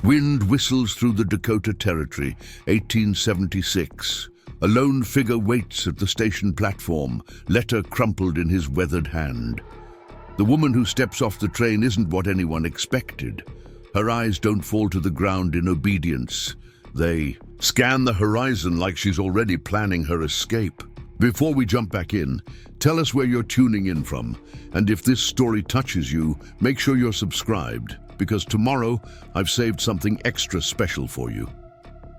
Wind whistles through the Dakota Territory, 1876. A lone figure waits at the station platform, letter crumpled in his weathered hand. The woman who steps off the train isn't what anyone expected. Her eyes don't fall to the ground in obedience. They scan the horizon like she's already planning her escape. Before we jump back in, tell us where you're tuning in from. And if this story touches you, make sure you're subscribed, because tomorrow I've saved something extra special for you.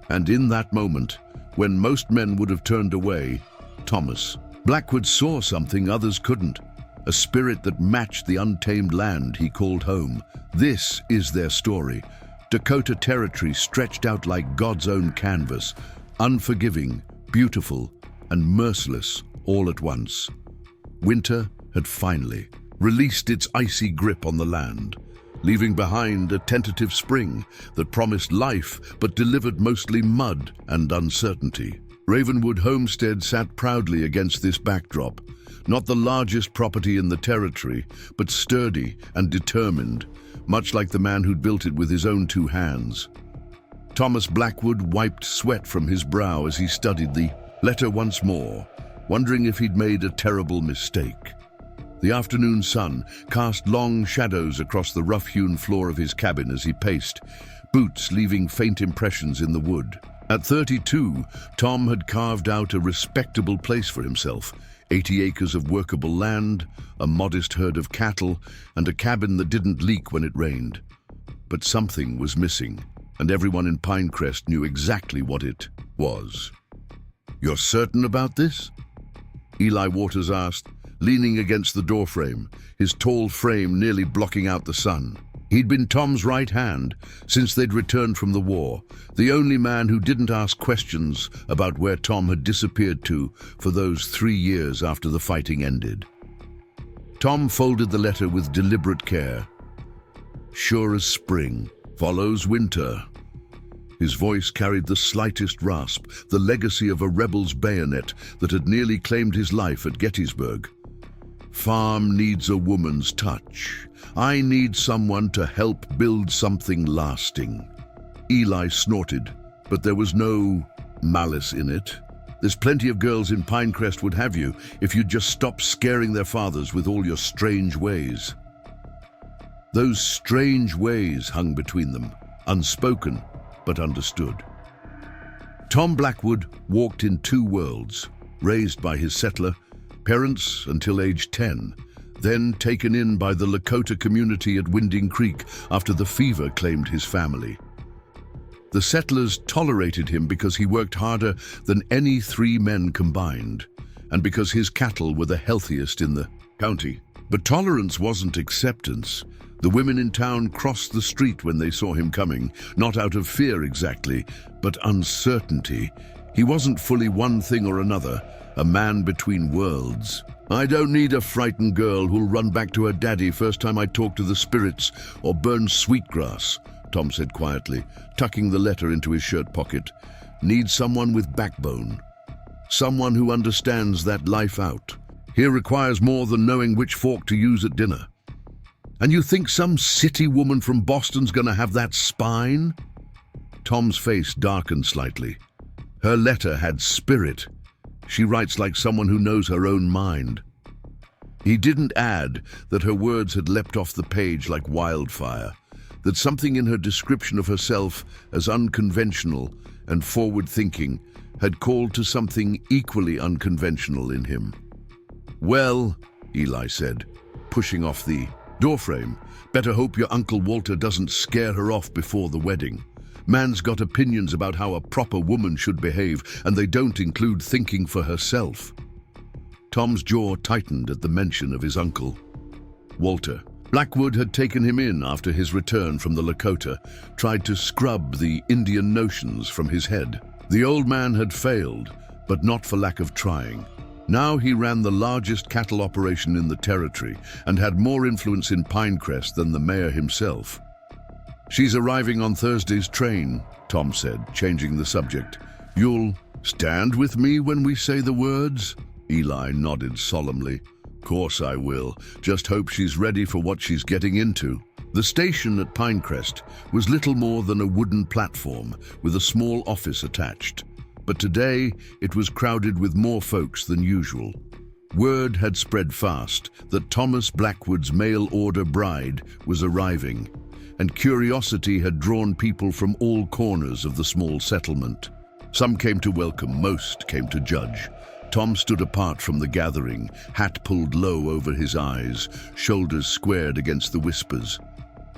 And in that moment, when most men would have turned away, Thomas Blackwood saw something others couldn't. A spirit that matched the untamed land he called home. This is their story. Dakota Territory stretched out like God's own canvas, unforgiving, beautiful, and merciless all at once. Winter had finally released its icy grip on the land, leaving behind a tentative spring that promised life but delivered mostly mud and uncertainty. Ravenwood Homestead sat proudly against this backdrop, not the largest property in the territory, but sturdy and determined, much like the man who'd built it with his own two hands. Thomas Blackwood wiped sweat from his brow as he studied the letter once more, wondering if he'd made a terrible mistake. The afternoon sun cast long shadows across the rough-hewn floor of his cabin as he paced, boots leaving faint impressions in the wood. At 32, Tom had carved out a respectable place for himself, 80 acres of workable land, a modest herd of cattle, and a cabin that didn't leak when it rained. But something was missing, and everyone in Pinecrest knew exactly what it was. "You're certain about this?" Eli Waters asked, leaning against the doorframe, his tall frame nearly blocking out the sun. He'd been Tom's right hand since they'd returned from the war, the only man who didn't ask questions about where Tom had disappeared to for those 3 years after the fighting ended. Tom folded the letter with deliberate care. "Sure as spring follows winter." His voice carried the slightest rasp, the legacy of a rebel's bayonet that had nearly claimed his life at Gettysburg. "Farm needs a woman's touch. I need someone to help build something lasting." Eli snorted, but there was no malice in it. "There's plenty of girls in Pinecrest would have you if you'd just stop scaring their fathers with all your strange ways." Those strange ways hung between them, unspoken but understood. Tom Blackwood walked in two worlds, raised by his settler parents until age 10, then taken in by the Lakota community at Winding Creek after the fever claimed his family. The settlers tolerated him because he worked harder than any 3 men combined, and because his cattle were the healthiest in the county. But tolerance wasn't acceptance. The women in town crossed the street when they saw him coming, not out of fear exactly, but uncertainty. He wasn't fully one thing or another, a man between worlds. "I don't need a frightened girl who'll run back to her daddy first time I talk to the spirits or burn sweetgrass," Tom said quietly, tucking the letter into his shirt pocket. "Need someone with backbone. Someone who understands that life out. Here requires more than knowing which fork to use at dinner." "And you think some city woman from Boston's gonna have that spine?" Tom's face darkened slightly. Her letter had spirit. She writes like someone who knows her own mind. He didn't add that her words had leapt off the page like wildfire, that something in her description of herself as unconventional and forward-thinking had called to something equally unconventional in him. "Well," Eli said, pushing off the doorframe, "better hope your Uncle Walter doesn't scare her off before the wedding. Man's got opinions about how a proper woman should behave, and they don't include thinking for herself." Tom's jaw tightened at the mention of his uncle. Walter Blackwood had taken him in after his return from the Lakota, tried to scrub the Indian notions from his head. The old man had failed, but not for lack of trying. Now he ran the largest cattle operation in the territory and had more influence in Pinecrest than the mayor himself. "She's arriving on Thursday's train," Tom said, changing the subject. "You'll stand with me when we say the words?" Eli nodded solemnly. "Course I will. Just hope she's ready for what she's getting into." The station at Pinecrest was little more than a wooden platform with a small office attached. But today, it was crowded with more folks than usual. Word had spread fast that Thomas Blackwood's mail-order bride was arriving, and curiosity had drawn people from all corners of the small settlement. Some came to welcome, most came to judge. Tom stood apart from the gathering, hat pulled low over his eyes, shoulders squared against the whispers.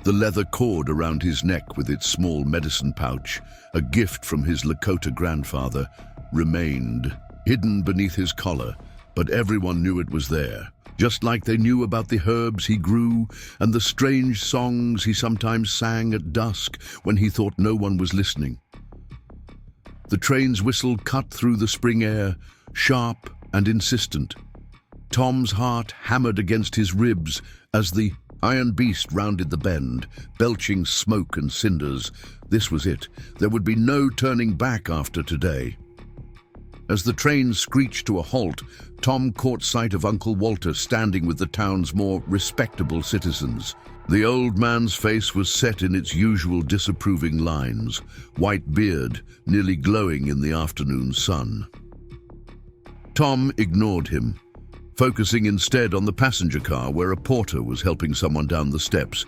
The leather cord around his neck with its small medicine pouch, a gift from his Lakota grandfather, remained, hidden beneath his collar, but everyone knew it was there, just like they knew about the herbs he grew and the strange songs he sometimes sang at dusk when he thought no one was listening. The train's whistle cut through the spring air, sharp and insistent. Tom's heart hammered against his ribs as the iron beast rounded the bend, belching smoke and cinders. This was it. There would be no turning back after today. As the train screeched to a halt, Tom caught sight of Uncle Walter standing with the town's more respectable citizens. The old man's face was set in its usual disapproving lines, white beard nearly glowing in the afternoon sun. Tom ignored him, focusing instead on the passenger car where a porter was helping someone down the steps.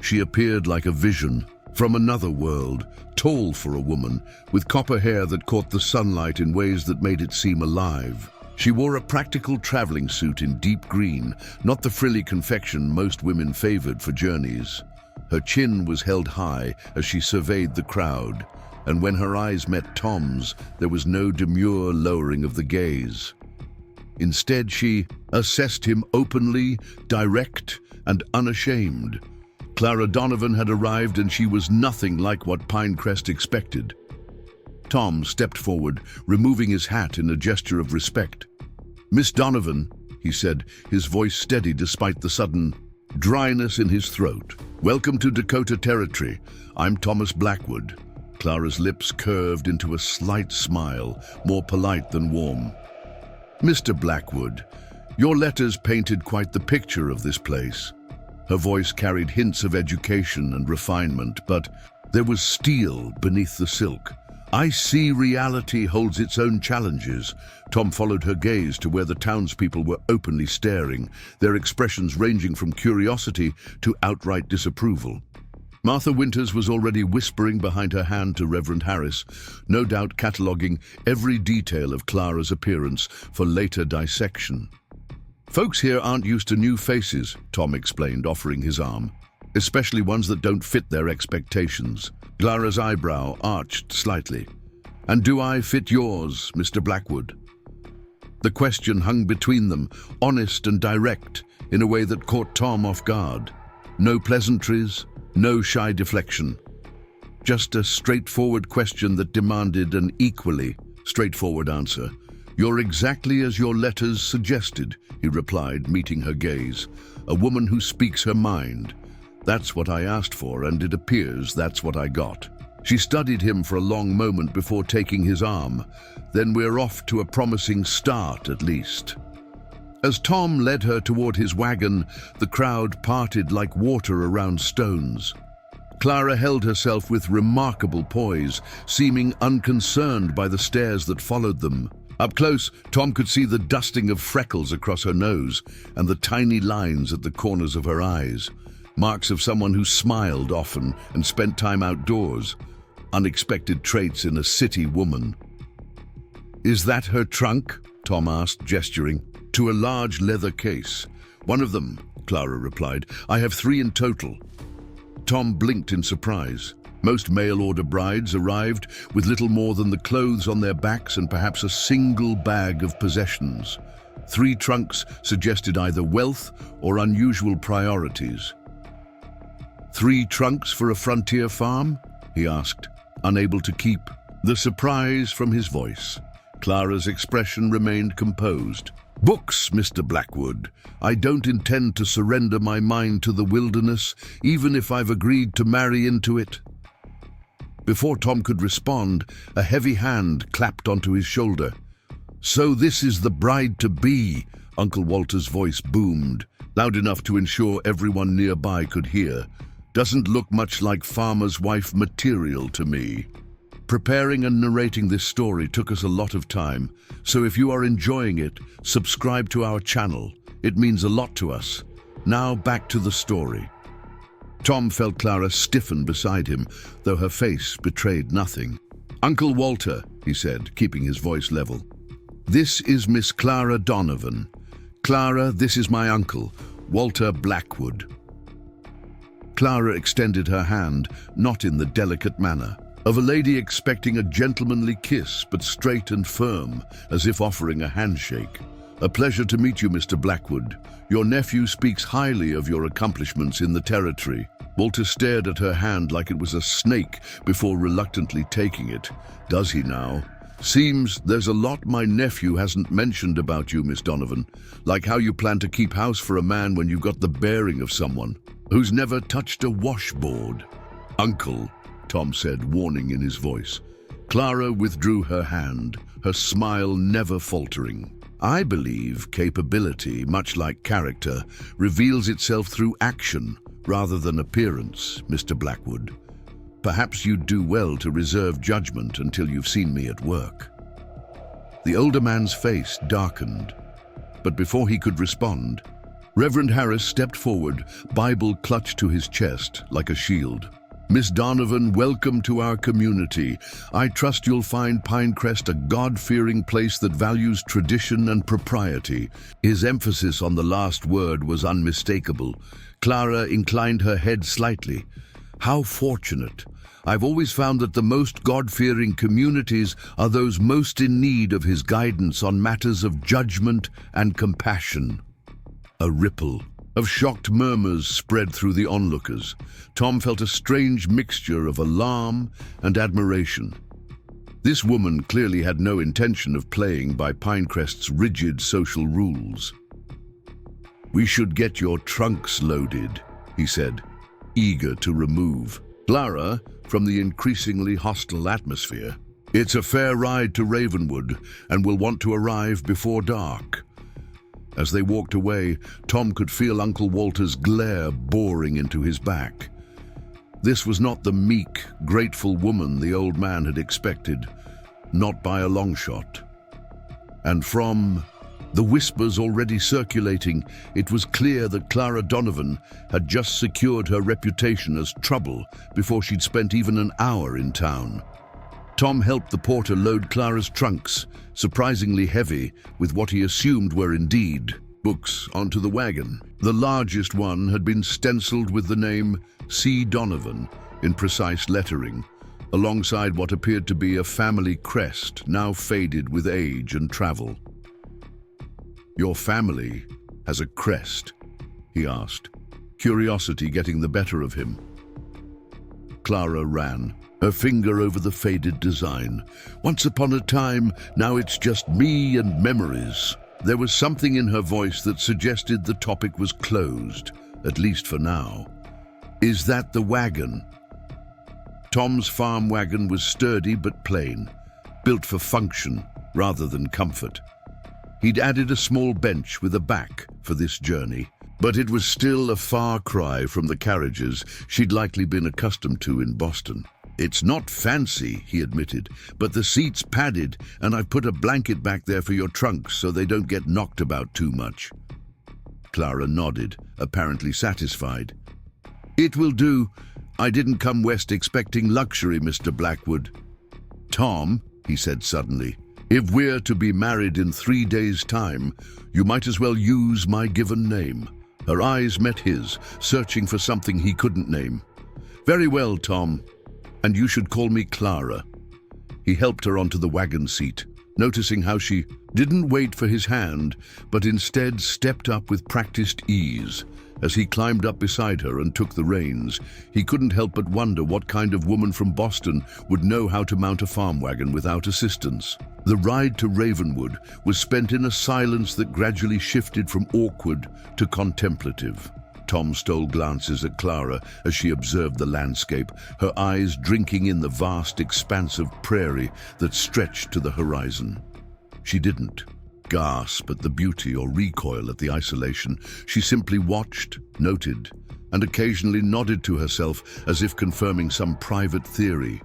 She appeared like a vision from another world, tall for a woman, with copper hair that caught the sunlight in ways that made it seem alive. She wore a practical traveling suit in deep green, not the frilly confection most women favored for journeys. Her chin was held high as she surveyed the crowd, and when her eyes met Tom's, there was no demure lowering of the gaze. Instead, she assessed him openly, direct, and unashamed. Clara Donovan had arrived, and she was nothing like what Pinecrest expected. Tom stepped forward, removing his hat in a gesture of respect. "Miss Donovan," he said, his voice steady despite the sudden dryness in his throat. "Welcome to Dakota Territory. I'm Thomas Blackwood." Clara's lips curved into a slight smile, more polite than warm. "Mr. Blackwood, your letters painted quite the picture of this place." Her voice carried hints of education and refinement, but there was steel beneath the silk. "I see reality holds its own challenges." Tom followed her gaze to where the townspeople were openly staring, their expressions ranging from curiosity to outright disapproval. Martha Winters was already whispering behind her hand to Reverend Harris, no doubt cataloguing every detail of Clara's appearance for later dissection. "Folks here aren't used to new faces," Tom explained, offering his arm, "especially ones that don't fit their expectations." Clara's eyebrow arched slightly. "And do I fit yours, Mr. Blackwood?" The question hung between them, honest and direct, in a way that caught Tom off guard. No pleasantries, no shy deflection. Just a straightforward question that demanded an equally straightforward answer. "You're exactly as your letters suggested," he replied, meeting her gaze. "A woman who speaks her mind. That's what I asked for, and it appears that's what I got." She studied him for a long moment before taking his arm. "Then we're off to a promising start, at least." As Tom led her toward his wagon, the crowd parted like water around stones. Clara held herself with remarkable poise, seeming unconcerned by the stares that followed them. Up close, Tom could see the dusting of freckles across her nose and the tiny lines at the corners of her eyes, marks of someone who smiled often and spent time outdoors, unexpected traits in a city woman. "Is that her trunk?" Tom asked, gesturing. "To a large leather case." "One of them," Clara replied. "I have 3 in total." Tom blinked in surprise. Most mail-order brides arrived with little more than the clothes on their backs and perhaps a single bag of possessions. 3 trunks suggested either wealth or unusual priorities. "3 trunks for a frontier farm?" he asked, unable to keep the surprise from his voice. Clara's expression remained composed. "Books, Mr. Blackwood. I don't intend to surrender my mind to the wilderness, even if I've agreed to marry into it." Before Tom could respond, a heavy hand clapped onto his shoulder. "So this is the bride-to-be," Uncle Walter's voice boomed, loud enough to ensure everyone nearby could hear. Doesn't look much like farmer's wife material to me. Preparing and narrating this story took us a lot of time, so if you are enjoying it, subscribe to our channel. It means a lot to us. Now back to the story. Tom felt Clara stiffen beside him, though her face betrayed nothing. "Uncle Walter," he said, keeping his voice level. "This is Miss Clara Donovan. Clara, this is my uncle, Walter Blackwood." Clara extended her hand, not in the delicate manner of a lady expecting a gentlemanly kiss, but straight and firm, as if offering a handshake. "A pleasure to meet you, Mr. Blackwood. Your nephew speaks highly of your accomplishments in the territory." Walter stared at her hand like it was a snake before reluctantly taking it. "Does he now? Seems there's a lot my nephew hasn't mentioned about you, Miss Donovan, like how you plan to keep house for a man when you've got the bearing of someone who's never touched a washboard." "Uncle," Tom said, warning in his voice. Clara withdrew her hand, her smile never faltering. "I believe capability, much like character, reveals itself through action rather than appearance, Mr. Blackwood. Perhaps you'd do well to reserve judgment until you've seen me at work." The older man's face darkened, but before he could respond, Reverend Harris stepped forward, Bible clutched to his chest like a shield. "Miss Donovan, welcome to our community. I trust you'll find Pinecrest a God-fearing place that values tradition and propriety." His emphasis on the last word was unmistakable. Clara inclined her head slightly. "How fortunate. I've always found that the most God-fearing communities are those most in need of his guidance on matters of judgment and compassion." A ripple of shocked murmurs spread through the onlookers. Tom felt a strange mixture of alarm and admiration. This woman clearly had no intention of playing by Pinecrest's rigid social rules. "We should get your trunks loaded," he said, eager to remove Clara from the increasingly hostile atmosphere. "It's a fair ride to Ravenwood, and we'll want to arrive before dark." As they walked away, Tom could feel Uncle Walter's glare boring into his back. This was not the meek, grateful woman the old man had expected, not by a long shot. And from the whispers already circulating, it was clear that Clara Donovan had just secured her reputation as trouble before she'd spent even an hour in town. Tom helped the porter load Clara's trunks, surprisingly heavy, with what he assumed were indeed books, onto the wagon. The largest one had been stenciled with the name C. Donovan in precise lettering, alongside what appeared to be a family crest, now faded with age and travel. "Your family has a crest?" he asked, curiosity getting the better of him. Clara ran, her finger over the faded design. "Once upon a time, now it's just me and memories." There was something in her voice that suggested the topic was closed, at least for now. "Is that the wagon?" Tom's farm wagon was sturdy but plain, built for function rather than comfort. He'd added a small bench with a back for this journey, but it was still a far cry from the carriages she'd likely been accustomed to in Boston. "It's not fancy," he admitted, "but the seat's padded, and I've put a blanket back there for your trunks so they don't get knocked about too much." Clara nodded, apparently satisfied. "It will do. I didn't come west expecting luxury, Mr. Blackwood." "Tom," he said suddenly, "if we're to be married in 3 days' time, you might as well use my given name." Her eyes met his, searching for something he couldn't name. "Very well, Tom. And you should call me Clara." He helped her onto the wagon seat, noticing how she didn't wait for his hand, but instead stepped up with practiced ease. As he climbed up beside her and took the reins, he couldn't help but wonder what kind of woman from Boston would know how to mount a farm wagon without assistance. The ride to Ravenwood was spent in a silence that gradually shifted from awkward to contemplative. Tom stole glances at Clara as she observed the landscape, her eyes drinking in the vast expanse of prairie that stretched to the horizon. She didn't. gasp at the beauty or recoil at the isolation. She simply watched, noted, and occasionally nodded to herself as if confirming some private theory.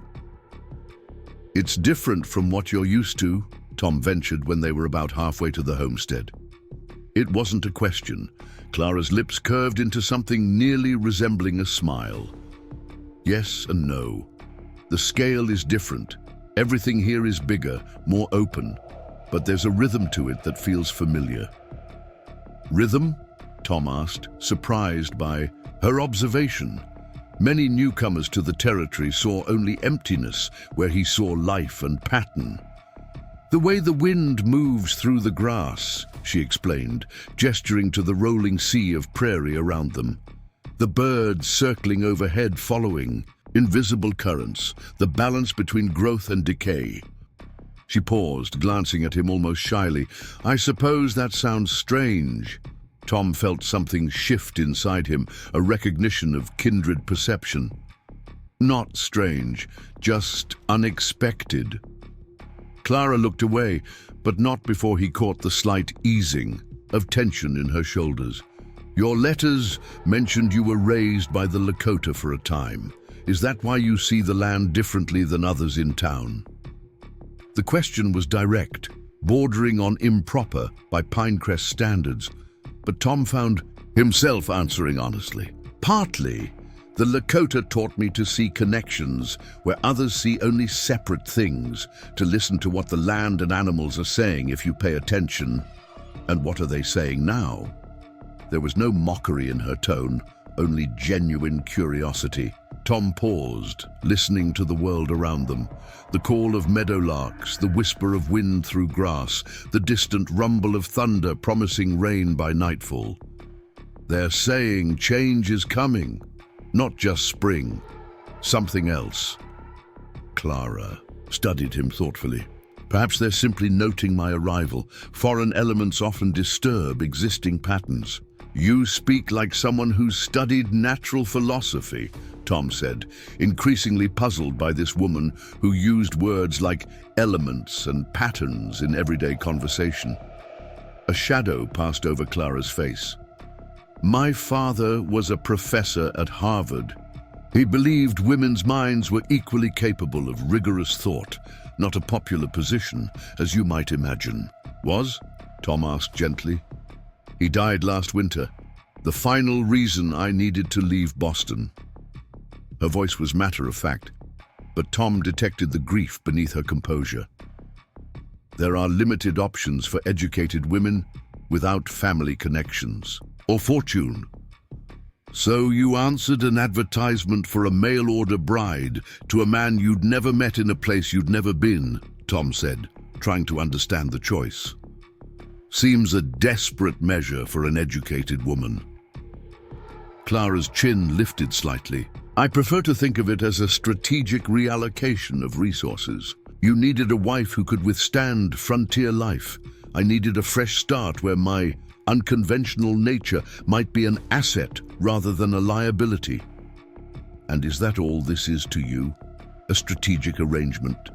"It's different from what you're used to," Tom ventured when they were about halfway to the homestead. It wasn't a question. Clara's lips curved into something nearly resembling a smile. "Yes and no. The scale is different. Everything here is bigger, more open, but there's a rhythm to it that feels familiar." "Rhythm?" Tom asked, surprised by her observation. Many newcomers to the territory saw only emptiness where he saw life and pattern. "The way the wind moves through the grass," she explained, gesturing to the rolling sea of prairie around them. "The birds circling overhead following, invisible currents, the balance between growth and decay." She paused, glancing at him almost shyly. "I suppose that sounds strange." Tom felt something shift inside him, a recognition of kindred perception. "Not strange, just unexpected." Clara looked away, but not before he caught the slight easing of tension in her shoulders. "Your letters mentioned you were raised by the Lakota for a time. Is that why you see the land differently than others in town?" The question was direct, bordering on improper by Pinecrest standards, but Tom found himself answering honestly. "Partly. The Lakota taught me to see connections where others see only separate things, to listen to what the land and animals are saying if you pay attention. And what are they saying now?" There was no mockery in her tone, only genuine curiosity. Tom paused, listening to the world around them. The call of meadowlarks, the whisper of wind through grass, the distant rumble of thunder promising rain by nightfall. "They're saying change is coming. Not just spring. Something else." Clara studied him thoughtfully. "Perhaps they're simply noting my arrival. Foreign elements often disturb existing patterns." "You speak like someone who's studied natural philosophy," Tom said, increasingly puzzled by this woman who used words like elements and patterns in everyday conversation. A shadow passed over Clara's face. "My father was a professor at Harvard. He believed women's minds were equally capable of rigorous thought, not a popular position, as you might imagine." "Was?" Tom asked gently. "He died last winter. The final reason I needed to leave Boston." Her voice was matter-of-fact, but Tom detected the grief beneath her composure. There are limited options for educated women without family connections or fortune. "So you answered an advertisement for a mail-order bride to a man you'd never met in a place you'd never been," Tom said, trying to understand the choice. "Seems a desperate measure for an educated woman." Clara's chin lifted slightly. "I prefer to think of it as a strategic reallocation of resources. You needed a wife who could withstand frontier life. I needed a fresh start where my unconventional nature might be an asset rather than a liability." "And is that all this is to you? A strategic arrangement?"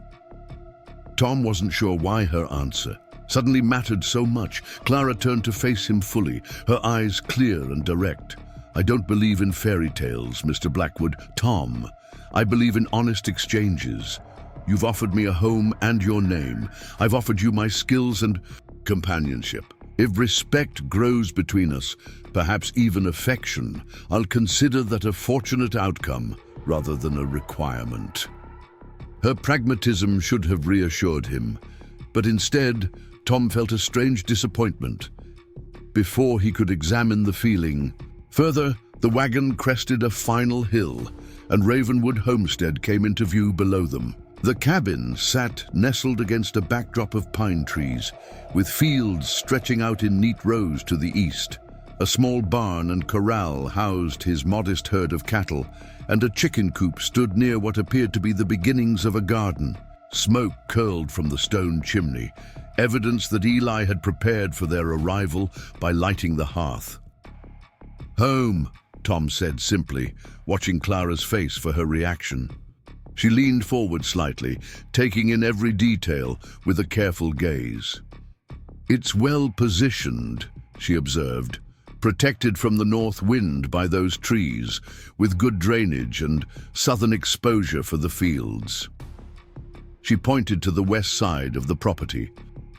Tom wasn't sure why her answer suddenly mattered so much. Clara turned to face him fully, her eyes clear and direct. "I don't believe in fairy tales, Mr. Blackwood. Tom, I believe in honest exchanges. You've offered me a home and your name. I've offered you my skills and companionship. If respect grows between us, perhaps even affection, I'll consider that a fortunate outcome rather than a requirement." Her pragmatism should have reassured him, but instead, Tom felt a strange disappointment. Before he could examine the feeling further, the wagon crested a final hill, and Ravenwood Homestead came into view below them. The cabin sat nestled against a backdrop of pine trees, with fields stretching out in neat rows to the east. A small barn and corral housed his modest herd of cattle, and a chicken coop stood near what appeared to be the beginnings of a garden. Smoke curled from the stone chimney, evidence that Eli had prepared for their arrival by lighting the hearth. "Home," Tom said simply, watching Clara's face for her reaction. She leaned forward slightly, taking in every detail with a careful gaze. "It's well positioned," she observed, "protected from the north wind by those trees, with good drainage and southern exposure for the fields." She pointed to the west side of the property.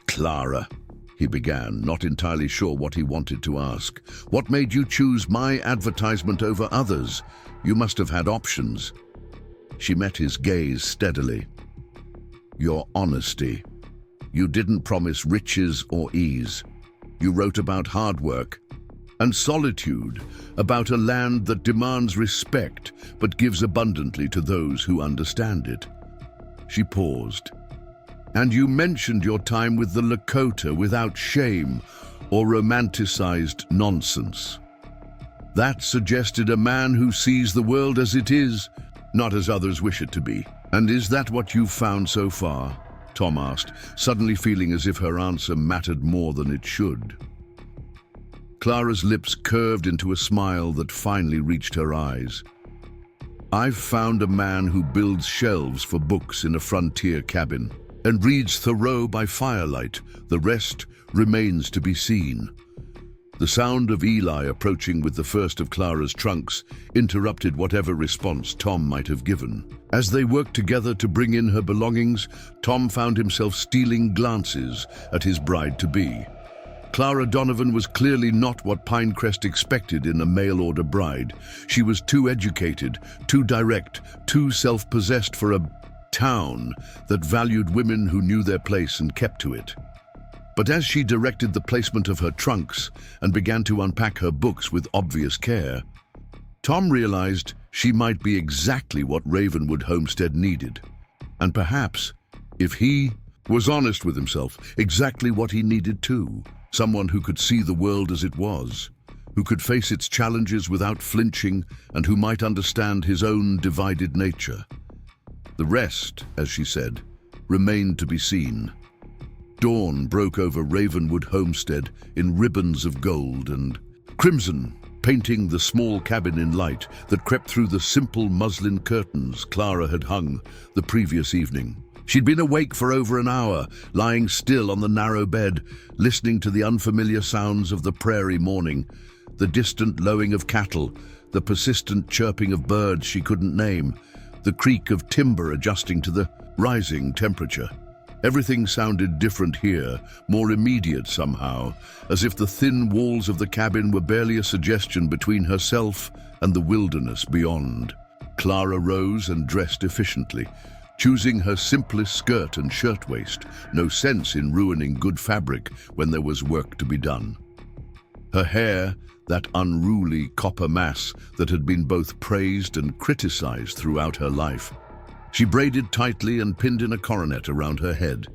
"Clara," he began, not entirely sure what he wanted to ask, "what made you choose my advertisement over others? You must have had options." She met his gaze steadily. "Your honesty. You didn't promise riches or ease. You wrote about hard work and solitude, about a land that demands respect but gives abundantly to those who understand it." She paused. "And you mentioned your time with the Lakota without shame or romanticized nonsense. That suggested a man who sees the world as it is, not as others wish it to be. And is that what you've found so far?" Tom asked, suddenly feeling as if her answer mattered more than it should. Clara's lips curved into a smile that finally reached her eyes. "I've found a man who builds shelves for books in a frontier cabin and reads Thoreau by firelight. The rest remains to be seen." The sound of Eli approaching with the first of Clara's trunks interrupted whatever response Tom might have given. As they worked together to bring in her belongings, Tom found himself stealing glances at his bride-to-be. Clara Donovan was clearly not what Pinecrest expected in a mail-order bride. She was too educated, too direct, too self-possessed for a town that valued women who knew their place and kept to it. But as she directed the placement of her trunks and began to unpack her books with obvious care, Tom realized she might be exactly what Ravenwood Homestead needed. And perhaps, if he was honest with himself, exactly what he needed too. Someone who could see the world as it was, who could face its challenges without flinching, and who might understand his own divided nature. The rest, as she said, remained to be seen. Dawn broke over Ravenwood Homestead in ribbons of gold and crimson, painting the small cabin in light that crept through the simple muslin curtains Clara had hung the previous evening. She'd been awake for over an hour, lying still on the narrow bed, listening to the unfamiliar sounds of the prairie morning, the distant lowing of cattle, the persistent chirping of birds she couldn't name, the creak of timber adjusting to the rising temperature. Everything sounded different here, more immediate somehow, as if the thin walls of the cabin were barely a suggestion between herself and the wilderness beyond. Clara rose and dressed efficiently, choosing her simplest skirt and shirtwaist, no sense in ruining good fabric when there was work to be done. Her hair, that unruly copper mass that had been both praised and criticized throughout her life, she braided tightly and pinned in a coronet around her head.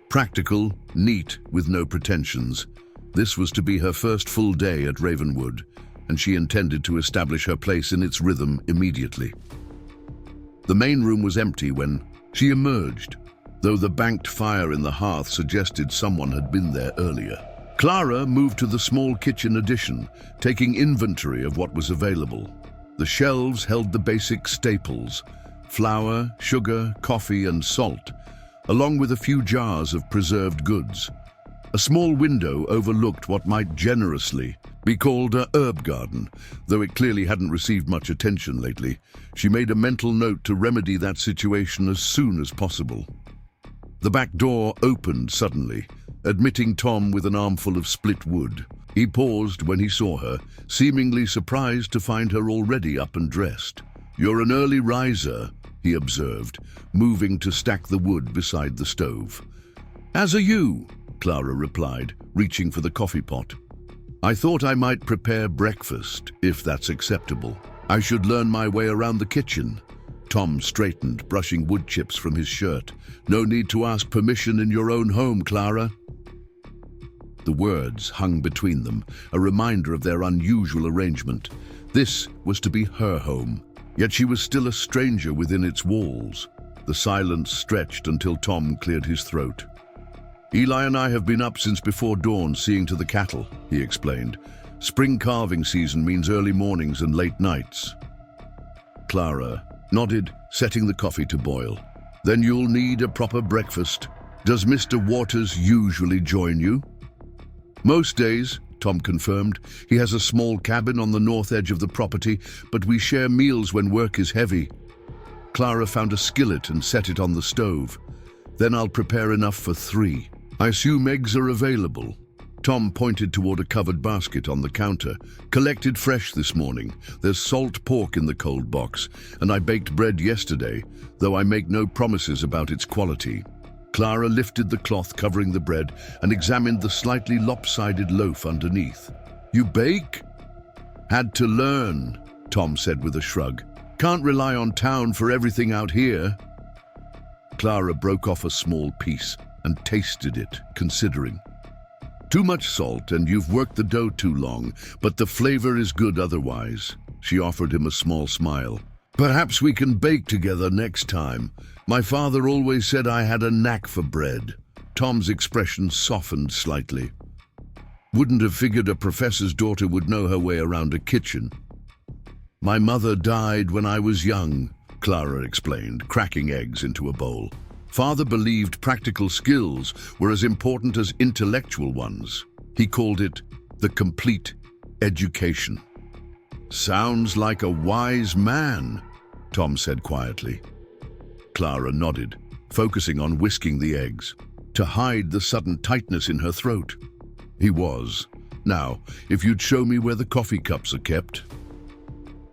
Practical, neat, with no pretensions. This was to be her first full day at Ravenwood, and she intended to establish her place in its rhythm immediately. The main room was empty when she emerged, though the banked fire in the hearth suggested someone had been there earlier. Clara moved to the small kitchen addition, taking inventory of what was available. The shelves held the basic staples: flour, sugar, coffee, and salt, along with a few jars of preserved goods. A small window overlooked what might generously be called a herb garden, though it clearly hadn't received much attention lately. She made a mental note to remedy that situation as soon as possible. The back door opened suddenly, admitting Tom with an armful of split wood. He paused when he saw her, seemingly surprised to find her already up and dressed. "You're an early riser," he observed, moving to stack the wood beside the stove. "As are you," Clara replied, reaching for the coffee pot. "I thought I might prepare breakfast, if that's acceptable. I should learn my way around the kitchen." Tom straightened, brushing wood chips from his shirt. "No need to ask permission in your own home, Clara." The words hung between them, a reminder of their unusual arrangement. This was to be her home, yet she was still a stranger within its walls. The silence stretched until Tom cleared his throat. "Eli and I have been up since before dawn seeing to the cattle," he explained. "Spring calving season means early mornings and late nights." Clara nodded, setting the coffee to boil. "Then you'll need a proper breakfast. Does Mr. Waters usually join you?" Most days, Tom confirmed. He has a small cabin on the north edge of the property, but we share meals when work is heavy. Clara found a skillet and set it on the stove. Then I'll prepare enough for 3. I assume eggs are available. Tom pointed toward a covered basket on the counter. Collected fresh this morning. There's salt pork in the cold box, and I baked bread yesterday, though I make no promises about its quality. Clara lifted the cloth covering the bread and examined the slightly lopsided loaf underneath. You bake? Had to learn, Tom said with a shrug. Can't rely on town for everything out here. Clara broke off a small piece and tasted it, considering. Too much salt and you've worked the dough too long, but the flavor is good otherwise. She offered him a small smile. Perhaps we can bake together next time. My father always said I had a knack for bread. Tom's expression softened slightly. Wouldn't have figured a professor's daughter would know her way around a kitchen. My mother died when I was young, Clara explained, cracking eggs into a bowl. Father believed practical skills were as important as intellectual ones. He called it the complete education. Sounds like a wise man, Tom said quietly. Clara nodded, focusing on whisking the eggs, to hide the sudden tightness in her throat. He was. Now, if you'd show me where the coffee cups are kept.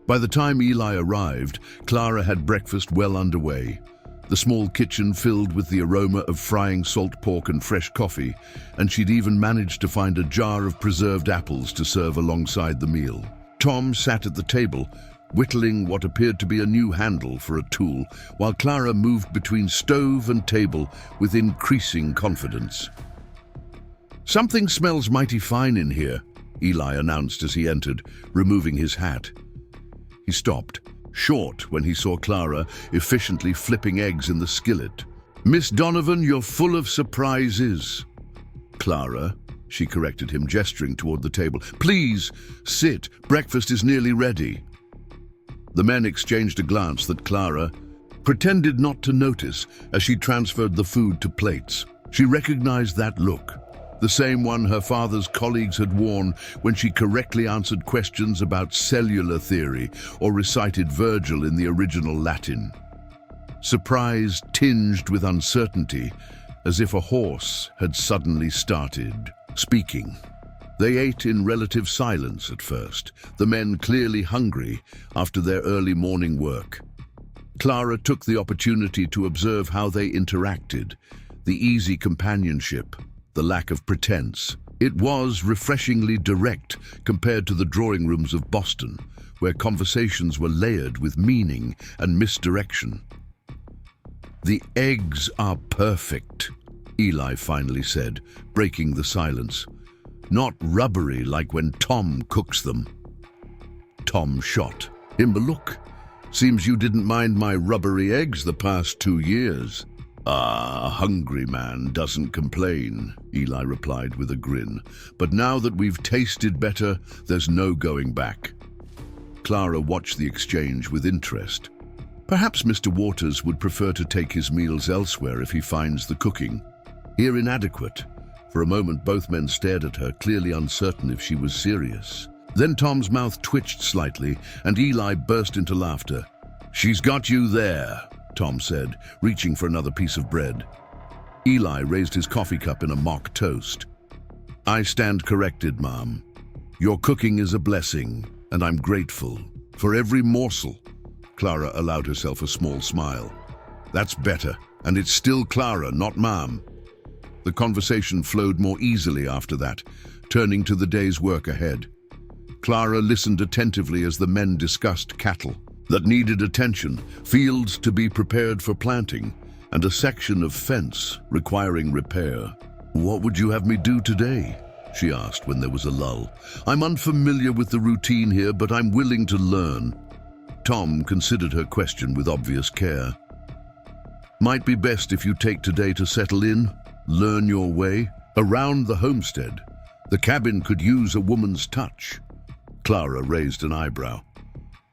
By the time Eli arrived, Clara had breakfast well underway. The small kitchen filled with the aroma of frying salt pork and fresh coffee, and she'd even managed to find a jar of preserved apples to serve alongside the meal. Tom sat at the table, whittling what appeared to be a new handle for a tool, while Clara moved between stove and table with increasing confidence. Something smells mighty fine in here, Eli announced as he entered, removing his hat. He stopped, short when he saw Clara efficiently flipping eggs in the skillet. Miss Donovan, you're full of surprises. Clara, she corrected him, gesturing toward the table. Please, sit. Breakfast is nearly ready. The men exchanged a glance that Clara pretended not to notice as she transferred the food to plates. She recognized that look, the same one her father's colleagues had worn when she correctly answered questions about cellular theory or recited Virgil in the original Latin. Surprise tinged with uncertainty, as if a horse had suddenly started speaking. They ate in relative silence at first, the men clearly hungry after their early morning work. Clara took the opportunity to observe how they interacted, the easy companionship, the lack of pretense. It was refreshingly direct compared to the drawing rooms of Boston, where conversations were layered with meaning and misdirection. The eggs are perfect, Eli finally said, breaking the silence. Not rubbery like when Tom cooks them. Tom shot him a look. Seems you didn't mind my rubbery eggs the past 2 years. Ah, a hungry man doesn't complain, Eli replied with a grin. But now that we've tasted better, there's no going back. Clara watched the exchange with interest. Perhaps Mr. Waters would prefer to take his meals elsewhere if he finds the cooking here inadequate. For a moment, both men stared at her, clearly uncertain if she was serious. Then Tom's mouth twitched slightly, and Eli burst into laughter. She's got you there, Tom said, reaching for another piece of bread. Eli raised his coffee cup in a mock toast. I stand corrected, Mom. Your cooking is a blessing, and I'm grateful for every morsel. Clara allowed herself a small smile. That's better, and it's still Clara, not Mom. The conversation flowed more easily after that, turning to the day's work ahead. Clara listened attentively as the men discussed cattle that needed attention, fields to be prepared for planting, and a section of fence requiring repair. What would you have me do today? She asked when there was a lull. I'm unfamiliar with the routine here, but I'm willing to learn. Tom considered her question with obvious care. Might be best if you take today to settle in, learn your way. Around the homestead, the cabin could use a woman's touch. Clara raised an eyebrow.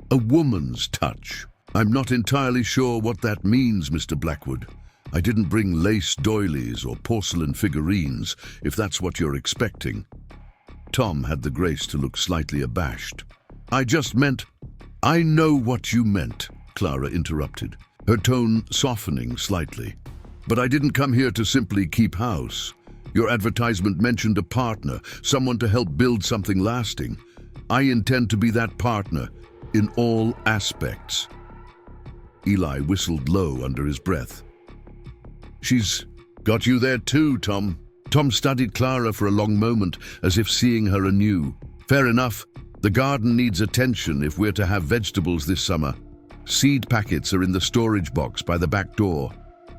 A woman's touch? I'm not entirely sure what that means, Mr. Blackwood. I didn't bring lace doilies or porcelain figurines, if that's what you're expecting. Tom had the grace to look slightly abashed. I just meant— I know what you meant, Clara interrupted, her tone softening slightly. But I didn't come here to simply keep house. Your advertisement mentioned a partner, someone to help build something lasting. I intend to be that partner, in all aspects. Eli whistled low under his breath. She's got you there too, Tom. Tom studied Clara for a long moment, as if seeing her anew. Fair enough. The garden needs attention if we're to have vegetables this summer. Seed packets are in the storage box by the back door.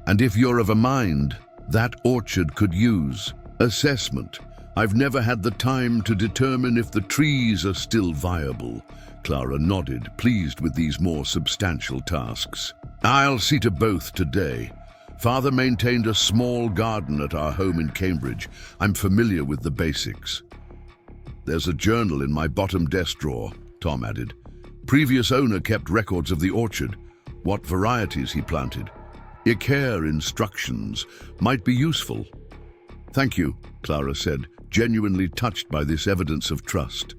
And if you're of a mind, that orchard could use assessment. I've never had the time to determine if the trees are still viable. Clara nodded, pleased with these more substantial tasks. I'll see to both today. Father maintained a small garden at our home in Cambridge. I'm familiar with the basics. There's a journal in my bottom desk drawer, Tom added. Previous owner kept records of the orchard, what varieties he planted. Your care instructions might be useful. Thank you, Clara said, genuinely touched by this evidence of trust.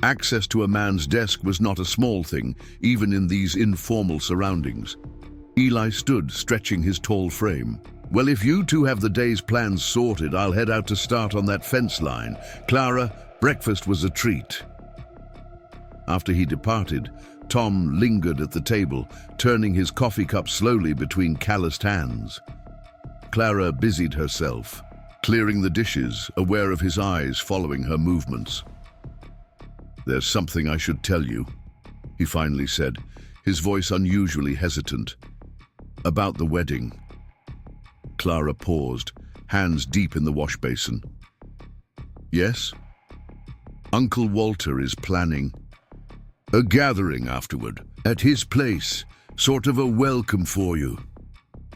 Access to a man's desk was not a small thing, even in these informal surroundings. Eli stood, stretching his tall frame. Well, if you two have the day's plans sorted, I'll head out to start on that fence line. Clara, breakfast was a treat. After he departed, Tom lingered at the table, turning his coffee cup slowly between calloused hands. Clara busied herself, clearing the dishes, aware of his eyes following her movements. There's something I should tell you, he finally said, his voice unusually hesitant. About the wedding. Clara paused, hands deep in the wash basin. Yes? Uncle Walter is planning a gathering afterward, at his place, sort of a welcome for you.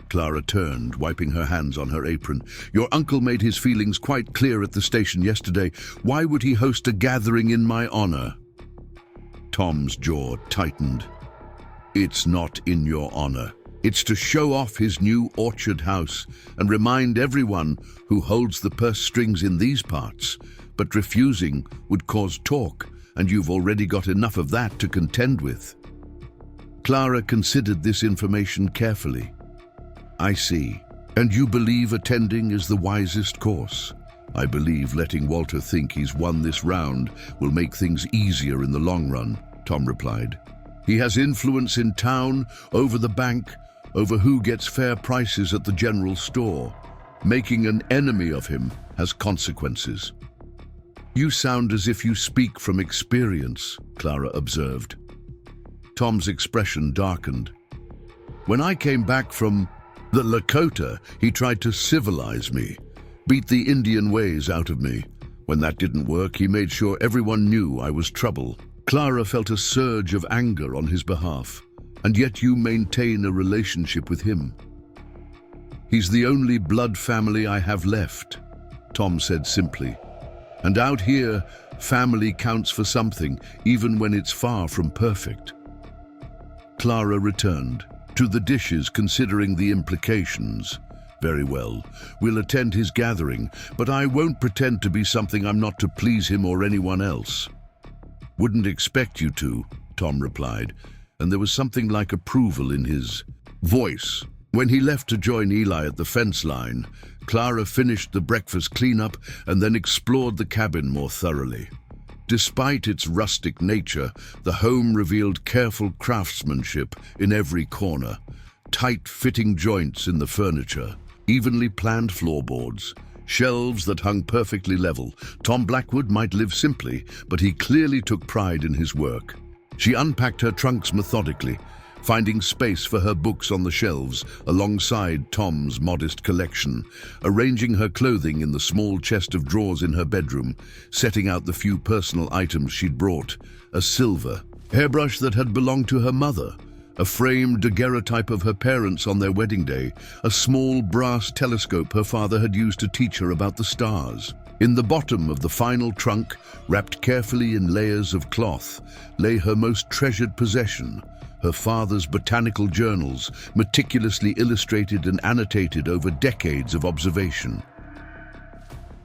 Clara turned, wiping her hands on her apron. Your uncle made his feelings quite clear at the station yesterday. Why would he host a gathering in my honor? Tom's jaw tightened. It's not in your honor. It's to show off his new orchard house and remind everyone who holds the purse strings in these parts. But refusing would cause talk, and you've already got enough of that to contend with. Clara considered this information carefully. I see. And you believe attending is the wisest course? I believe letting Walter think he's won this round will make things easier in the long run, Tom replied. He has influence in town, over the bank, over who gets fair prices at the general store. Making an enemy of him has consequences. You sound as if you speak from experience, Clara observed. Tom's expression darkened. When I came back from the Lakota, he tried to civilize me, beat the Indian ways out of me. When that didn't work, he made sure everyone knew I was trouble. Clara felt a surge of anger on his behalf, and yet you maintain a relationship with him. He's the only blood family I have left, Tom said simply. And out here, family counts for something, even when it's far from perfect. Clara returned to the dishes, considering the implications. Very well, we'll attend his gathering, but I won't pretend to be something I'm not to please him or anyone else. Wouldn't expect you to, Tom replied, and there was something like approval in his voice. When he left to join Eli at the fence line, Clara finished the breakfast cleanup and then explored the cabin more thoroughly. Despite its rustic nature, the home revealed careful craftsmanship in every corner, tight-fitting joints in the furniture, evenly planned floorboards, shelves that hung perfectly level. Tom Blackwood might live simply, but he clearly took pride in his work. She unpacked her trunks methodically, finding space for her books on the shelves alongside Tom's modest collection, arranging her clothing in the small chest of drawers in her bedroom, setting out the few personal items she'd brought: a silver hairbrush that had belonged to her mother, a framed daguerreotype of her parents on their wedding day, a small brass telescope her father had used to teach her about the stars. In the bottom of the final trunk, wrapped carefully in layers of cloth, lay her most treasured possession, her father's botanical journals, meticulously illustrated and annotated over decades of observation.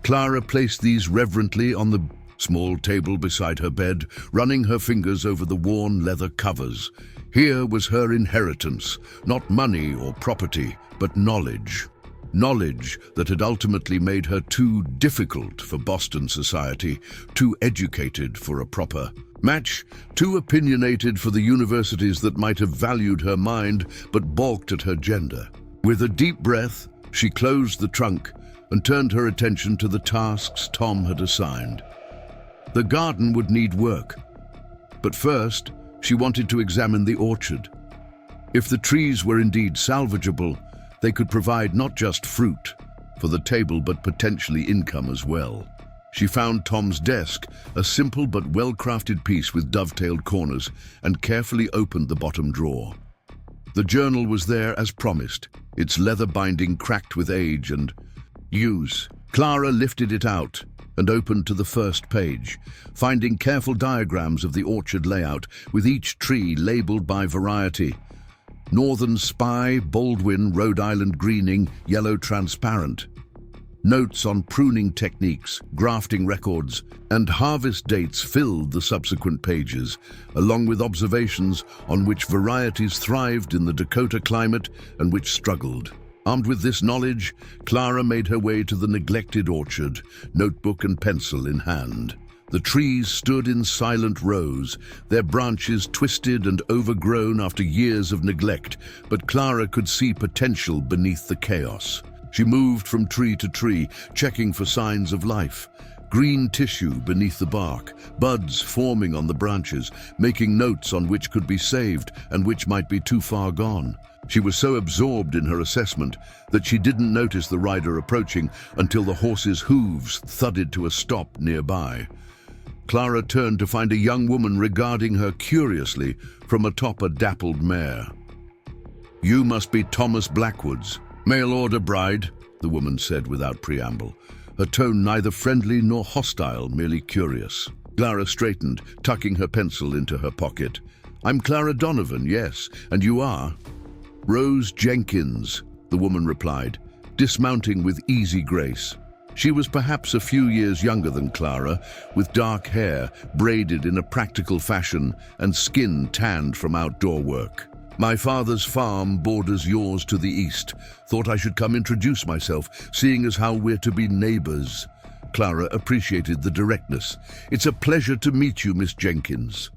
Clara placed these reverently on the small table beside her bed, running her fingers over the worn leather covers. Here was her inheritance, not money or property, but knowledge. Knowledge that had ultimately made her too difficult for Boston society, too educated for a proper match, too opinionated for the universities that might have valued her mind but balked at her gender. With a deep breath, she closed the trunk and turned her attention to the tasks Tom had assigned. The garden would need work, but first she wanted to examine the orchard. If the trees were indeed salvageable, they could provide not just fruit for the table but potentially income as well. She found Tom's desk, a simple but well-crafted piece with dovetailed corners, and carefully opened the bottom drawer. The journal was there as promised, its leather binding cracked with age and use. Clara lifted it out and opened to the first page, finding careful diagrams of the orchard layout, with each tree labeled by variety. Northern Spy, Baldwin, Rhode Island Greening, Yellow Transparent. Notes on pruning techniques, grafting records, and harvest dates filled the subsequent pages, along with observations on which varieties thrived in the Dakota climate and which struggled. Armed with this knowledge, Clara made her way to the neglected orchard, notebook and pencil in hand. The trees stood in silent rows, their branches twisted and overgrown after years of neglect, but Clara could see potential beneath the chaos. She moved from tree to tree, checking for signs of life. Green tissue beneath the bark, buds forming on the branches, making notes on which could be saved and which might be too far gone. She was so absorbed in her assessment that she didn't notice the rider approaching until the horse's hooves thudded to a stop nearby. Clara turned to find a young woman regarding her curiously from atop a dappled mare. "You must be Thomas Blackwood's mail-order bride," the woman said without preamble, her tone neither friendly nor hostile, merely curious. Clara straightened, tucking her pencil into her pocket. "I'm Clara Donovan, yes, and you are?" "Rose Jenkins," the woman replied, dismounting with easy grace. She was perhaps a few years younger than Clara, with dark hair braided in a practical fashion and skin tanned from outdoor work. "My father's farm borders yours to the east. Thought I should come introduce myself, seeing as how we're to be neighbors." Clara appreciated the directness. "It's a pleasure to meet you, Miss Jenkins."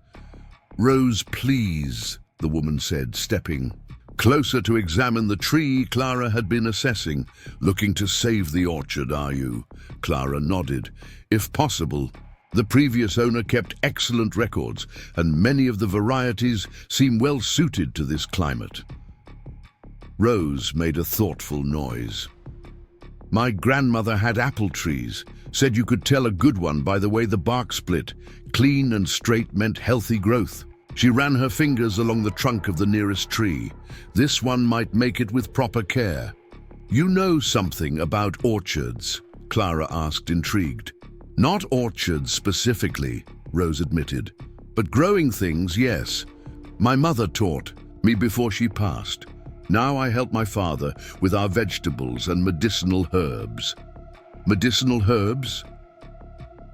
"Rose, please," the woman said, stepping closer to examine the tree Clara had been assessing. "Looking to save the orchard, are you?" Clara nodded. "If possible. The previous owner kept excellent records, and many of the varieties seem well suited to this climate." Rose made a thoughtful noise. "My grandmother had apple trees. Said you could tell a good one by the way the bark split. Clean and straight meant healthy growth." She ran her fingers along the trunk of the nearest tree. "This one might make it with proper care." "You know something about orchards?" Clara asked, intrigued. "Not orchards specifically," Rose admitted, "but growing things, yes. My mother taught me before she passed. Now I help my father with our vegetables and medicinal herbs." "Medicinal herbs?"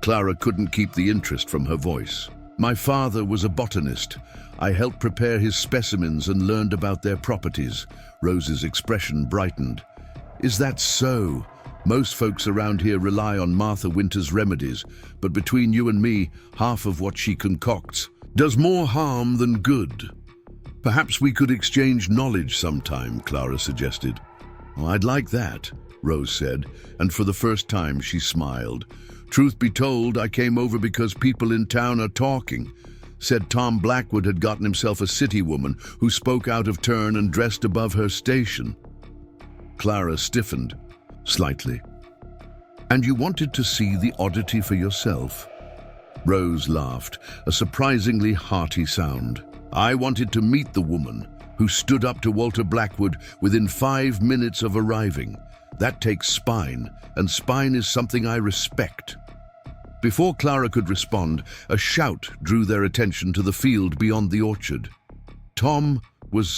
Clara couldn't keep the interest from her voice. "My father was a botanist. I helped prepare his specimens and learned about their properties." Rose's expression brightened. "Is that so? Most folks around here rely on Martha Winter's remedies, but between you and me, half of what she concocts does more harm than good." "Perhaps we could exchange knowledge sometime," Clara suggested. "Oh, I'd like that," Rose said, and for the first time she smiled. "Truth be told, I came over because people in town are talking. Said Tom Blackwood had gotten himself a city woman who spoke out of turn and dressed above her station." Clara stiffened slightly. "And you wanted to see the oddity for yourself?" Rose laughed, a surprisingly hearty sound. "I wanted to meet the woman who stood up to Walter Blackwood within 5 minutes of arriving. That takes spine, and spine is something I respect." Before Clara could respond, a shout drew their attention to the field beyond the orchard. Tom was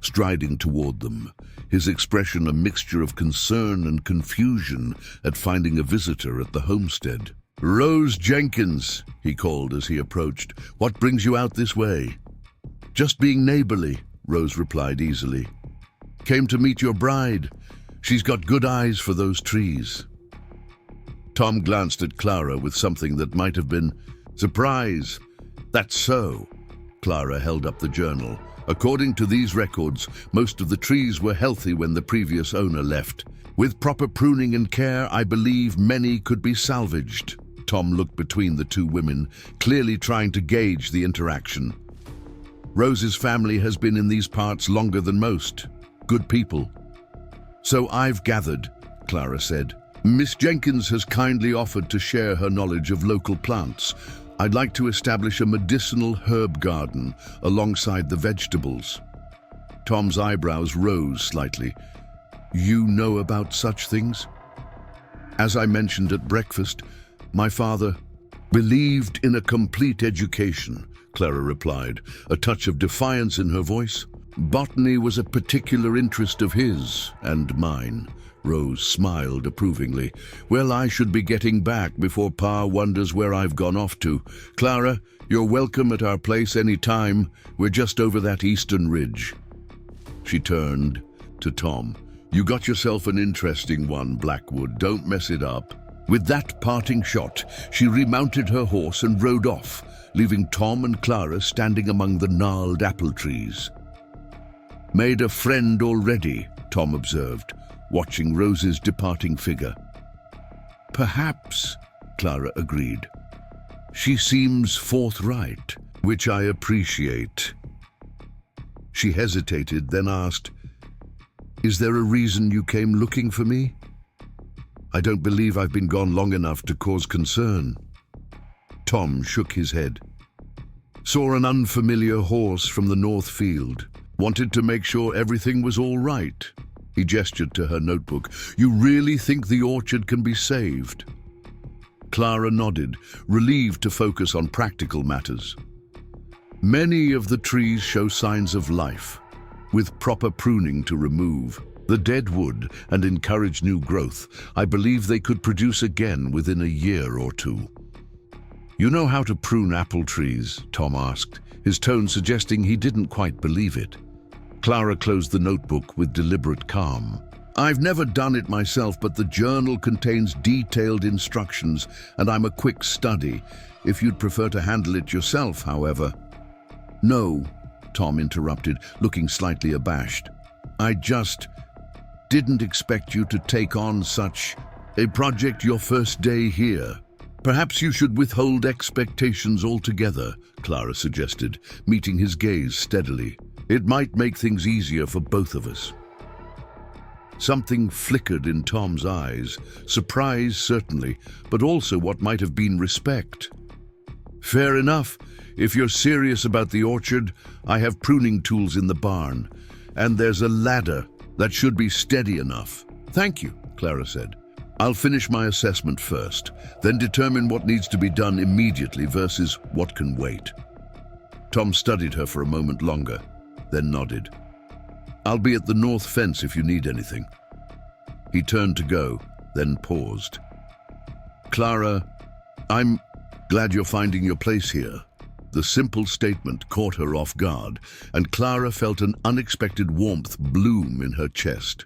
striding toward them, his expression a mixture of concern and confusion at finding a visitor at the homestead. "Rose Jenkins," he called as he approached. "What brings you out this way?" "Just being neighborly," Rose replied easily. "Came to meet your bride. She's got good eyes for those trees." Tom glanced at Clara with something that might have been surprise. "That's so." Clara held up the journal. "According to these records, most of the trees were healthy when the previous owner left. With proper pruning and care, I believe many could be salvaged." Tom looked between the two women, clearly trying to gauge the interaction. "Rose's family has been in these parts longer than most. Good people." "So I've gathered," Clara said. "Miss Jenkins has kindly offered to share her knowledge of local plants. I'd like to establish a medicinal herb garden alongside the vegetables." Tom's eyebrows rose slightly. "You know about such things?" "As I mentioned at breakfast, my father believed in a complete education," Clara replied, a touch of defiance in her voice. "Botany was a particular interest of his and mine." Rose smiled approvingly. "Well, I should be getting back before Pa wonders where I've gone off to. Clara, you're welcome at our place any time. We're just over that eastern ridge." She turned to Tom. "You got yourself an interesting one, Blackwood. Don't mess it up." With that parting shot, she remounted her horse and rode off, leaving Tom and Clara standing among the gnarled apple trees. "Made a friend already," Tom observed, watching Rose's departing figure. "Perhaps," Clara agreed. "She seems forthright, which I appreciate." She hesitated, then asked, "Is there a reason you came looking for me? I don't believe I've been gone long enough to cause concern." Tom shook his head. "Saw an unfamiliar horse from the north field. Wanted to make sure everything was all right." He gestured to her notebook. "You really think the orchard can be saved?" Clara nodded, relieved to focus on practical matters. "Many of the trees show signs of life, with proper pruning to remove the dead wood and encourage new growth. I believe they could produce again within a year or two." "You know how to prune apple trees?" Tom asked, his tone suggesting he didn't quite believe it. Clara closed the notebook with deliberate calm. "I've never done it myself, but the journal contains detailed instructions, and I'm a quick study. If you'd prefer to handle it yourself, however." "No," Tom interrupted, looking slightly abashed. "I just didn't expect you to take on such a project your first day here. Perhaps you should withhold expectations altogether," Clara suggested, meeting his gaze steadily. "It might make things easier for both of us." Something flickered in Tom's eyes, surprise certainly, but also what might have been respect. "Fair enough. If you're serious about the orchard, I have pruning tools in the barn, and there's a ladder that should be steady enough." "Thank you," Clara said. "I'll finish my assessment first, then determine what needs to be done immediately versus what can wait." Tom studied her for a moment longer, then nodded. "I'll be at the north fence if you need anything." He turned to go, then paused. "Clara, I'm glad you're finding your place here." The simple statement caught her off guard, and Clara felt an unexpected warmth bloom in her chest.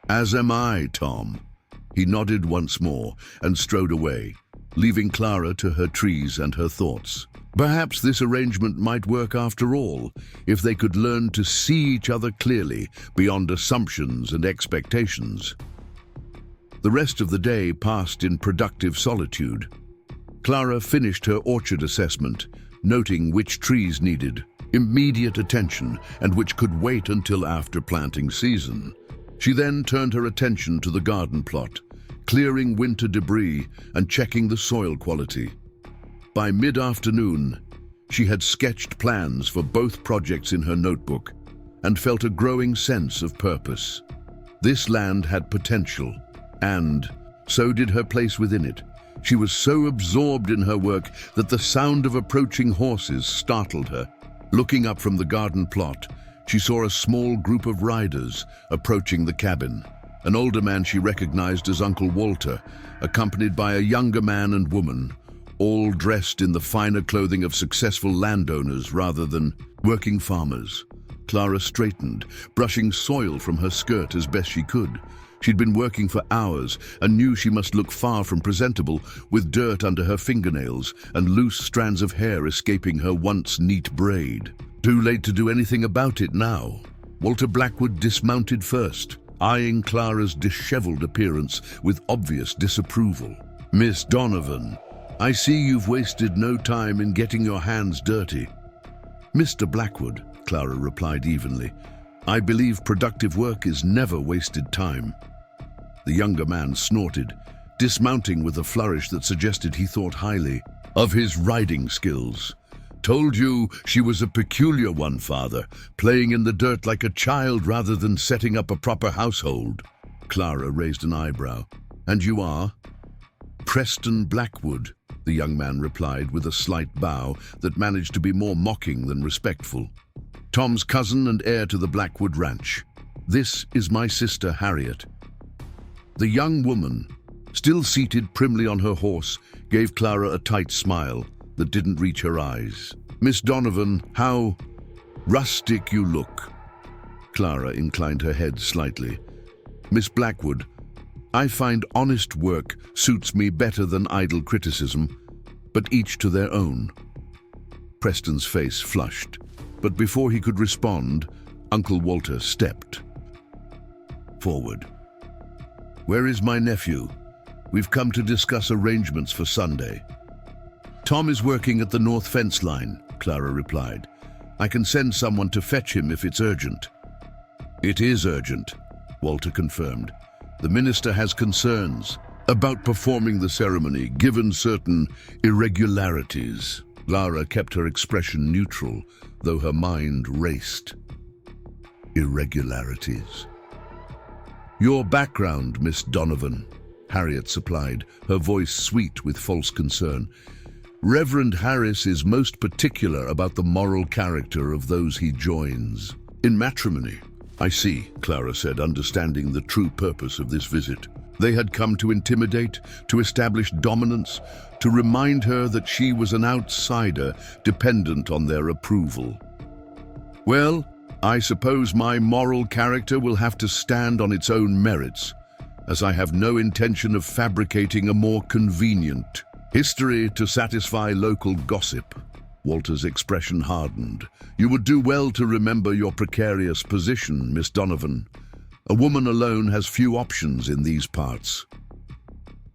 "As am I, Tom." He nodded once more and strode away, leaving Clara to her trees and her thoughts. Perhaps this arrangement might work after all, if they could learn to see each other clearly beyond assumptions and expectations. The rest of the day passed in productive solitude. Clara finished her orchard assessment, noting which trees needed immediate attention and which could wait until after planting season. She then turned her attention to the garden plot, clearing winter debris and checking the soil quality. By mid-afternoon, she had sketched plans for both projects in her notebook and felt a growing sense of purpose. This land had potential, and so did her place within it. She was so absorbed in her work that the sound of approaching horses startled her. Looking up from the garden plot, she saw a small group of riders approaching the cabin. An older man she recognized as Uncle Walter, accompanied by a younger man and woman, all dressed in the finer clothing of successful landowners rather than working farmers. Clara straightened, brushing soil from her skirt as best she could. She'd been working for hours and knew she must look far from presentable, with dirt under her fingernails and loose strands of hair escaping her once neat braid. Too late to do anything about it now. Walter Blackwood dismounted first, eyeing Clara's disheveled appearance with obvious disapproval. "Miss Donovan, I see you've wasted no time in getting your hands dirty." "Mr. Blackwood," Clara replied evenly, "I believe productive work is never wasted time." The younger man snorted, dismounting with a flourish that suggested he thought highly of his riding skills. "Told you she was a peculiar one, father, playing in the dirt like a child rather than setting up a proper household." Clara raised an eyebrow. "And you are?" "Preston Blackwood," the young man replied with a slight bow that managed to be more mocking than respectful. "Tom's cousin and heir to the Blackwood Ranch. This is my sister, Harriet." The young woman, still seated primly on her horse, gave Clara a tight smile that didn't reach her eyes. "Miss Donovan, how rustic you look." Clara inclined her head slightly. "Miss Blackwood, I find honest work suits me better than idle criticism, but each to their own." Preston's face flushed, but before he could respond, Uncle Walter stepped forward. "Where is my nephew? We've come to discuss arrangements for Sunday." "Tom is working at the north fence line," Clara replied. "I can send someone to fetch him if it's urgent." "It is urgent," Walter confirmed. "The minister has concerns about performing the ceremony, given certain irregularities." Clara kept her expression neutral, though her mind raced. "Irregularities?" "Your background, Miss Donovan," Harriet supplied, her voice sweet with false concern. "Reverend Harris is most particular about the moral character of those he joins in matrimony." "I see," Clara said, understanding the true purpose of this visit. They had come to intimidate, to establish dominance, to remind her that she was an outsider dependent on their approval. "Well, I suppose my moral character will have to stand on its own merits, as I have no intention of fabricating a more convenient history to satisfy local gossip." Walter's expression hardened. "You would do well to remember your precarious position, Miss Donovan. A woman alone has few options in these parts."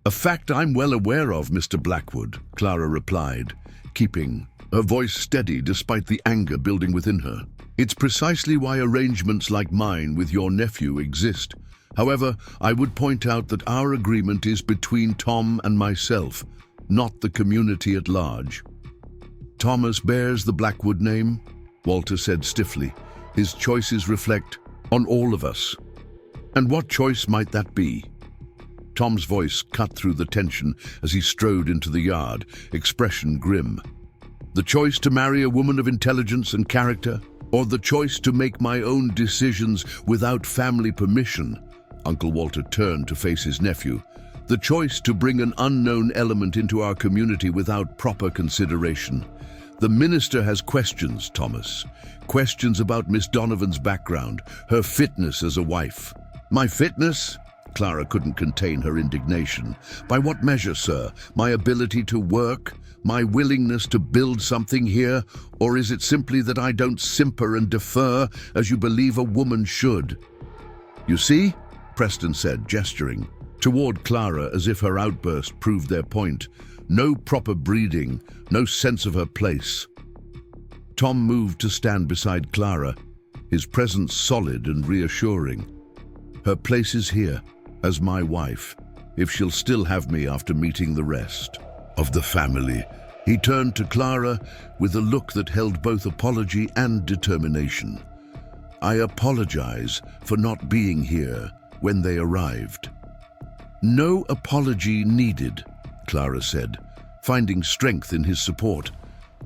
"A fact I'm well aware of, Mr. Blackwood," Clara replied, keeping her voice steady despite the anger building within her. "It's precisely why arrangements like mine with your nephew exist. However, I would point out that our agreement is between Tom and myself, not the community at large." "Thomas bears the Blackwood name," Walter said stiffly. "His choices reflect on all of us." "And what choice might that be?" Tom's voice cut through the tension as he strode into the yard, expression grim. "The choice to marry a woman of intelligence and character, or the choice to make my own decisions without family permission?" Uncle Walter turned to face his nephew. "The choice to bring an unknown element into our community without proper consideration. The minister has questions, Thomas. Questions about Miss Donovan's background, her fitness as a wife." "My fitness?" Clara couldn't contain her indignation. "By what measure, sir? My ability to work? My willingness to build something here? Or is it simply that I don't simper and defer as you believe a woman should?" "You see?" Preston said, gesturing toward Clara as if her outburst proved their point. "No proper breeding, no sense of her place." Tom moved to stand beside Clara, his presence solid and reassuring. "Her place is here, as my wife, if she'll still have me after meeting the rest of the family." He turned to Clara with a look that held both apology and determination. "I apologize for not being here when they arrived." "No apology needed," Clara said, finding strength in his support.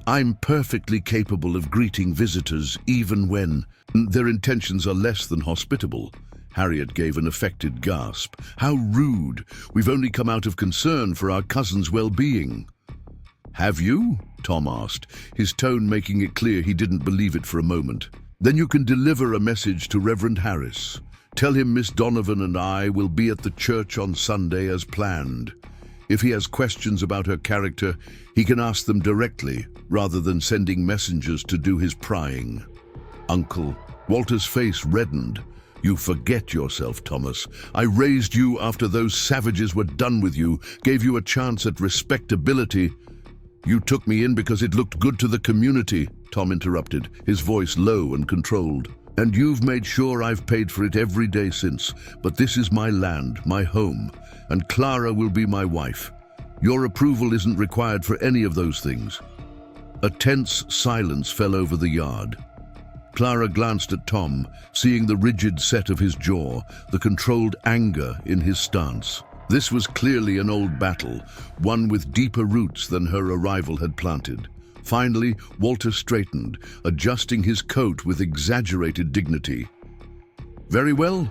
I'm perfectly capable of greeting visitors even when their intentions are less than hospitable. Harriet gave an affected gasp. How rude! We've only come out of concern for our cousin's well-being. Have you? Tom asked, his tone making it clear he didn't believe it for a moment. Then you can deliver a message to Reverend Harris. Tell him Miss Donovan and I will be at the church on Sunday as planned. If he has questions about her character, he can ask them directly, rather than sending messengers to do his prying. Uncle, Walter's face reddened. You forget yourself, Thomas. I raised you after those savages were done with you, gave you a chance at respectability. You took me in because it looked good to the community, Tom interrupted, his voice low and controlled. And you've made sure I've paid for it every day since. But this is my land, my home, and Clara will be my wife. Your approval isn't required for any of those things. A tense silence fell over the yard. Clara glanced at Tom, seeing the rigid set of his jaw, the controlled anger in his stance. This was clearly an old battle, one with deeper roots than her arrival had planted. Finally, Walter straightened, adjusting his coat with exaggerated dignity. Very well,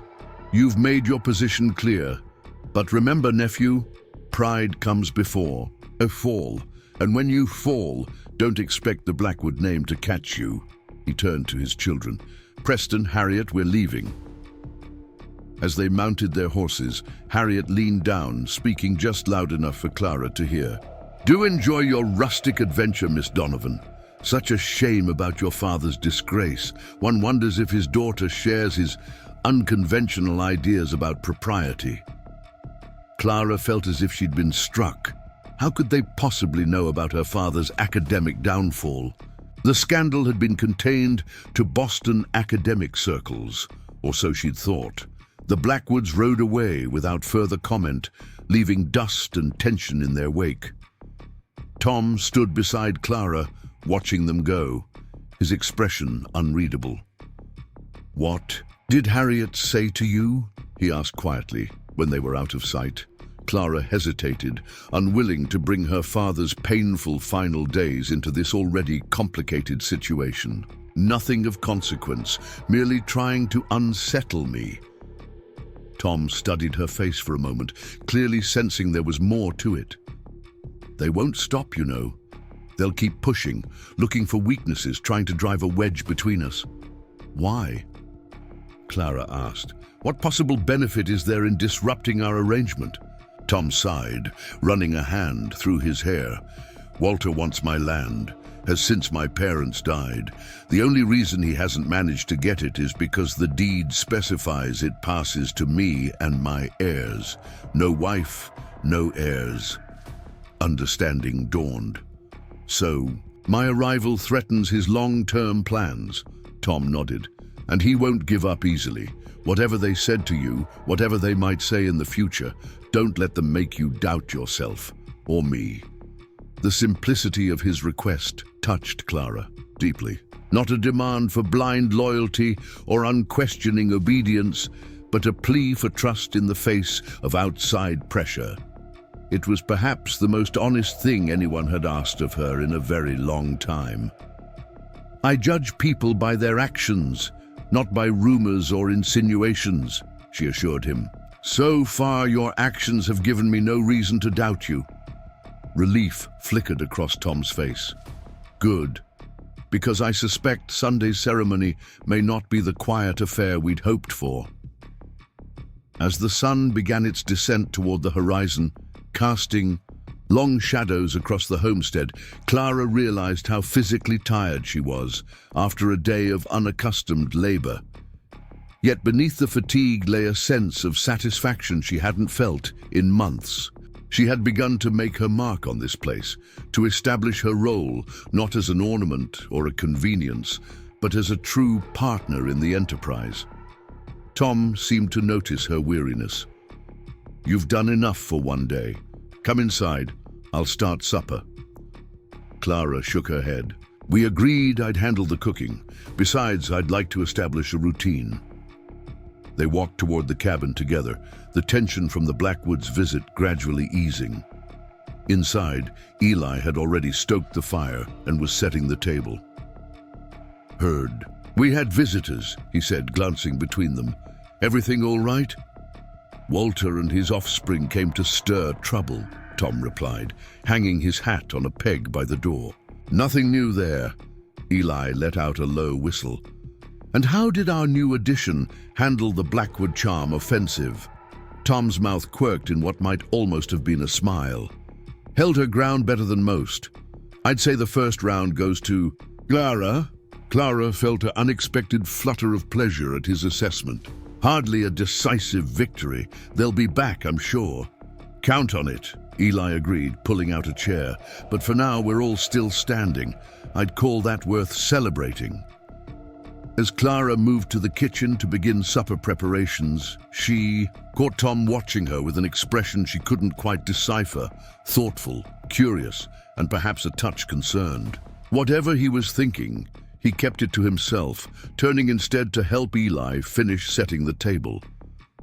you've made your position clear. But remember, nephew, pride comes before a fall. And when you fall, don't expect the Blackwood name to catch you. He turned to his children. Preston, Harriet, we're leaving. As they mounted their horses, Harriet leaned down, speaking just loud enough for Clara to hear. Do enjoy your rustic adventure, Miss Donovan. Such a shame about your father's disgrace. One wonders if his daughter shares his unconventional ideas about propriety. Clara felt as if she'd been struck. How could they possibly know about her father's academic downfall? The scandal had been contained to Boston academic circles, or so she'd thought. The Blackwoods rode away without further comment, leaving dust and tension in their wake. Tom stood beside Clara, watching them go, his expression unreadable. What did Harriet say to you? He asked quietly, when they were out of sight. Clara hesitated, unwilling to bring her father's painful final days into this already complicated situation. Nothing of consequence, merely trying to unsettle me. Tom studied her face for a moment, clearly sensing there was more to it. They won't stop, you know. They'll keep pushing, looking for weaknesses, trying to drive a wedge between us. Why? Clara asked. What possible benefit is there in disrupting our arrangement? Tom sighed, running a hand through his hair. Walter wants my land, has since my parents died. The only reason he hasn't managed to get it is because the deed specifies it passes to me and my heirs. No wife, no heirs. Understanding dawned. So, my arrival threatens his long-term plans. Tom nodded. And he won't give up easily. Whatever they said to you, whatever they might say in the future, don't let them make you doubt yourself, or me. The simplicity of his request touched Clara deeply. Not a demand for blind loyalty or unquestioning obedience, but a plea for trust in the face of outside pressure. It was perhaps the most honest thing anyone had asked of her in a very long time. I judge people by their actions, not by rumors or insinuations, she assured him. So far, your actions have given me no reason to doubt you. Relief flickered across Tom's face. Good, because I suspect Sunday's ceremony may not be the quiet affair we'd hoped for. As the sun began its descent toward the horizon, casting long shadows across the homestead, Clara realized how physically tired she was after a day of unaccustomed labor. Yet beneath the fatigue lay a sense of satisfaction she hadn't felt in months. She had begun to make her mark on this place, to establish her role not as an ornament or a convenience, but as a true partner in the enterprise. Tom seemed to notice her weariness. You've done enough for one day. Come inside. I'll start supper. Clara shook her head. We agreed I'd handle the cooking. Besides, I'd like to establish a routine. They walked toward the cabin together, the tension from the Blackwoods' visit gradually easing. Inside, Eli had already stoked the fire and was setting the table. "Heard. We had visitors," he said, glancing between them. "Everything all right?" "Walter and his offspring came to stir trouble," Tom replied, hanging his hat on a peg by the door. "Nothing new there." Eli let out a low whistle. "And how did our new addition handle the Blackwood charm offensive?" Tom's mouth quirked in what might almost have been a smile. "Held her ground better than most. I'd say the first round goes to Clara." Clara felt an unexpected flutter of pleasure at his assessment. "Hardly a decisive victory. They'll be back, I'm sure." "Count on it," Eli agreed, pulling out a chair. "But for now, we're all still standing. I'd call that worth celebrating." As Clara moved to the kitchen to begin supper preparations, she caught Tom watching her with an expression she couldn't quite decipher, thoughtful, curious, and perhaps a touch concerned. Whatever he was thinking, he kept it to himself, turning instead to help Eli finish setting the table.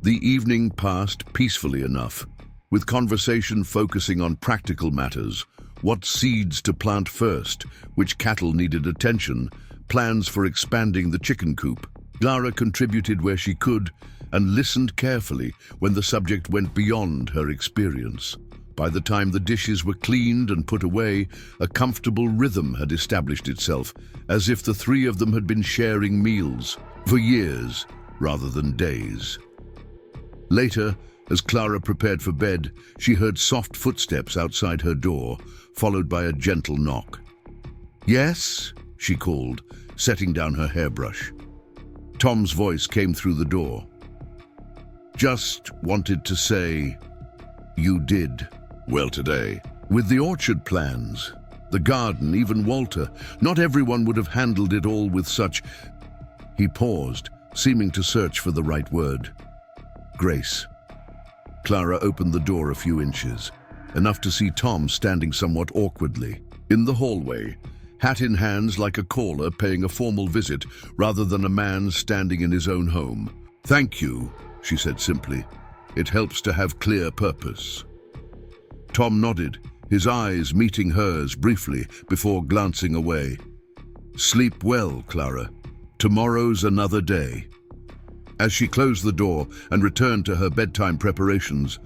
The evening passed peacefully enough, with conversation focusing on practical matters: what seeds to plant first, which cattle needed attention, plans for expanding the chicken coop. Clara contributed where she could and listened carefully when the subject went beyond her experience. By the time the dishes were cleaned and put away, a comfortable rhythm had established itself, as if the three of them had been sharing meals for years rather than days. Later, as Clara prepared for bed, she heard soft footsteps outside her door, followed by a gentle knock. "Yes?" she called, setting down her hairbrush. Tom's voice came through the door. "Just wanted to say, you did well today. With the orchard plans, the garden, even Walter, not everyone would have handled it all with such—" He paused, seeming to search for the right word. "Grace." Clara opened the door a few inches, enough to see Tom standing somewhat awkwardly in the hallway, hat in hands like a caller paying a formal visit rather than a man standing in his own home. "Thank you," she said simply. "It helps to have clear purpose." Tom nodded, his eyes meeting hers briefly before glancing away. "Sleep well, Clara. Tomorrow's another day." As she closed the door and returned to her bedtime preparations,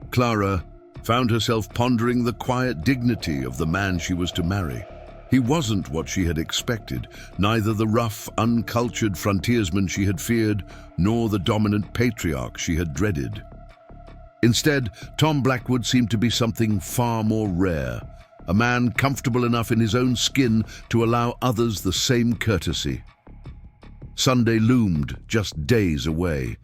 Clara found herself pondering the quiet dignity of the man she was to marry. He wasn't what she had expected, neither the rough, uncultured frontiersman she had feared, nor the dominant patriarch she had dreaded. Instead, Tom Blackwood seemed to be something far more rare, a man comfortable enough in his own skin to allow others the same courtesy. Sunday loomed, just days away.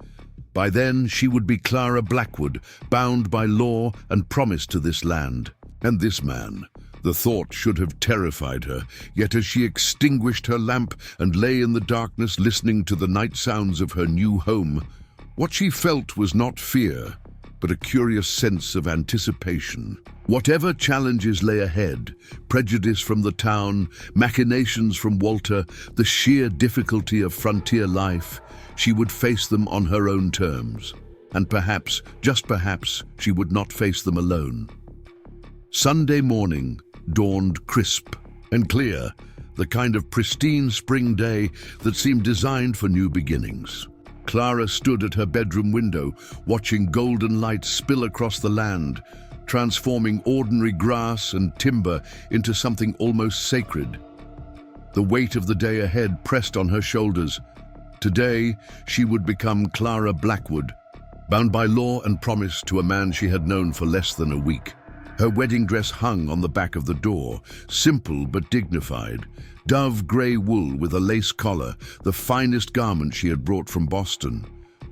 By then, she would be Clara Blackwood, bound by law and promised to this land. And this man. The thought should have terrified her, yet as she extinguished her lamp and lay in the darkness listening to the night sounds of her new home, what she felt was not fear, but a curious sense of anticipation. Whatever challenges lay ahead, prejudice from the town, machinations from Walter, the sheer difficulty of frontier life, she would face them on her own terms. And perhaps, just perhaps, she would not face them alone. Sunday morning dawned crisp and clear, the kind of pristine spring day that seemed designed for new beginnings. Clara stood at her bedroom window, watching golden light spill across the land, transforming ordinary grass and timber into something almost sacred. The weight of the day ahead pressed on her shoulders. Today, she would become Clara Blackwood, bound by law and promise to a man she had known for less than a week. Her wedding dress hung on the back of the door, simple but dignified. Dove grey wool with a lace collar, the finest garment she had brought from Boston.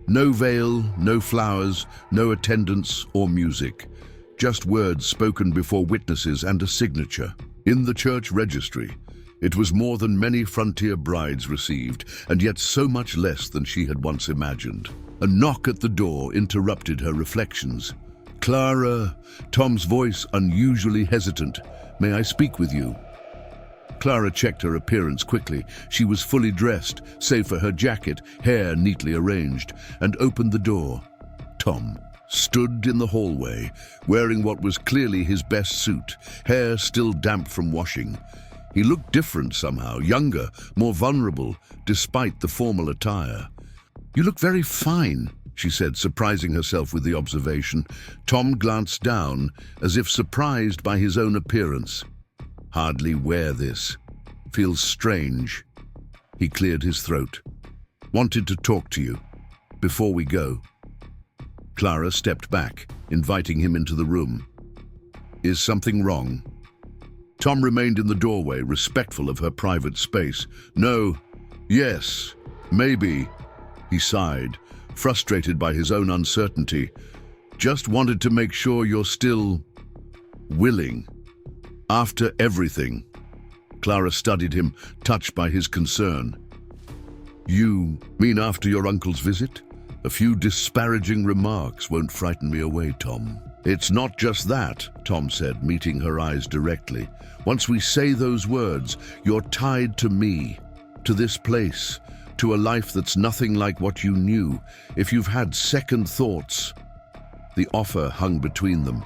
No veil, no flowers, no attendants or music. Just words spoken before witnesses and a signature. In the church registry, it was more than many frontier brides received, and yet so much less than she had once imagined. A knock at the door interrupted her reflections. "Clara," Tom's voice unusually hesitant. "May I speak with you?" Clara checked her appearance quickly. She was fully dressed, save for her jacket, hair neatly arranged, and opened the door. "Tom," stood in the hallway, wearing what was clearly his best suit, hair still damp from washing. He looked different somehow, younger, more vulnerable, despite the formal attire. "You look very fine," she said, surprising herself with the observation. Tom glanced down, as if surprised by his own appearance. "Hardly wear this. Feels strange." He cleared his throat. "Wanted to talk to you. Before we go." Clara stepped back, inviting him into the room. "Is something wrong?" Tom remained in the doorway, respectful of her private space. "No. Yes. Maybe." He sighed, frustrated by his own uncertainty. "Just wanted to make sure you're still willing. After everything." Clara studied him, touched by his concern. "You mean after your uncle's visit? A few disparaging remarks won't frighten me away, Tom." "It's not just that," Tom said, meeting her eyes directly. "Once we say those words, you're tied to me, to this place, to a life that's nothing like what you knew. If you've had second thoughts..." The offer hung between them,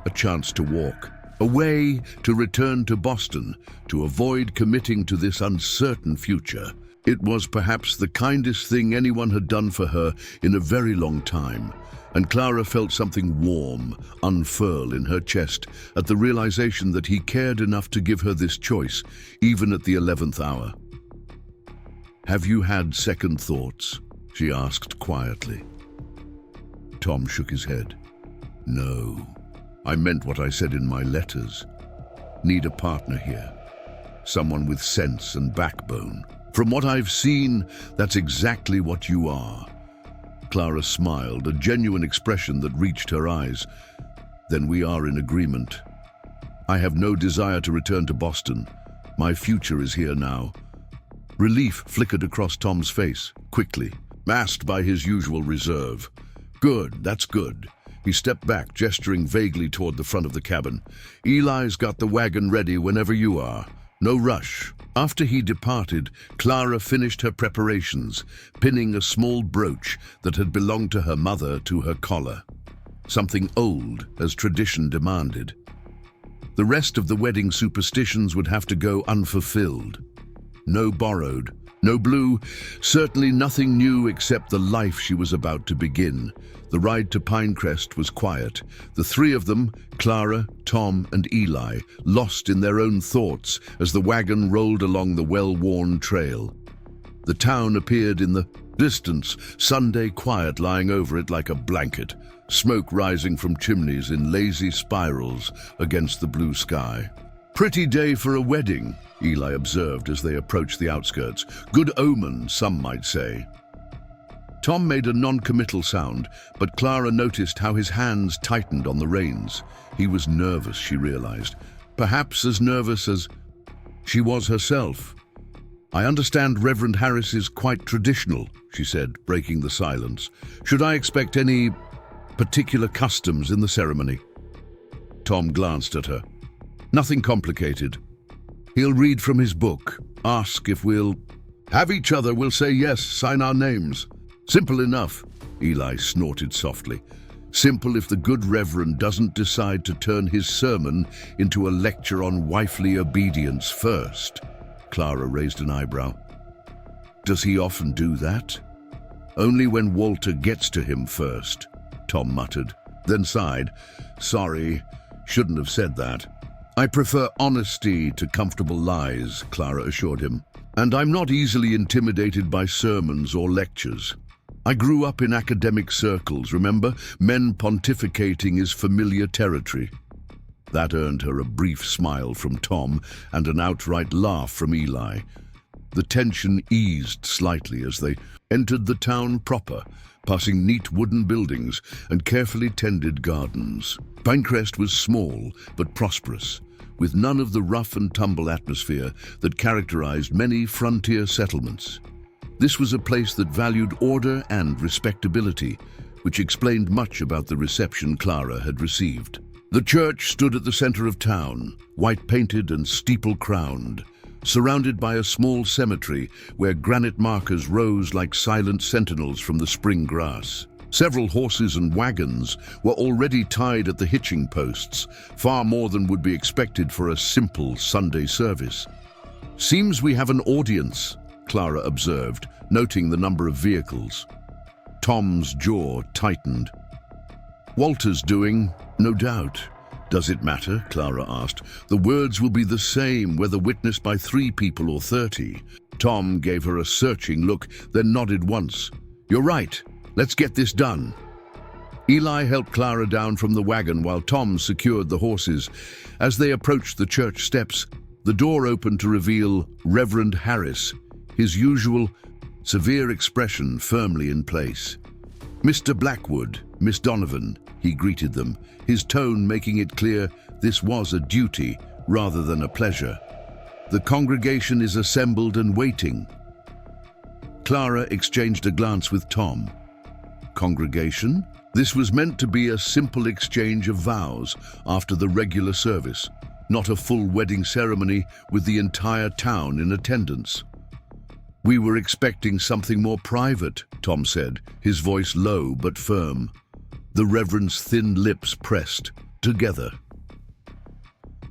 a chance to walk, a way to return to Boston, to avoid committing to this uncertain future. It was perhaps the kindest thing anyone had done for her in a very long time, and Clara felt something warm unfurl in her chest at the realization that he cared enough to give her this choice, even at the 11th hour. "Have you had second thoughts?" she asked quietly. Tom shook his head. "No. I meant what I said in my letters. Need a partner here. Someone with sense and backbone. From what I've seen, that's exactly what you are." Clara smiled, a genuine expression that reached her eyes. "Then we are in agreement. I have no desire to return to Boston. My future is here now." Relief flickered across Tom's face, quickly, masked by his usual reserve. "Good, that's good." He stepped back, gesturing vaguely toward the front of the cabin. "Eli's got the wagon ready whenever you are. No rush." After he departed, Clara finished her preparations, pinning a small brooch that had belonged to her mother to her collar. Something old, as tradition demanded. The rest of the wedding superstitions would have to go unfulfilled. No borrowed, no blue, certainly nothing new except the life she was about to begin. The ride to Pinecrest was quiet. The three of them, Clara, Tom, and Eli, lost in their own thoughts as the wagon rolled along the well-worn trail. The town appeared in the distance, Sunday quiet lying over it like a blanket, smoke rising from chimneys in lazy spirals against the blue sky. "Pretty day for a wedding," Eli observed as they approached the outskirts. "Good omen, some might say." Tom made a non-committal sound, but Clara noticed how his hands tightened on the reins. He was nervous, she realized. Perhaps as nervous as she was herself. "I understand Reverend Harris is quite traditional," she said, breaking the silence. "Should I expect any particular customs in the ceremony?" Tom glanced at her. "Nothing complicated. He'll read from his book, ask if we'll have each other, we'll say yes, sign our names. Simple enough," Eli snorted softly. "Simple if the good Reverend doesn't decide to turn his sermon into a lecture on wifely obedience first." Clara raised an eyebrow. "Does he often do that?" "Only when Walter gets to him first," Tom muttered, then sighed. "Sorry, shouldn't have said that." "I prefer honesty to comfortable lies," Clara assured him. "And I'm not easily intimidated by sermons or lectures. I grew up in academic circles, remember? Men pontificating is familiar territory." That earned her a brief smile from Tom and an outright laugh from Eli. The tension eased slightly as they entered the town proper, passing neat wooden buildings and carefully tended gardens. Pinecrest was small but prosperous, with none of the rough-and-tumble atmosphere that characterized many frontier settlements. This was a place that valued order and respectability, which explained much about the reception Clara had received. The church stood at the center of town, white-painted and steeple-crowned, surrounded by a small cemetery where granite markers rose like silent sentinels from the spring grass. Several horses and wagons were already tied at the hitching posts, far more than would be expected for a simple Sunday service. "Seems we have an audience," Clara observed, noting the number of vehicles. Tom's jaw tightened. "Walter's doing, no doubt." "Does it matter?" Clara asked. "The words will be the same, whether witnessed by 3 people or 30. Tom gave her a searching look, then nodded once. "You're right. Let's get this done." Eli helped Clara down from the wagon while Tom secured the horses. As they approached the church steps, the door opened to reveal Reverend Harris, his usual severe expression firmly in place. "Mr. Blackwood, Miss Donovan," he greeted them, his tone making it clear this was a duty rather than a pleasure. "The congregation is assembled and waiting." Clara exchanged a glance with Tom. Congregation? This was meant to be a simple exchange of vows after the regular service, not a full wedding ceremony with the entire town in attendance. "We were expecting something more private," Tom said, his voice low but firm. The Reverend's thin lips pressed together.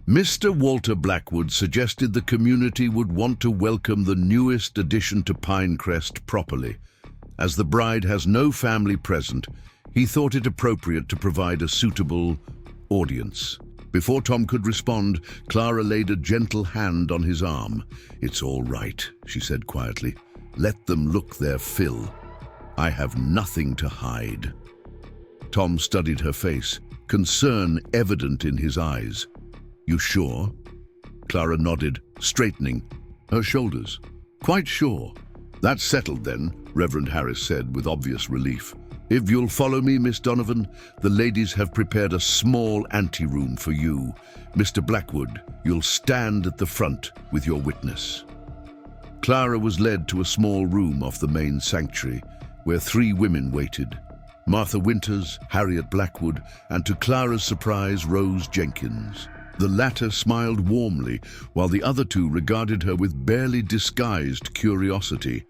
Mr. Walter Blackwood suggested the community would want to welcome the newest addition to Pinecrest properly. As the bride has no family present, he thought it appropriate to provide a suitable audience. Before Tom could respond, Clara laid a gentle hand on his arm. "It's all right," she said quietly. "Let them look their fill. I have nothing to hide." Tom studied her face, concern evident in his eyes. "You sure?" Clara nodded, straightening her shoulders. "Quite sure." "That's settled then," Reverend Harris said with obvious relief. "If you'll follow me, Miss Donovan, the ladies have prepared a small anteroom for you. Mr. Blackwood, you'll stand at the front with your witness." Clara was led to a small room off the main sanctuary, where 3 women waited. Martha Winters, Harriet Blackwood, and to Clara's surprise, Rose Jenkins. The latter smiled warmly, while the other 2 regarded her with barely disguised curiosity.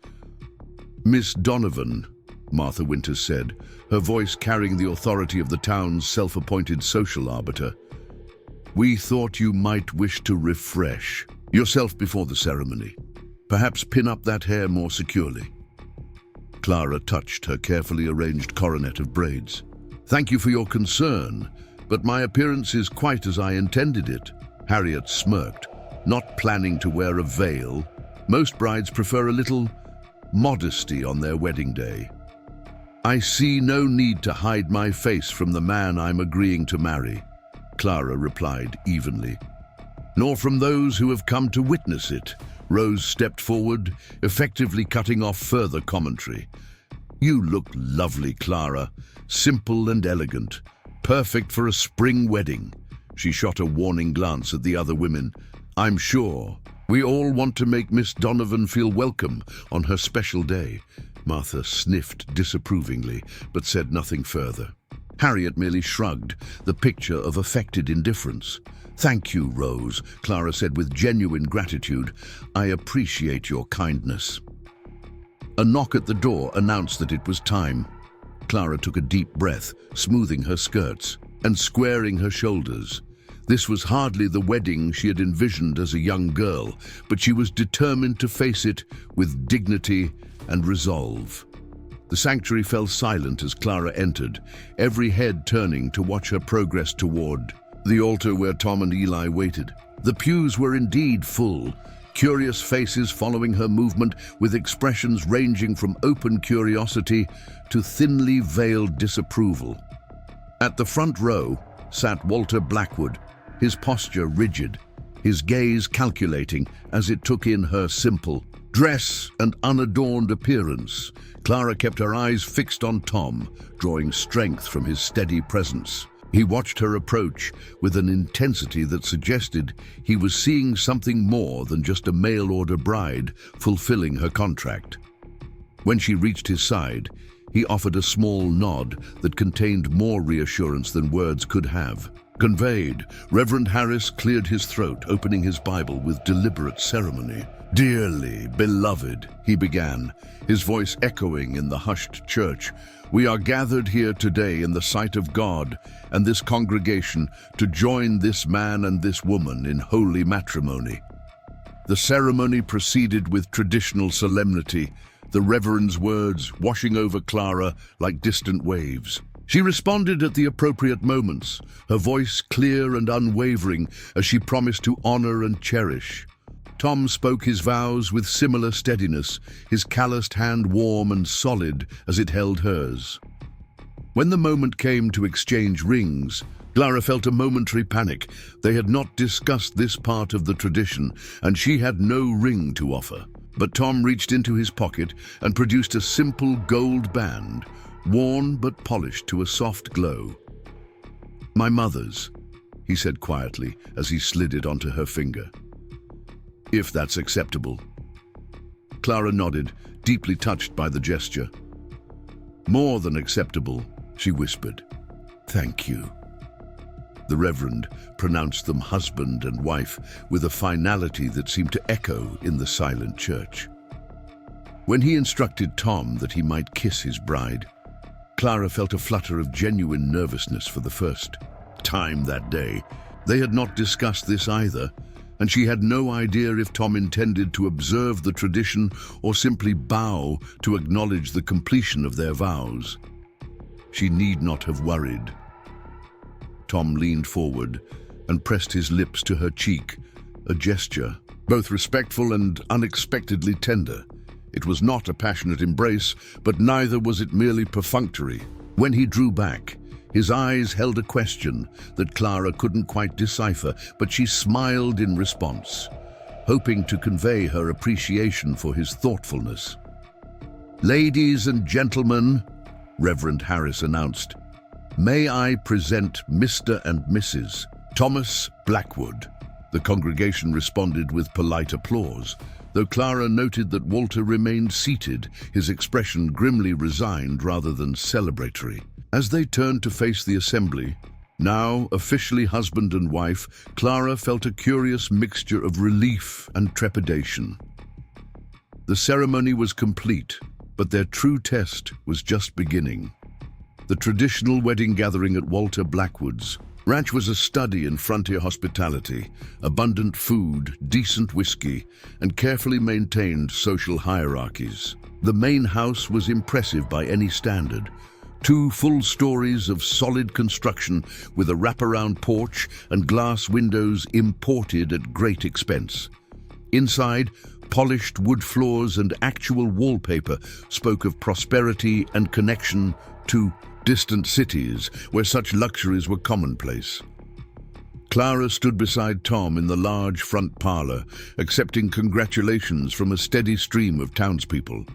"Miss Donovan," Martha Winters said, her voice carrying the authority of the town's self-appointed social arbiter. "We thought you might wish to refresh yourself before the ceremony. Perhaps pin up that hair more securely." Clara touched her carefully arranged coronet of braids. "Thank you for your concern, but my appearance is quite as I intended it." Harriet smirked, not planning to wear a veil. Most brides prefer a little modesty on their wedding day. "I see no need to hide my face from the man I'm agreeing to marry," Clara replied evenly. "Nor from those who have come to witness it." Rose stepped forward, effectively cutting off further commentary. "You look lovely, Clara. Simple and elegant. Perfect for a spring wedding." She shot a warning glance at the other women. "I'm sure we all want to make Miss Donovan feel welcome on her special day." Martha sniffed disapprovingly, but said nothing further. Harriet merely shrugged, the picture of affected indifference. "Thank you, Rose," Clara said with genuine gratitude. "I appreciate your kindness." A knock at the door announced that it was time. Clara took a deep breath, smoothing her skirts and squaring her shoulders. This was hardly the wedding she had envisioned as a young girl, but she was determined to face it with dignity and resolve. The sanctuary fell silent as Clara entered, every head turning to watch her progress toward the altar where Tom and Eli waited. The pews were indeed full, curious faces following her movement with expressions ranging from open curiosity to thinly veiled disapproval. At the front row sat Walter Blackwood, his posture rigid, his gaze calculating as it took in her simple dress and unadorned appearance. Clara kept her eyes fixed on Tom, drawing strength from his steady presence. He watched her approach with an intensity that suggested he was seeing something more than just a mail-order bride fulfilling her contract. When she reached his side, he offered a small nod that contained more reassurance than words could have. Conveyed, Reverend Harris cleared his throat, opening his Bible with deliberate ceremony. "Dearly beloved," he began, his voice echoing in the hushed church, "we are gathered here today in the sight of God and this congregation to join this man and this woman in holy matrimony." The ceremony proceeded with traditional solemnity, the Reverend's words washing over Clara like distant waves. She responded at the appropriate moments, her voice clear and unwavering as she promised to honor and cherish. Tom spoke his vows with similar steadiness, his calloused hand warm and solid as it held hers. When the moment came to exchange rings, Clara felt a momentary panic. They had not discussed this part of the tradition, and she had no ring to offer. But Tom reached into his pocket and produced a simple gold band, worn but polished to a soft glow. "My mother's," he said quietly as he slid it onto her finger. "If that's acceptable." Clara nodded, deeply touched by the gesture. "More than acceptable," she whispered. "Thank you." The Reverend pronounced them husband and wife with a finality that seemed to echo in the silent church. When he instructed Tom that he might kiss his bride, Clara felt a flutter of genuine nervousness for the first time that day. They had not discussed this either, and she had no idea if Tom intended to observe the tradition or simply bow to acknowledge the completion of their vows. She need not have worried. Tom leaned forward and pressed his lips to her cheek, a gesture both respectful and unexpectedly tender. It was not a passionate embrace, but neither was it merely perfunctory. When he drew back, his eyes held a question that Clara couldn't quite decipher, but she smiled in response, hoping to convey her appreciation for his thoughtfulness. "Ladies and gentlemen," Reverend Harris announced, "may I present Mr. and Mrs. Thomas Blackwood." The congregation responded with polite applause, though Clara noted that Walter remained seated, his expression grimly resigned rather than celebratory. As they turned to face the assembly, now officially husband and wife, Clara felt a curious mixture of relief and trepidation. The ceremony was complete, but their true test was just beginning. The traditional wedding gathering at Walter Blackwood's ranch was a study in frontier hospitality, abundant food, decent whiskey, and carefully maintained social hierarchies. The main house was impressive by any standard. 2 full stories of solid construction with a wraparound porch and glass windows imported at great expense. Inside, polished wood floors and actual wallpaper spoke of prosperity and connection to distant cities where such luxuries were commonplace. Clara stood beside Tom in the large front parlor, accepting congratulations from a steady stream of townspeople.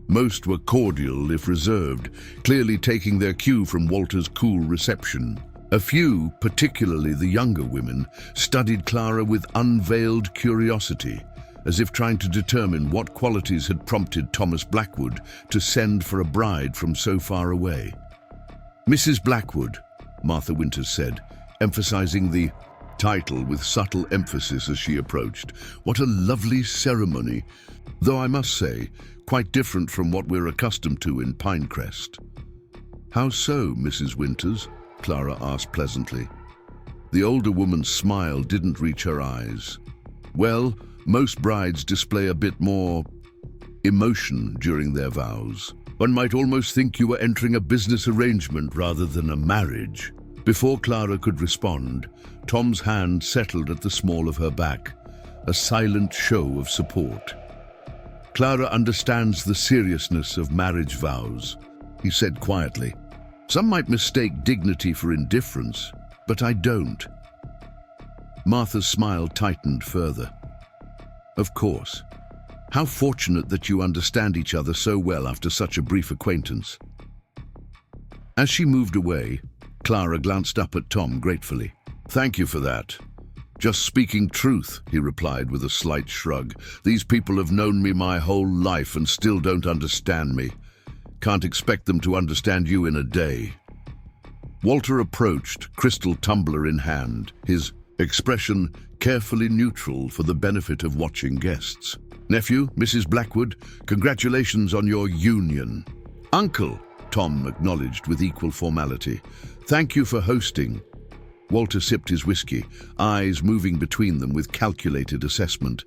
Most were cordial, if reserved, clearly taking their cue from Walter's cool reception. A few, particularly the younger women, studied Clara with unveiled curiosity, as if trying to determine what qualities had prompted Thomas Blackwood to send for a bride from so far away. "Mrs. Blackwood," Martha Winters said, emphasizing the title with subtle emphasis as she approached. "What a lovely ceremony, though I must say, quite different from what we're accustomed to in Pinecrest." "How so, Mrs. Winters?" Clara asked pleasantly. The older woman's smile didn't reach her eyes. "Well, most brides display a bit more emotion during their vows. One might almost think you were entering a business arrangement rather than a marriage." Before Clara could respond, Tom's hand settled at the small of her back, a silent show of support. "Clara understands the seriousness of marriage vows," he said quietly. "Some might mistake dignity for indifference, but I don't." Martha's smile tightened further. "Of course. How fortunate that you understand each other so well after such a brief acquaintance." As she moved away, Clara glanced up at Tom gratefully. "Thank you for that. Just speaking truth," he replied with a slight shrug. "These people have known me my whole life and still don't understand me. Can't expect them to understand you in a day." Walter approached, crystal tumbler in hand, his expression carefully neutral for the benefit of watching guests. "Nephew, Mrs. Blackwood, congratulations on your union." "Uncle," Tom acknowledged with equal formality. "Thank you for hosting." Walter sipped his whiskey, eyes moving between them with calculated assessment.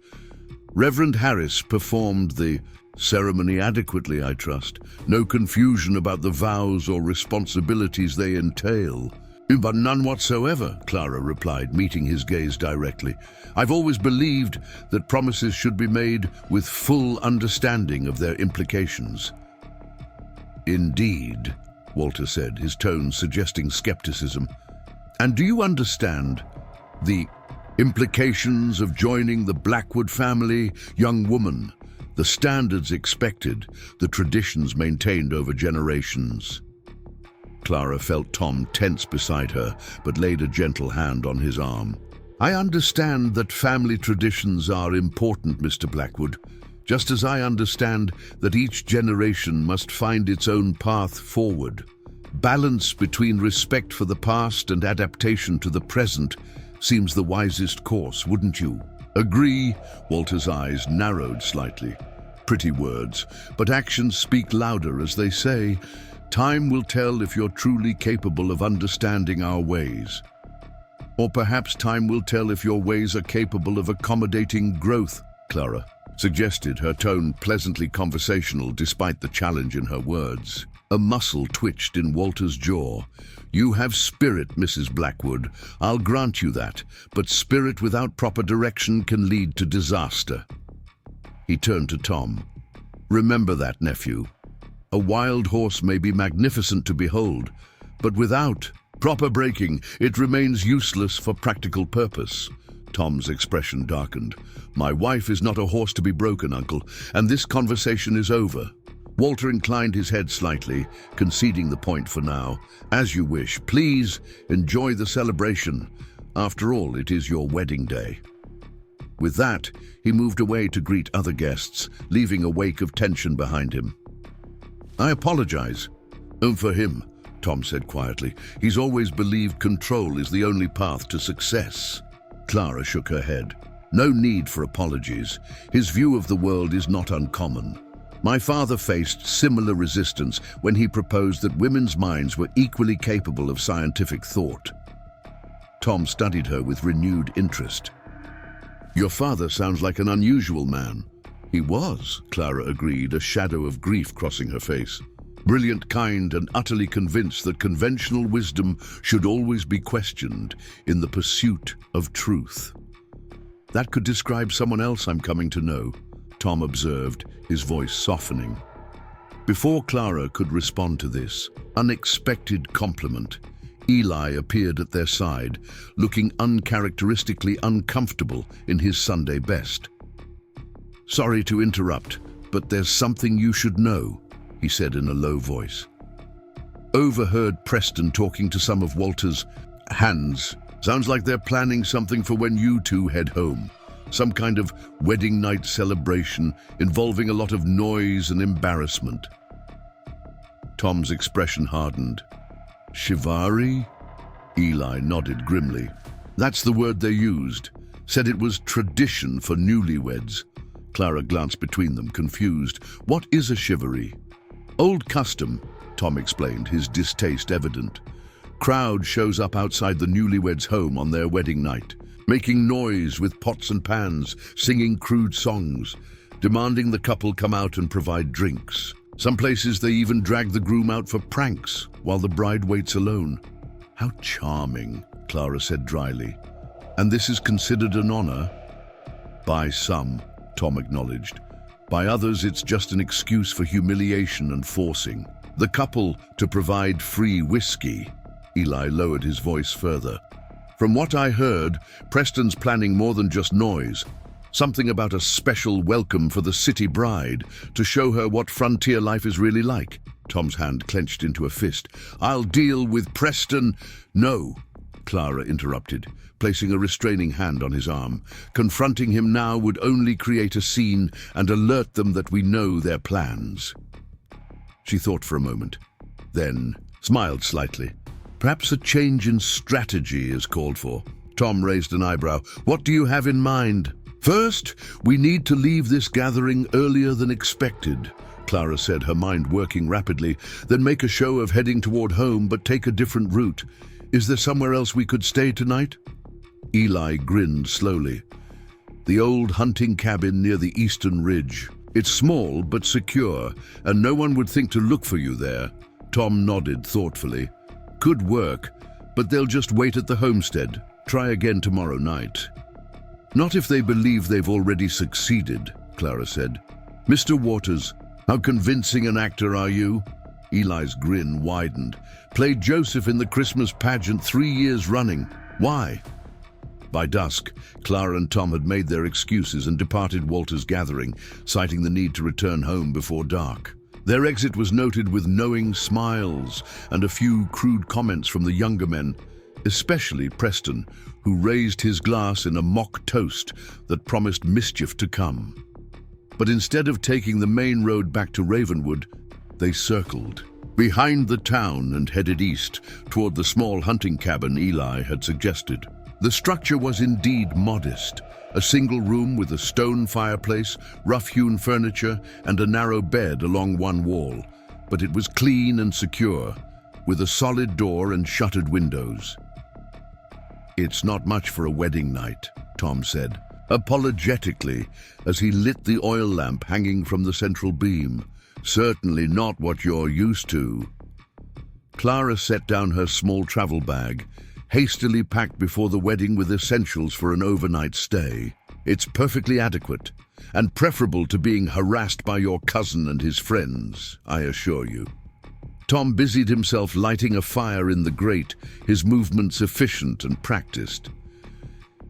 "Reverend Harris performed the ceremony adequately, I trust. No confusion about the vows or responsibilities they entail." "But none whatsoever," Clara replied, meeting his gaze directly. "I've always believed that promises should be made with full understanding of their implications." "Indeed," Walter said, his tone suggesting skepticism. "And do you understand the implications of joining the Blackwood family, young woman? The standards expected, the traditions maintained over generations." Clara felt Tom tense beside her, but laid a gentle hand on his arm. "I understand that family traditions are important, Mr. Blackwood, just as I understand that each generation must find its own path forward. Balance between respect for the past and adaptation to the present seems the wisest course, wouldn't you?" "Agree," Walter's eyes narrowed slightly. "Pretty words, but actions speak louder, as they say. Time will tell if you're truly capable of understanding our ways. Or perhaps time will tell if your ways are capable of accommodating growth," Clara suggested, her tone pleasantly conversational despite the challenge in her words. A muscle twitched in Walter's jaw. "You have spirit, Mrs. Blackwood. I'll grant you that, but spirit without proper direction can lead to disaster." He turned to Tom. "Remember that, nephew. A wild horse may be magnificent to behold, but without proper breaking, it remains useless for practical purpose." Tom's expression darkened. "My wife is not a horse to be broken, Uncle, and this conversation is over." Walter inclined his head slightly, conceding the point for now. "As you wish. Please enjoy the celebration. After all, it is your wedding day." With that, he moved away to greet other guests, leaving a wake of tension behind him. "I apologize." For him," Tom said quietly. "He's always believed control is the only path to success." Clara shook her head. "No need for apologies. His view of the world is not uncommon. My father faced similar resistance when he proposed that women's minds were equally capable of scientific thought." Tom studied her with renewed interest. "Your father sounds like an unusual man." "He was," Clara agreed, a shadow of grief crossing her face. "Brilliant, kind, and utterly convinced that conventional wisdom should always be questioned in the pursuit of truth." "That could describe someone else I'm coming to know," Tom observed, his voice softening. Before Clara could respond to this unexpected compliment, Eli appeared at their side, looking uncharacteristically uncomfortable in his Sunday best. "Sorry to interrupt, but there's something you should know," he said in a low voice. "Overheard Preston talking to some of Walter's hands. Sounds like they're planning something for when you two head home. Some kind of wedding night celebration involving a lot of noise and embarrassment." Tom's expression hardened. "Shivari?" Eli nodded grimly. "That's the word they used. Said it was tradition for newlyweds." Clara glanced between them, confused. "What is a shivari?" "Old custom," Tom explained, his distaste evident. "Crowd shows up outside the newlyweds' home on their wedding night, making noise with pots and pans, singing crude songs, demanding the couple come out and provide drinks. Some places they even drag the groom out for pranks while the bride waits alone." "How charming," Clara said dryly. "And this is considered an honor?" "By some," Tom acknowledged. "By others, it's just an excuse for humiliation and forcing the couple to provide free whiskey." Eli lowered his voice further. "From what I heard, Preston's planning more than just noise. Something about a special welcome for the city bride to show her what frontier life is really like." Tom's hand clenched into a fist. "I'll deal with Preston." "No," Clara interrupted, placing a restraining hand on his arm. "Confronting him now would only create a scene and alert them that we know their plans." She thought for a moment, then smiled slightly. Perhaps a change in strategy is called for. Tom raised an eyebrow. What do you have in mind? First, we need to leave this gathering earlier than expected, Clara said, her mind working rapidly. Then make a show of heading toward home, but take a different route. Is there somewhere else we could stay tonight? Eli grinned slowly. The old hunting cabin near the eastern ridge. It's small but secure, and no one would think to look for you there. Tom nodded thoughtfully. Good work, but they'll just wait at the homestead. Try again tomorrow night. Not if they believe they've already succeeded, Clara said. Mr. Waters, how convincing an actor are you? Eli's grin widened. Played Joseph in the Christmas pageant 3 years running. Why? By dusk, Clara and Tom had made their excuses and departed Walter's gathering, citing the need to return home before dark. Their exit was noted with knowing smiles and a few crude comments from the younger men, especially Preston, who raised his glass in a mock toast that promised mischief to come. But instead of taking the main road back to Ravenwood, they circled behind the town and headed east toward the small hunting cabin Eli had suggested. The structure was indeed modest, a single room with a stone fireplace, rough-hewn furniture, and a narrow bed along one wall. But it was clean and secure, with a solid door and shuttered windows. It's not much for a wedding night, Tom said, apologetically, as he lit the oil lamp hanging from the central beam. Certainly not what you're used to. Clara set down her small travel bag, hastily packed before the wedding with essentials for an overnight stay. It's perfectly adequate, and preferable to being harassed by your cousin and his friends, I assure you. Tom busied himself lighting a fire in the grate, his movements efficient and practiced.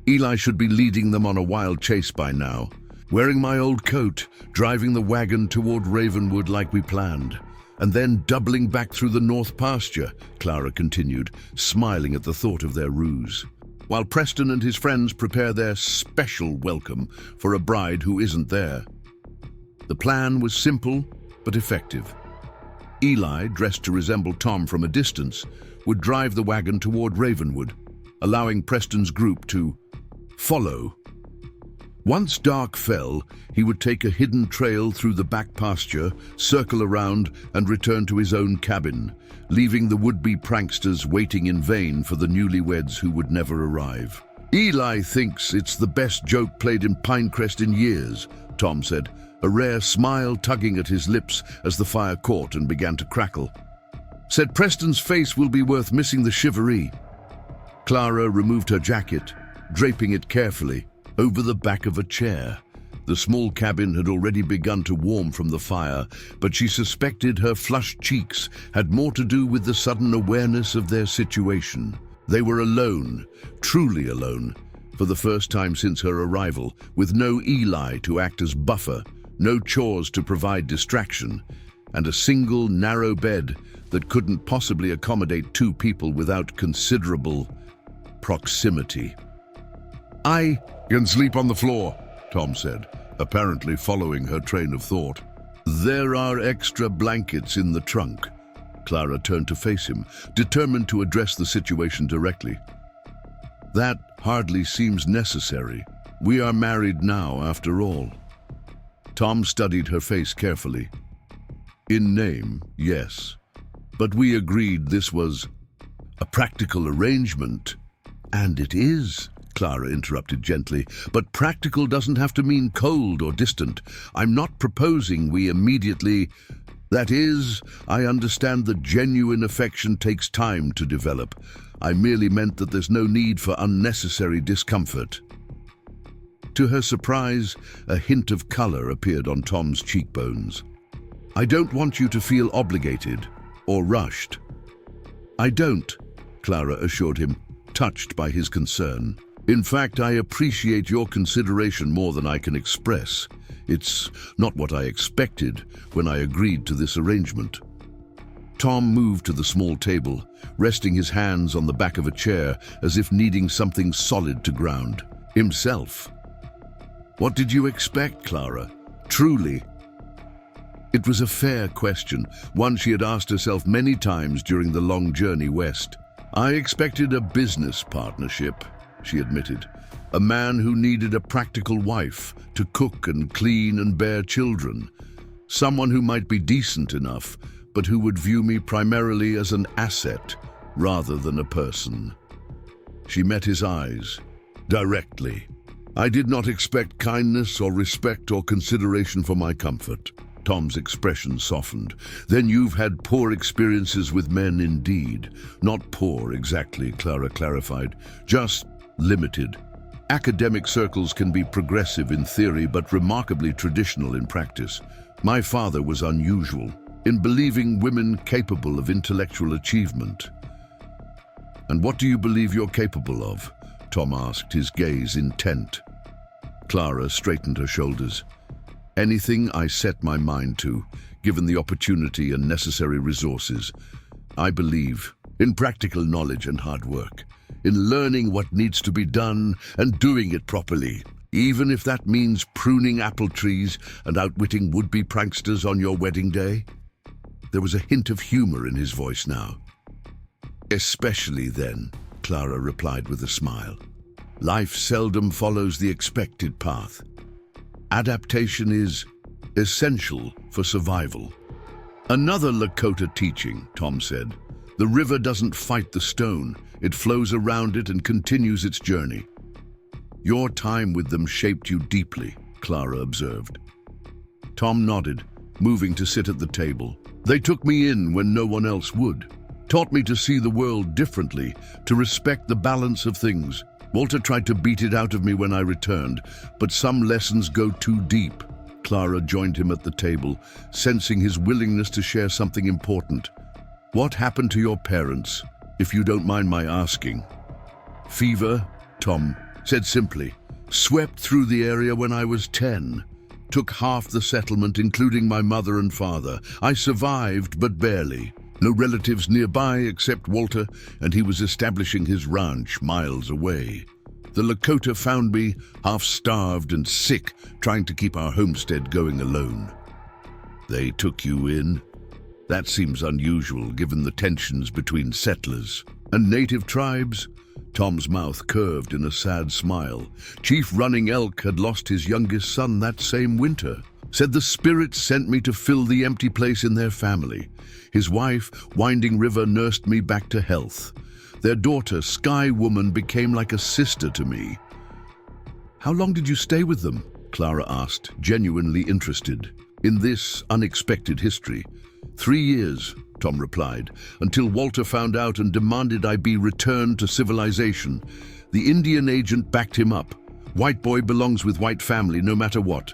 Eli should be leading them on a wild chase by now. Wearing my old coat, driving the wagon toward Ravenwood like we planned, and then doubling back through the north pasture, Clara continued, smiling at the thought of their ruse, while Preston and his friends prepare their special welcome for a bride who isn't there. The plan was simple but effective. Eli, dressed to resemble Tom from a distance, would drive the wagon toward Ravenwood, allowing Preston's group to follow. Once dark fell, he would take a hidden trail through the back pasture, circle around, and return to his own cabin, leaving the would-be pranksters waiting in vain for the newlyweds who would never arrive. Eli thinks it's the best joke played in Pinecrest in years, Tom said, a rare smile tugging at his lips as the fire caught and began to crackle. Said Preston's face will be worth missing the chivalry. Clara removed her jacket, draping it carefully over the back of a chair. The small cabin had already begun to warm from the fire, but she suspected her flushed cheeks had more to do with the sudden awareness of their situation. They were alone, truly alone, for the first time since her arrival, with no Eli to act as buffer, no chores to provide distraction, and a single narrow bed that couldn't possibly accommodate 2 people without considerable proximity. I can sleep on the floor, Tom said, apparently following her train of thought. There are extra blankets in the trunk. Clara turned to face him, determined to address the situation directly. That hardly seems necessary. We are married now, after all. Tom studied her face carefully. In name, yes. But we agreed this was a practical arrangement. And it is, Clara interrupted gently, but practical doesn't have to mean cold or distant. I'm not proposing we immediately... That is, I understand that genuine affection takes time to develop. I merely meant that there's no need for unnecessary discomfort. To her surprise, a hint of color appeared on Tom's cheekbones. I don't want you to feel obligated or rushed. I don't, Clara assured him, touched by his concern. In fact, I appreciate your consideration more than I can express. It's not what I expected when I agreed to this arrangement. Tom moved to the small table, resting his hands on the back of a chair as if needing something solid to ground himself. What did you expect, Clara? Truly. It was a fair question, one she had asked herself many times during the long journey west. I expected a business partnership, she admitted. A man who needed a practical wife to cook and clean and bear children. Someone who might be decent enough, but who would view me primarily as an asset rather than a person. She met his eyes, directly. I did not expect kindness or respect or consideration for my comfort. Tom's expression softened. Then you've had poor experiences with men indeed. Not poor, exactly, Clara clarified. Just limited. Academic circles can be progressive in theory, but remarkably traditional in practice. My father was unusual in believing women capable of intellectual achievement. And what do you believe you're capable of? Tom asked, his gaze intent. Clara straightened her shoulders. Anything I set my mind to, given the opportunity and necessary resources. I believe in practical knowledge and hard work, in learning what needs to be done and doing it properly, even if that means pruning apple trees and outwitting would-be pranksters on your wedding day. There was a hint of humor in his voice now. Especially then, Clara replied with a smile. Life seldom follows the expected path. Adaptation is essential for survival. Another Lakota teaching, Tom said. The river doesn't fight the stone. It flows around it and continues its journey. Your time with them shaped you deeply, Clara observed. Tom nodded, moving to sit at the table. They took me in when no one else would. Taught me to see the world differently, to respect the balance of things. Walter tried to beat it out of me when I returned, but some lessons go too deep. Clara joined him at the table, sensing his willingness to share something important. What happened to your parents, if you don't mind my asking? Fever, Tom said simply. Swept through the area when I was 10. Took half the settlement, including my mother and father. I survived, but barely. No relatives nearby except Walter, and he was establishing his ranch miles away. The Lakota found me, half-starved and sick, trying to keep our homestead going alone. They took you in? That seems unusual, given the tensions between settlers and native tribes. Tom's mouth curved in a sad smile. Chief Running Elk had lost his youngest son that same winter. Said the spirits sent me to fill the empty place in their family. His wife, Winding River, nursed me back to health. Their daughter, Sky Woman, became like a sister to me. How long did you stay with them? Clara asked, genuinely interested in this unexpected history. 3 years, Tom replied, until Walter found out and demanded I be returned to civilization. The Indian agent backed him up. White boy belongs with white family no matter what.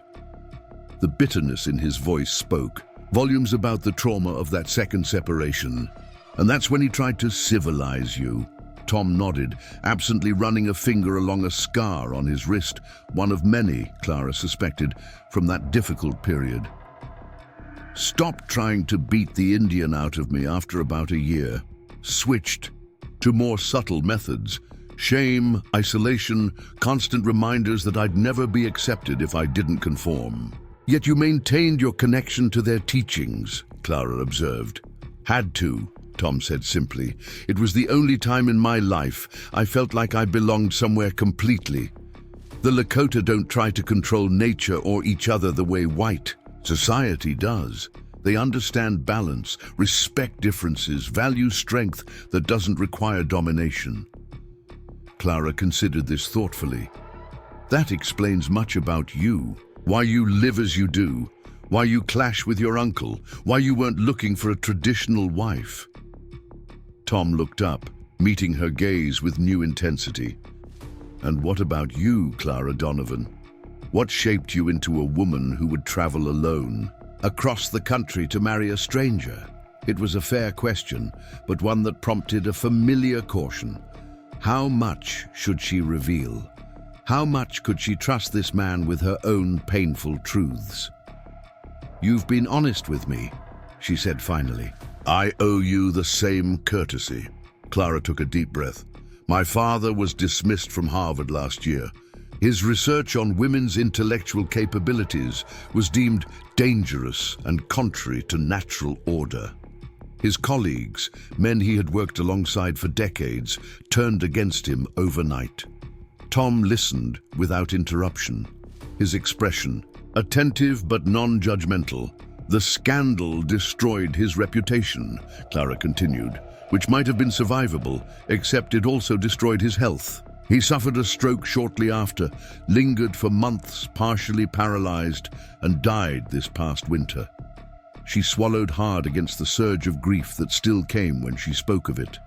The bitterness in his voice spoke volumes about the trauma of that second separation. And that's when he tried to civilize you. Tom nodded, absently running a finger along a scar on his wrist, one of many, Clara suspected, from that difficult period. Stopped trying to beat the Indian out of me after about a year. Switched to more subtle methods. Shame, isolation, constant reminders that I'd never be accepted if I didn't conform. Yet you maintained your connection to their teachings, Clara observed. Had to, Tom said simply. It was the only time in my life I felt like I belonged somewhere completely. The Lakota don't try to control nature or each other the way white society does. They understand balance, respect differences, value strength that doesn't require domination. Clara considered this thoughtfully. That explains much about you. Why you live as you do, why you clash with your uncle, why you weren't looking for a traditional wife. Tom looked up, meeting her gaze with new intensity. And what about you, Clara Donovan? What shaped you into a woman who would travel alone, across the country to marry a stranger? It was a fair question, but one that prompted a familiar caution. How much should she reveal? How much could she trust this man with her own painful truths? You've been honest with me, she said finally. I owe you the same courtesy. Clara took a deep breath. My father was dismissed from Harvard last year. His research on women's intellectual capabilities was deemed dangerous and contrary to natural order. His colleagues, men he had worked alongside for decades, turned against him overnight. Tom listened without interruption, his expression attentive but non-judgmental. "The scandal destroyed his reputation," Clara continued, "which might have been survivable, except it also destroyed his health. He suffered a stroke shortly after, lingered for months, partially paralyzed, and died this past winter." She swallowed hard against the surge of grief that still came when she spoke of it.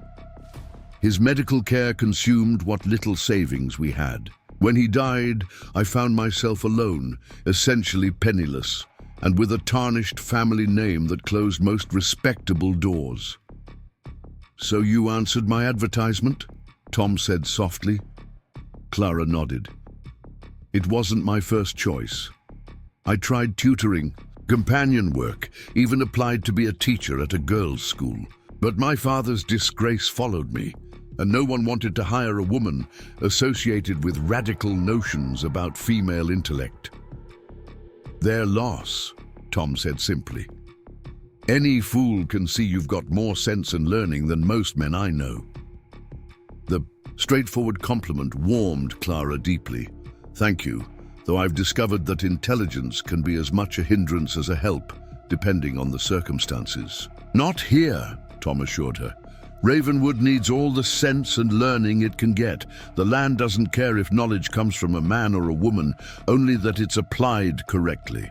"His medical care consumed what little savings we had. When he died, I found myself alone, essentially penniless, and with a tarnished family name that closed most respectable doors." "So you answered my advertisement?" Tom said softly. Clara nodded. "It wasn't my first choice. I tried tutoring, companion work, even applied to be a teacher at a girls' school. But my father's disgrace followed me, and no one wanted to hire a woman associated with radical notions about female intellect." "Their loss," Tom said simply. "Any fool can see you've got more sense and learning than most men I know." The straightforward compliment warmed Clara deeply. "Thank you, though I've discovered that intelligence can be as much a hindrance as a help, depending on the circumstances." "Not here," Tom assured her. "Ravenwood needs all the sense and learning it can get. The land doesn't care if knowledge comes from a man or a woman, only that it's applied correctly."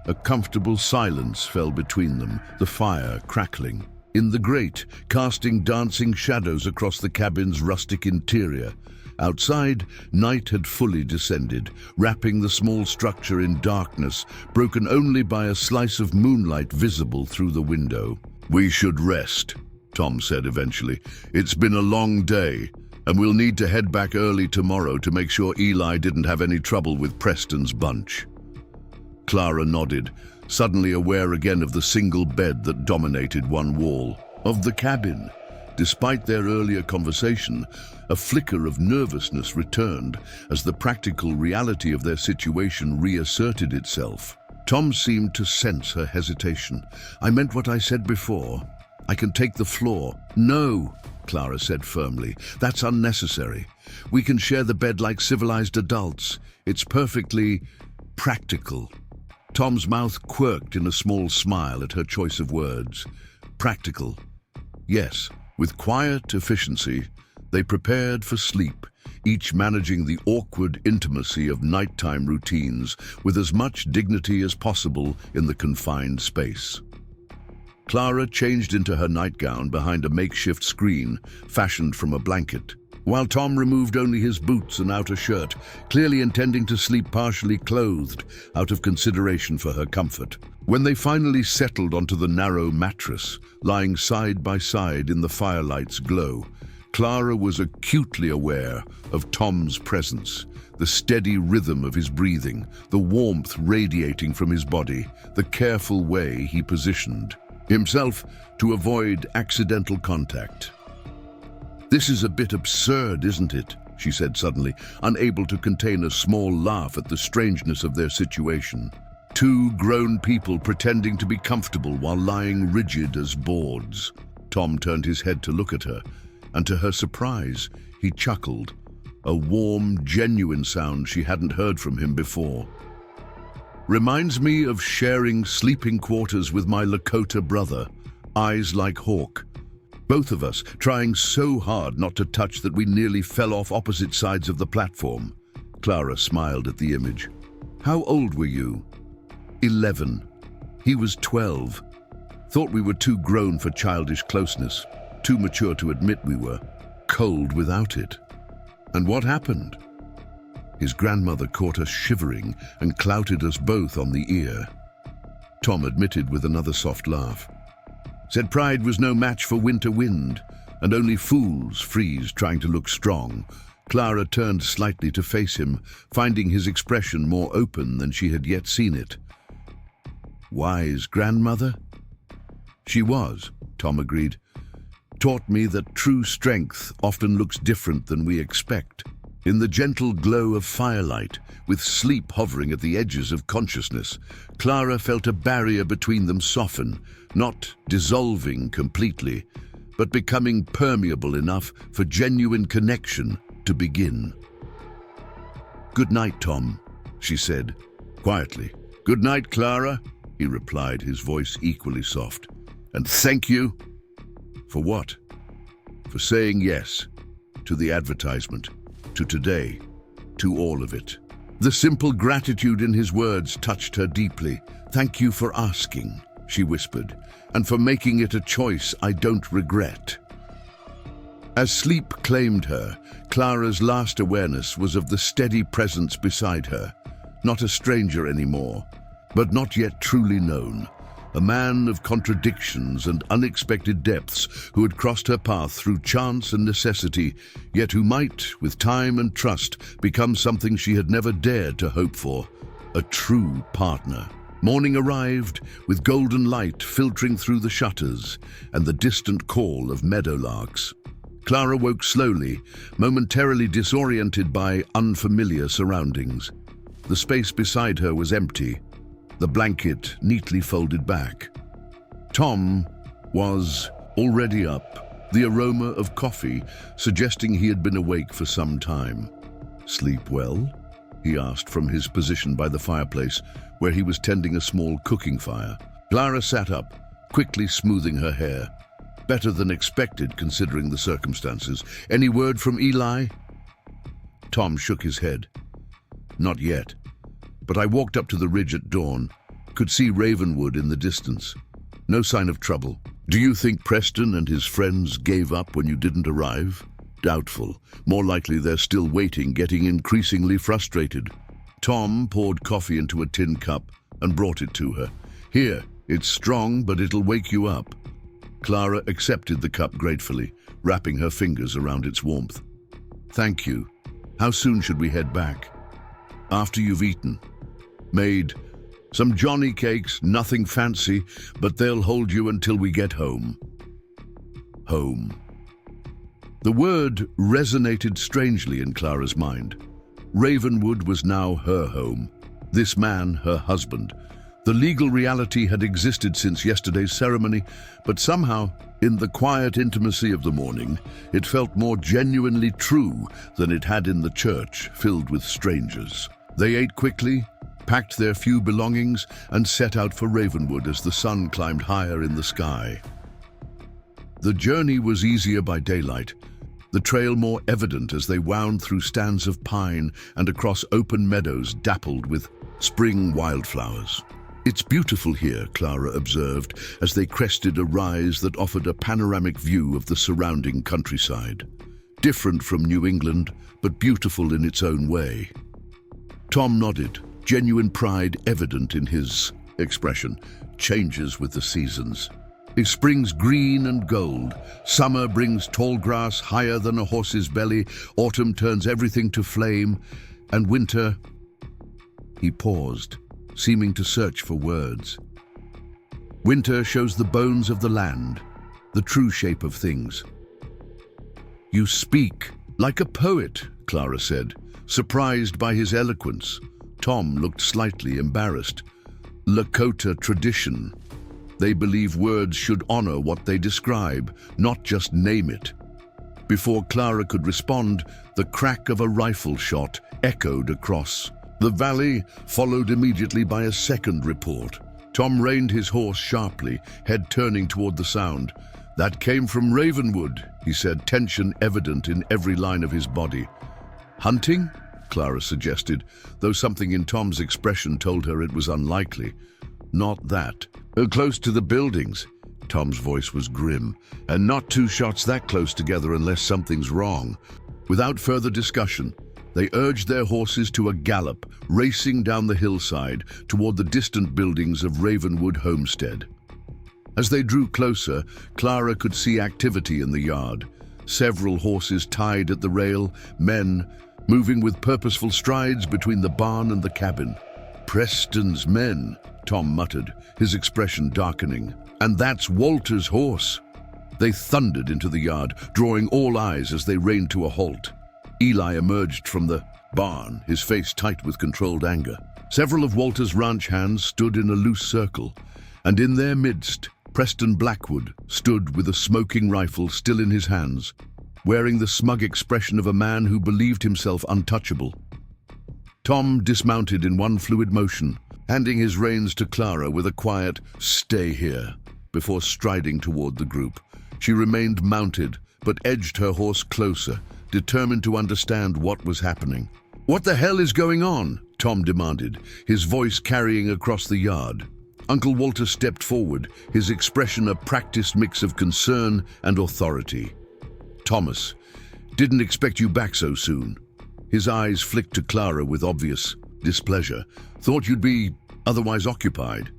A comfortable silence fell between them, the fire crackling in the grate, casting dancing shadows across the cabin's rustic interior. Outside, night had fully descended, wrapping the small structure in darkness, broken only by a slice of moonlight visible through the window. "We should rest," Tom said eventually. "It's been a long day, and we'll need to head back early tomorrow to make sure Eli didn't have any trouble with Preston's bunch." Clara nodded, suddenly aware again of the single bed that dominated one wall, of the cabin. Despite their earlier conversation, a flicker of nervousness returned as the practical reality of their situation reasserted itself. Tom seemed to sense her hesitation. "I meant what I said before. I can take the floor." "No," Clara said firmly. "That's unnecessary. We can share the bed like civilized adults. It's perfectly practical." Tom's mouth quirked in a small smile at her choice of words. Practical. Yes, with quiet efficiency, they prepared for sleep, each managing the awkward intimacy of nighttime routines with as much dignity as possible in the confined space. Clara changed into her nightgown behind a makeshift screen fashioned from a blanket, while Tom removed only his boots and outer shirt, clearly intending to sleep partially clothed out of consideration for her comfort. When they finally settled onto the narrow mattress, lying side by side in the firelight's glow, Clara was acutely aware of Tom's presence, the steady rhythm of his breathing, the warmth radiating from his body, the careful way he positioned himself to avoid accidental contact. "This is a bit absurd, isn't it?" she said suddenly, unable to contain a small laugh at the strangeness of their situation. Two grown people pretending to be comfortable while lying rigid as boards. Tom turned his head to look at her, and to her surprise, he chuckled, a warm, genuine sound she hadn't heard from him before. "Reminds me of sharing sleeping quarters with my Lakota brother, eyes like hawk. Both of us trying so hard not to touch that we nearly fell off opposite sides of the platform." Clara smiled at the image. "How old were you?" 11. He was 12. Thought we were too grown for childish closeness, too mature to admit we were cold without it. And what happened? His grandmother caught us shivering and clouted us both on the ear. Tom admitted with another soft laugh. Said pride was no match for winter wind, and only fools freeze trying to look strong. Clara turned slightly to face him, finding his expression more open than she had yet seen it. "Wise grandmother?" "She was," Tom agreed. "Taught me that true strength often looks different than we expect. In the gentle glow of firelight, with sleep hovering at the edges of consciousness, Clara felt a barrier between them soften, not dissolving completely, but becoming permeable enough for genuine connection to begin. "Good night, Tom," she said, quietly. "Good night, Clara," he replied, his voice equally soft. "And thank you." "For what?" "For saying yes to the advertisement, to today, to all of it." The simple gratitude in his words touched her deeply. "Thank you for asking," she whispered, "and for making it a choice I don't regret." As sleep claimed her, Clara's last awareness was of the steady presence beside her. Not a stranger anymore, but not yet truly known. A man of contradictions and unexpected depths who had crossed her path through chance and necessity, yet who might, with time and trust, become something she had never dared to hope for: a true partner. Morning arrived, with golden light filtering through the shutters and the distant call of meadowlarks. Clara woke slowly, momentarily disoriented by unfamiliar surroundings. The space beside her was empty, the blanket neatly folded back. Tom was already up, the aroma of coffee suggesting he had been awake for some time. "Sleep well?" he asked from his position by the fireplace, where he was tending a small cooking fire. Clara sat up, quickly smoothing her hair. Better than expected, considering the circumstances. "Any word from Eli?" Tom shook his head. "Not yet. But I walked up to the ridge at dawn, could see Ravenwood in the distance. No sign of trouble. Do you think Preston and his friends gave up when you didn't arrive?" "Doubtful. More likely they're still waiting, getting increasingly frustrated." Tom poured coffee into a tin cup and brought it to her. "Here, it's strong, but it'll wake you up." Clara accepted the cup gratefully, wrapping her fingers around its warmth. "Thank you. How soon should we head back?" "After you've eaten. Made some Johnny cakes, nothing fancy, but they'll hold you until we get home." Home. The word resonated strangely in Clara's mind. Ravenwood was now her home. This man, her husband. The legal reality had existed since yesterday's ceremony, but somehow, in the quiet intimacy of the morning, it felt more genuinely true than it had in the church, filled with strangers. They ate quickly, packed their few belongings, and set out for Ravenwood as the sun climbed higher in the sky. The journey was easier by daylight, the trail more evident as they wound through stands of pine and across open meadows dappled with spring wildflowers. "It's beautiful here," Clara observed as they crested a rise that offered a panoramic view of the surrounding countryside. Different from New England, but beautiful in its own way. Tom nodded, genuine pride evident in his expression. "Changes with the seasons. If spring's green and gold, summer brings tall grass higher than a horse's belly, autumn turns everything to flame, and winter—" He paused, seeming to search for words. "Winter shows the bones of the land, the true shape of things." "You speak like a poet," Clara said, surprised by his eloquence. Tom looked slightly embarrassed. "Lakota tradition. They believe words should honor what they describe, not just name it." Before Clara could respond, the crack of a rifle shot echoed across the valley, followed immediately by a second report. Tom reined his horse sharply, head turning toward the sound. "That came from Ravenwood," he said, tension evident in every line of his body. "Hunting?" Clara suggested, though something in Tom's expression told her it was unlikely. "Not that. Close to the buildings." Tom's voice was grim. "And not two shots that close together unless something's wrong." Without further discussion, they urged their horses to a gallop, racing down the hillside toward the distant buildings of Ravenwood Homestead. As they drew closer, Clara could see activity in the yard. Several horses tied at the rail, men moving with purposeful strides between the barn and the cabin. "Preston's men," Tom muttered, his expression darkening. "And that's Walter's horse." They thundered into the yard, drawing all eyes as they reined to a halt. Eli emerged from the barn, his face tight with controlled anger. Several of Walter's ranch hands stood in a loose circle, and in their midst, Preston Blackwood stood with a smoking rifle still in his hands, wearing the smug expression of a man who believed himself untouchable. Tom dismounted in one fluid motion, handing his reins to Clara with a quiet, "Stay here," before striding toward the group. She remained mounted, but edged her horse closer, determined to understand what was happening. "What the hell is going on?" Tom demanded, his voice carrying across the yard. Uncle Walter stepped forward, his expression a practiced mix of concern and authority. "Thomas, didn't expect you back so soon." His eyes flicked to Clara with obvious displeasure. "Thought you'd be otherwise occupied."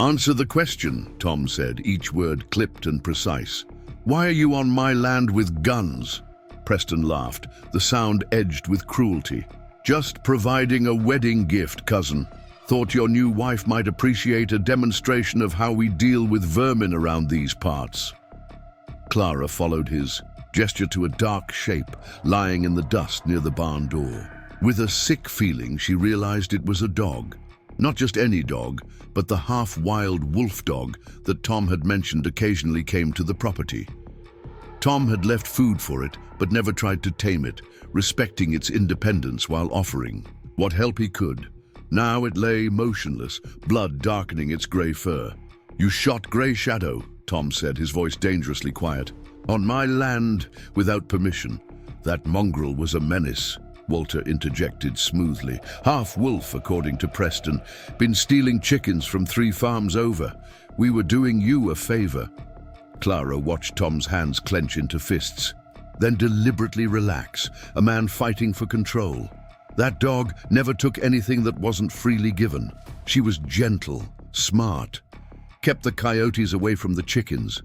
"Answer the question," Tom said, each word clipped and precise. "Why are you on my land with guns?" Preston laughed, the sound edged with cruelty. "Just providing a wedding gift, cousin. Thought your new wife might appreciate a demonstration of how we deal with vermin around these parts." Clara followed his gesture to a dark shape lying in the dust near the barn door. With a sick feeling, she realized it was a dog. Not just any dog, but the half-wild wolf dog that Tom had mentioned occasionally came to the property. Tom had left food for it, but never tried to tame it, respecting its independence while offering what help he could. Now it lay motionless, blood darkening its grey fur. "You shot Grey Shadow," Tom said, his voice dangerously quiet. "On my land, without permission. That mongrel was a menace," Walter interjected smoothly. "Half wolf, according to Preston. Been stealing chickens from 3 farms over. We were doing you a favor." Clara watched Tom's hands clench into fists, then deliberately relax, a man fighting for control. That dog never took anything that wasn't freely given. She was gentle, smart, kept the coyotes away from the chickens.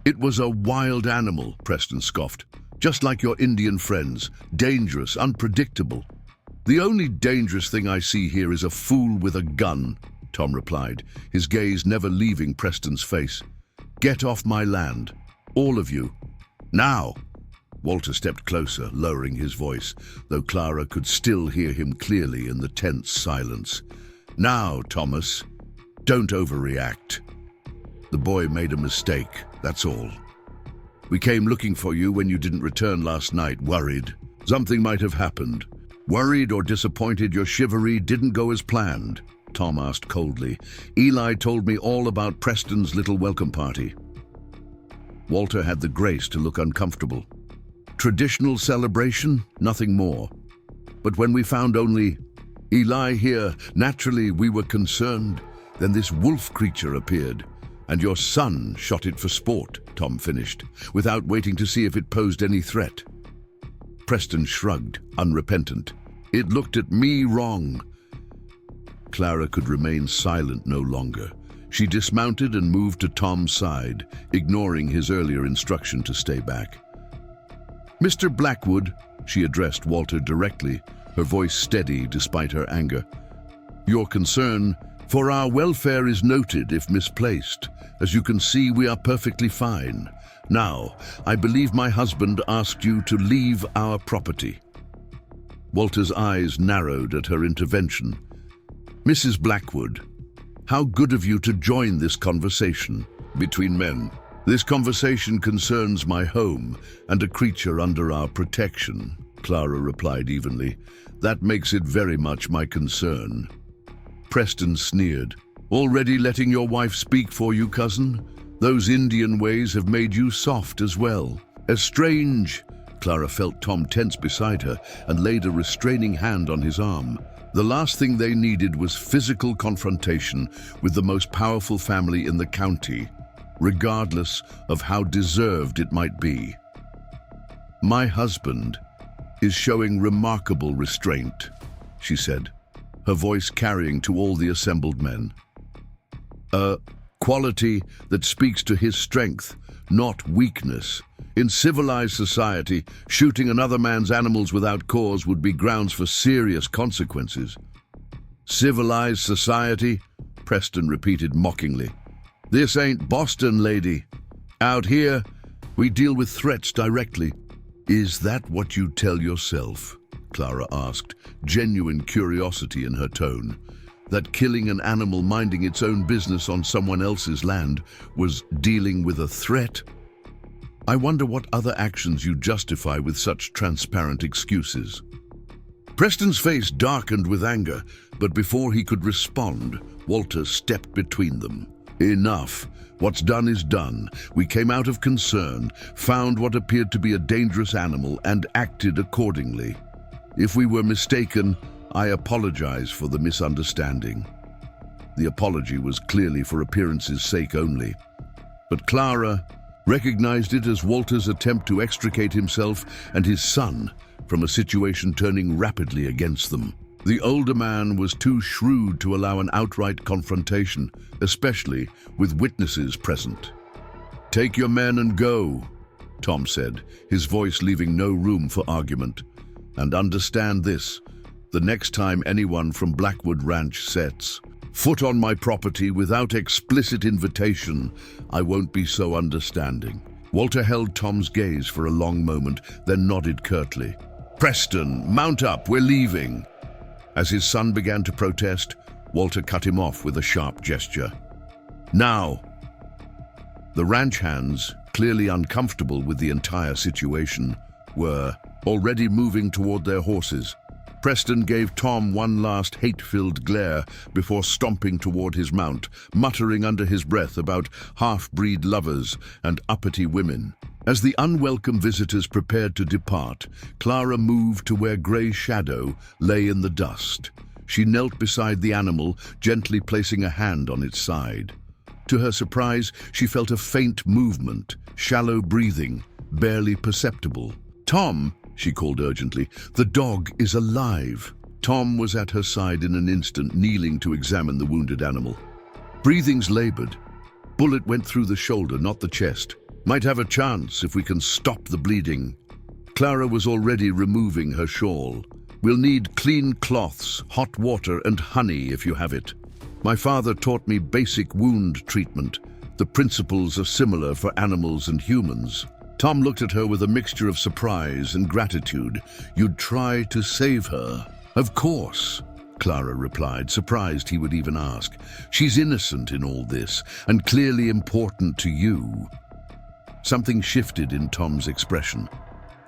"It was a wild animal," Preston scoffed. "Just like your Indian friends, dangerous, unpredictable." "The only dangerous thing I see here is a fool with a gun," Tom replied, his gaze never leaving Preston's face. "Get off my land, all of you, now." Walter stepped closer, lowering his voice, though Clara could still hear him clearly in the tense silence. "Now, Thomas, don't overreact. The boy made a mistake, that's all. We came looking for you when you didn't return last night, worried. Something might have happened. Worried or disappointed your chivalry didn't go as planned?" Tom asked coldly. "Eli told me all about Preston's little welcome party." Walter had the grace to look uncomfortable. "Traditional celebration, nothing more. But when we found only Eli here, naturally we were concerned. Then this wolf creature appeared, and your son shot it for sport," Tom finished, without waiting to see if it posed any threat. Preston shrugged, unrepentant. "It looked at me wrong." Clara could remain silent no longer. She dismounted and moved to Tom's side, ignoring his earlier instruction to stay back. "Mr. Blackwood," she addressed Walter directly, her voice steady despite her anger. "Your concern for our welfare is noted if misplaced. As you can see, we are perfectly fine. Now, I believe my husband asked you to leave our property." Walter's eyes narrowed at her intervention. "Mrs. Blackwood, how good of you to join this conversation between men. This conversation concerns my home and a creature under our protection," Clara replied evenly. "That makes it very much my concern." Preston sneered. "Already letting your wife speak for you, cousin? Those Indian ways have made you soft as well." "As strange." Clara felt Tom tense beside her and laid a restraining hand on his arm. The last thing they needed was physical confrontation with the most powerful family in the county, regardless of how deserved it might be. "My husband is showing remarkable restraint," she said, her voice carrying to all the assembled men. "A quality that speaks to his strength, not weakness. In civilized society, shooting another man's animals without cause would be grounds for serious consequences." "Civilized society?" Preston repeated mockingly. "This ain't Boston, lady. Out here, we deal with threats directly." "Is that what you tell yourself?" Clara asked, genuine curiosity in her tone. that killing an animal minding its own business on someone else's land was dealing with a threat? I wonder what other actions you justify with such transparent excuses. Preston's face darkened with anger, but before he could respond, Walter stepped between them. Enough. What's done is done. We came out of concern, found what appeared to be a dangerous animal, and acted accordingly. If we were mistaken, I apologize for the misunderstanding. The apology was clearly for appearance's sake only. But Clara recognized it as Walter's attempt to extricate himself and his son from a situation turning rapidly against them. The older man was too shrewd to allow an outright confrontation, especially with witnesses present. "Take your men and go," Tom said, his voice leaving no room for argument. "And understand this, the next time anyone from Blackwood Ranch sets foot on my property without explicit invitation, I won't be so understanding." Walter held Tom's gaze for a long moment, then nodded curtly. "Preston, mount up, we're leaving." As his son began to protest, Walter cut him off with a sharp gesture. "Now!" The ranch hands, clearly uncomfortable with the entire situation, were already moving toward their horses. Preston gave Tom one last hate-filled glare before stomping toward his mount, muttering under his breath about half-breed lovers and uppity women. As the unwelcome visitors prepared to depart, Clara moved to where Grey Shadow lay in the dust. She knelt beside the animal, gently placing a hand on its side. To her surprise, she felt a faint movement, shallow breathing, barely perceptible. "Tom," she called urgently, "the dog is alive." Tom was at her side in an instant, kneeling to examine the wounded animal. "Breathing's labored. Bullet went through the shoulder, not the chest. Might have a chance if we can stop the bleeding." Clara was already removing her shawl. "We'll need clean cloths, hot water, and honey if you have it. My father taught me basic wound treatment. The principles are similar for animals and humans." Tom looked at her with a mixture of surprise and gratitude. "You'd try to save her?" "Of course," Clara replied, surprised he would even ask. "She's innocent in all this, and clearly important to you." Something shifted in Tom's expression.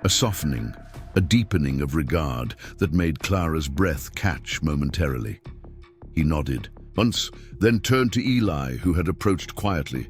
A softening, a deepening of regard that made Clara's breath catch momentarily. He nodded once, then turned to Eli, who had approached quietly.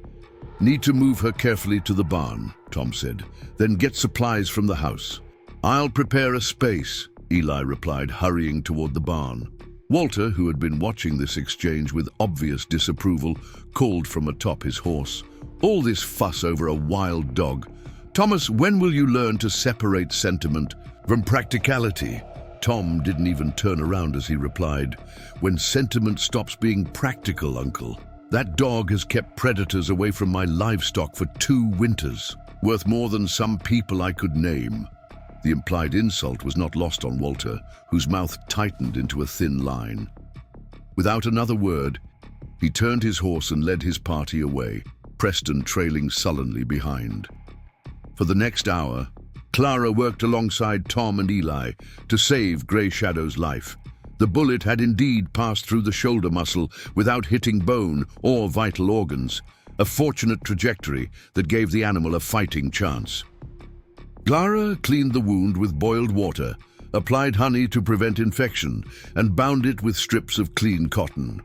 "Need to move her carefully to the barn," Tom said. "Then get supplies from the house." "I'll prepare a space," Eli replied, hurrying toward the barn. Walter, who had been watching this exchange with obvious disapproval, called from atop his horse. "All this fuss over a wild dog. Thomas, when will you learn to separate sentiment from practicality?" Tom didn't even turn around as he replied, "When sentiment stops being practical, Uncle. That dog has kept predators away from my livestock for 2 winters, worth more than some people I could name." The implied insult was not lost on Walter, whose mouth tightened into a thin line. Without another word, he turned his horse and led his party away, Preston trailing sullenly behind. For the next hour, Clara worked alongside Tom and Eli to save Grey Shadow's life. The bullet had indeed passed through the shoulder muscle without hitting bone or vital organs, a fortunate trajectory that gave the animal a fighting chance. Clara cleaned the wound with boiled water, applied honey to prevent infection, and bound it with strips of clean cotton.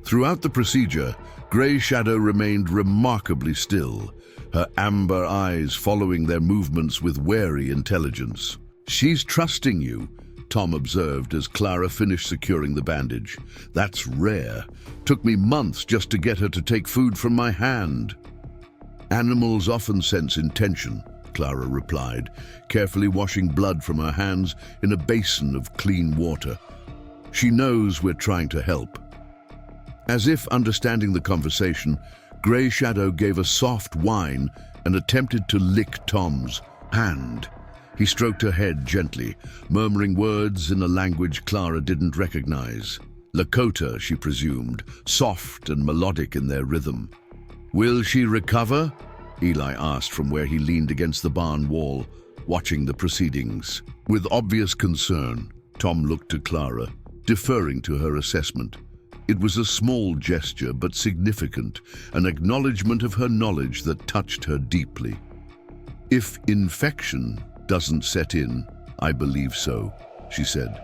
Throughout the procedure, Grey Shadow remained remarkably still, her amber eyes following their movements with wary intelligence. "She's trusting you," Tom observed as Clara finished securing the bandage. "That's rare. Took me months just to get her to take food from my hand." "Animals often sense intention," Clara replied, carefully washing blood from her hands in a basin of clean water. "She knows we're trying to help." As if understanding the conversation, Grey Shadow gave a soft whine and attempted to lick Tom's hand. He stroked her head gently, murmuring words in a language Clara didn't recognize. Lakota, she presumed, soft and melodic in their rhythm. "Will she recover?" Eli asked from where he leaned against the barn wall, watching the proceedings. With obvious concern, Tom looked to Clara, deferring to her assessment. It was a small gesture, but significant, an acknowledgement of her knowledge that touched her deeply. "If infection doesn't set in, I believe so," she said.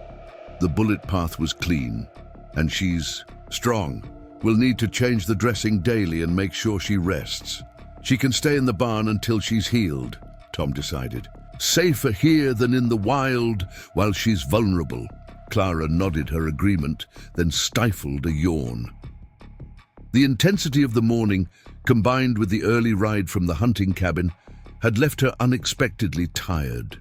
"The bullet path was clean, and she's strong. We'll need to change the dressing daily and make sure she rests. She can stay in the barn until she's healed," Tom decided. "Safer here than in the wild while she's vulnerable." Clara nodded her agreement, then stifled a yawn. The intensity of the morning, combined with the early ride from the hunting cabin, had left her unexpectedly tired.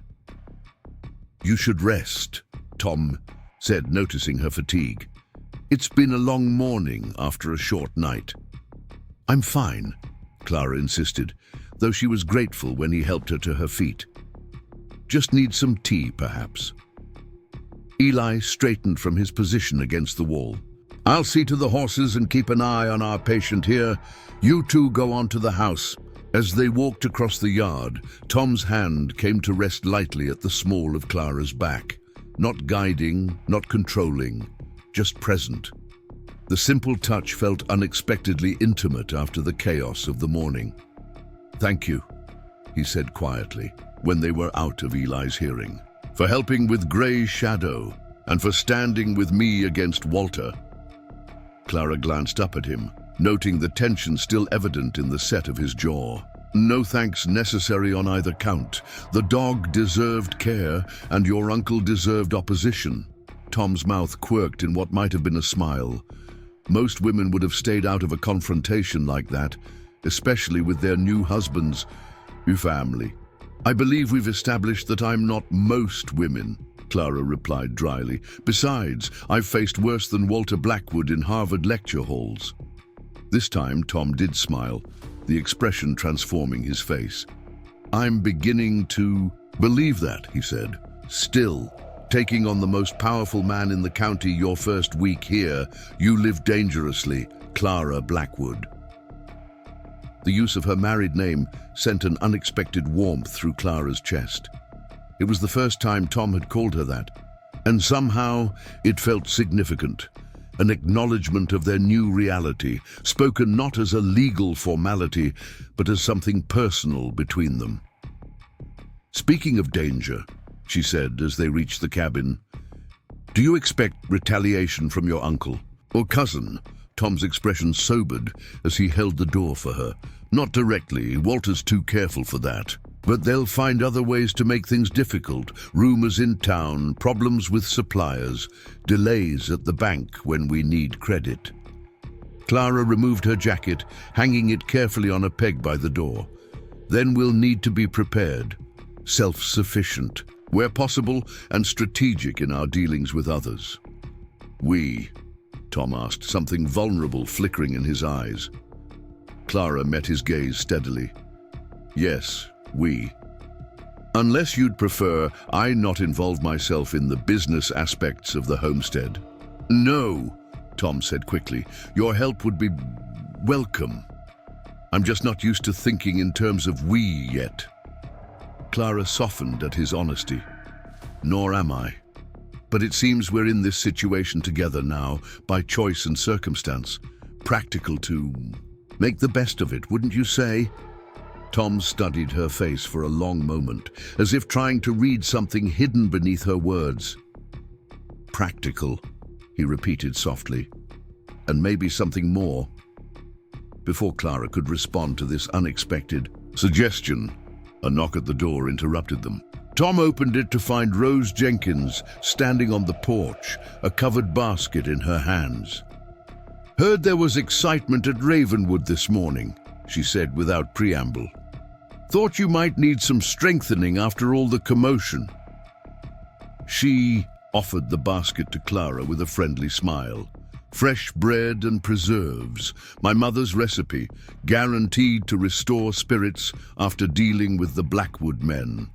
"You should rest," Tom said, noticing her fatigue. "It's been a long morning after a short night." "I'm fine," Clara insisted, though she was grateful when he helped her to her feet. "Just need some tea, perhaps." Eli straightened from his position against the wall. "I'll see to the horses and keep an eye on our patient here. You two go on to the house." As they walked across the yard, Tom's hand came to rest lightly at the small of Clara's back. Not guiding, not controlling, just present. The simple touch felt unexpectedly intimate after the chaos of the morning. "Thank you," he said quietly, when they were out of Eli's hearing, "for helping with Gray's shadow and for standing with me against Walter." Clara glanced up at him, noting the tension still evident in the set of his jaw. "No thanks necessary on either count. The dog deserved care, and your uncle deserved opposition." Tom's mouth quirked in what might have been a smile. Most women would have stayed out of a confrontation like that, especially with their new husbands or family. "I believe we've established that I'm not most women," Clara replied dryly. "Besides, I've faced worse than Walter Blackwood in Harvard lecture halls." This time Tom did smile, the expression transforming his face. "I'm beginning to believe that," he said. "Still, taking on the most powerful man in the county your first week here, you live dangerously, Clara Blackwood." The use of her married name sent an unexpected warmth through Clara's chest. It was the first time Tom had called her that, and somehow it felt significant. An acknowledgement of their new reality, spoken not as a legal formality, but as something personal between them. "Speaking of danger," she said as they reached the cabin, "do you expect retaliation from your uncle or cousin?" Tom's expression sobered as he held the door for her. "Not directly, Walter's too careful for that. But they'll find other ways to make things difficult. Rumors in town, problems with suppliers, delays at the bank when we need credit." Clara removed her jacket, hanging it carefully on a peg by the door. "Then we'll need to be prepared, self-sufficient, where possible, and strategic in our dealings with others." "We?" Tom asked, something vulnerable flickering in his eyes. Clara met his gaze steadily. "Yes, we. Unless you'd prefer I not involve myself in the business aspects of the homestead." "No," Tom said quickly. "Your help would be welcome. I'm just not used to thinking in terms of we yet." Clara softened at his honesty. "Nor am I. But it seems we're in this situation together now, by choice and circumstance. Practical to make the best of it, wouldn't you say?" Tom studied her face for a long moment, as if trying to read something hidden beneath her words. "Practical," he repeated softly. "And maybe something more." Before Clara could respond to this unexpected suggestion, a knock at the door interrupted them. Tom opened it to find Rose Jenkins standing on the porch, a covered basket in her hands. "Heard there was excitement at Ravenwood this morning," she said without preamble. "Thought you might need some strengthening after all the commotion." She offered the basket to Clara with a friendly smile. "Fresh bread and preserves, my mother's recipe, guaranteed to restore spirits after dealing with the Blackwood men."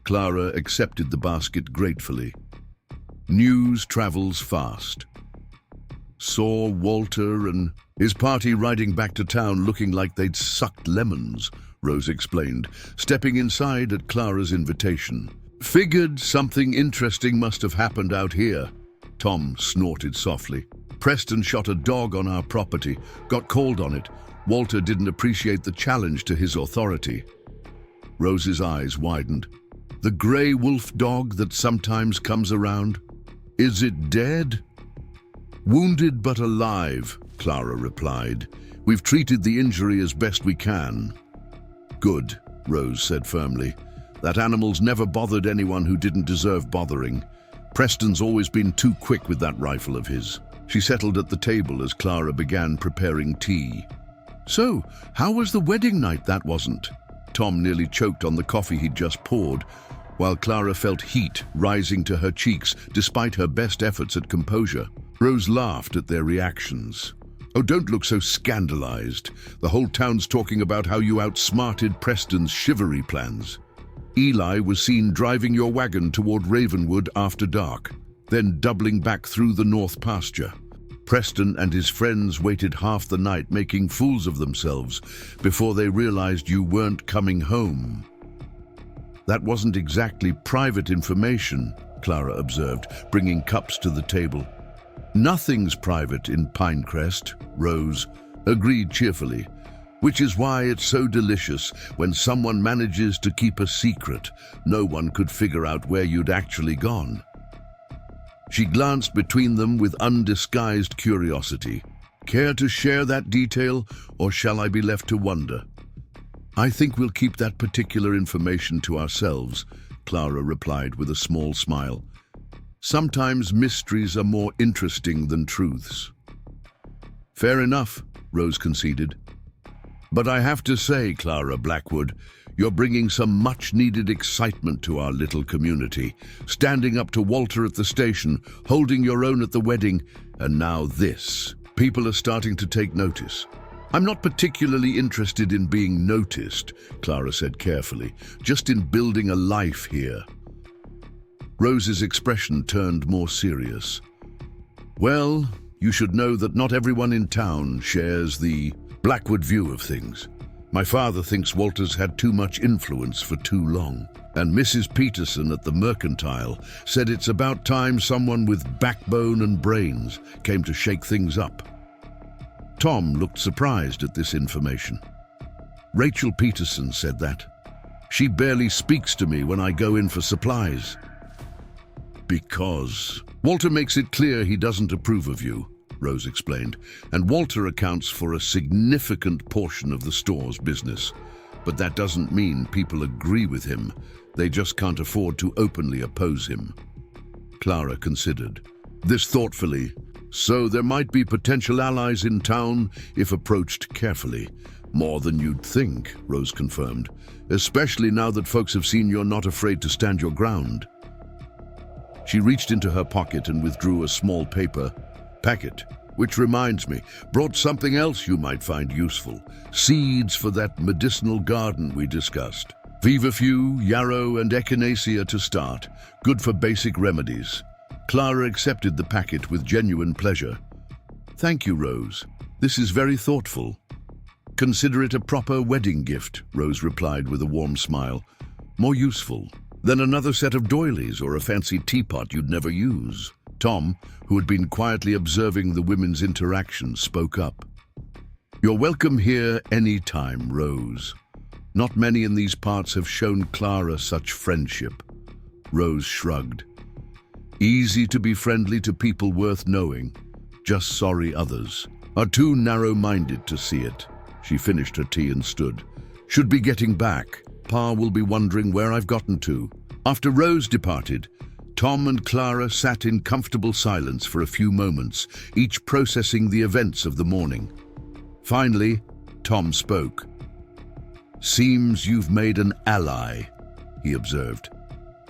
Clara accepted the basket gratefully. News travels fast. "Saw Walter and his party riding back to town looking like they'd sucked lemons," Rose explained, stepping inside at Clara's invitation. "Figured something interesting must have happened out here." Tom snorted softly. Preston shot a dog on our property, got called on it. Walter didn't appreciate the challenge to his authority. Rose's eyes widened. The grey wolf dog that sometimes comes around? Is it dead? Wounded but alive, Clara replied. We've treated the injury as best we can. Good, Rose said firmly. That animal's never bothered anyone who didn't deserve bothering. Preston's always been too quick with that rifle of his. She settled at the table as Clara began preparing tea. So, how was the wedding night? That wasn't. Tom nearly choked on the coffee he'd just poured, while Clara felt heat rising to her cheeks despite her best efforts at composure. Rose laughed at their reactions. Oh, don't look so scandalized. The whole town's talking about how you outsmarted Preston's chivalry plans. Eli was seen driving your wagon toward Ravenwood after dark, then doubling back through the north pasture. Preston and his friends waited half the night making fools of themselves before they realized you weren't coming home. That wasn't exactly private information, Clara observed, bringing cups to the table. Nothing's private in Pinecrest, Rose agreed cheerfully, which is why it's so delicious when someone manages to keep a secret. No one could figure out where you'd actually gone. She glanced between them with undisguised curiosity. Care to share that detail, or shall I be left to wonder? I think we'll keep that particular information to ourselves, Clara replied with a small smile. Sometimes mysteries are more interesting than truths. Fair enough, Rose conceded. But I have to say, Clara Blackwood, you're bringing some much-needed excitement to our little community. Standing up to Walter at the station, holding your own at the wedding, and now this. People are starting to take notice. I'm not particularly interested in being noticed, Clara said carefully, just in building a life here. Rose's expression turned more serious. Well, you should know that not everyone in town shares the Blackwood view of things. My father thinks Walter's had too much influence for too long, and Mrs. Peterson at the Mercantile said it's about time someone with backbone and brains came to shake things up. Tom looked surprised at this information. Rachel Peterson said that. She barely speaks to me when I go in for supplies. Because Walter makes it clear he doesn't approve of you, Rose explained, and Walter accounts for a significant portion of the store's business. But that doesn't mean people agree with him. They just can't afford to openly oppose him. Clara considered this thoughtfully. So there might be potential allies in town if approached carefully. More than you'd think, Rose confirmed, especially now that folks have seen you're not afraid to stand your ground. She reached into her pocket and withdrew a small paper packet, which reminds me, brought something else you might find useful. Seeds for that medicinal garden we discussed. Vivafew, yarrow and echinacea to start. Good for basic remedies. Clara accepted the packet with genuine pleasure. Thank you, Rose. This is very thoughtful. Consider it a proper wedding gift, Rose replied with a warm smile. More useful than another set of doilies or a fancy teapot you'd never use. Tom, who had been quietly observing the women's interactions, spoke up. You're welcome here any time, Rose. Not many in these parts have shown Clara such friendship. Rose shrugged. Easy to be friendly to people worth knowing. Just sorry others are too narrow-minded to see it. She finished her tea and stood. Should be getting back. Pa will be wondering where I've gotten to. After Rose departed, Tom and Clara sat in comfortable silence for a few moments, each processing the events of the morning. Finally, Tom spoke. Seems you've made an ally, he observed.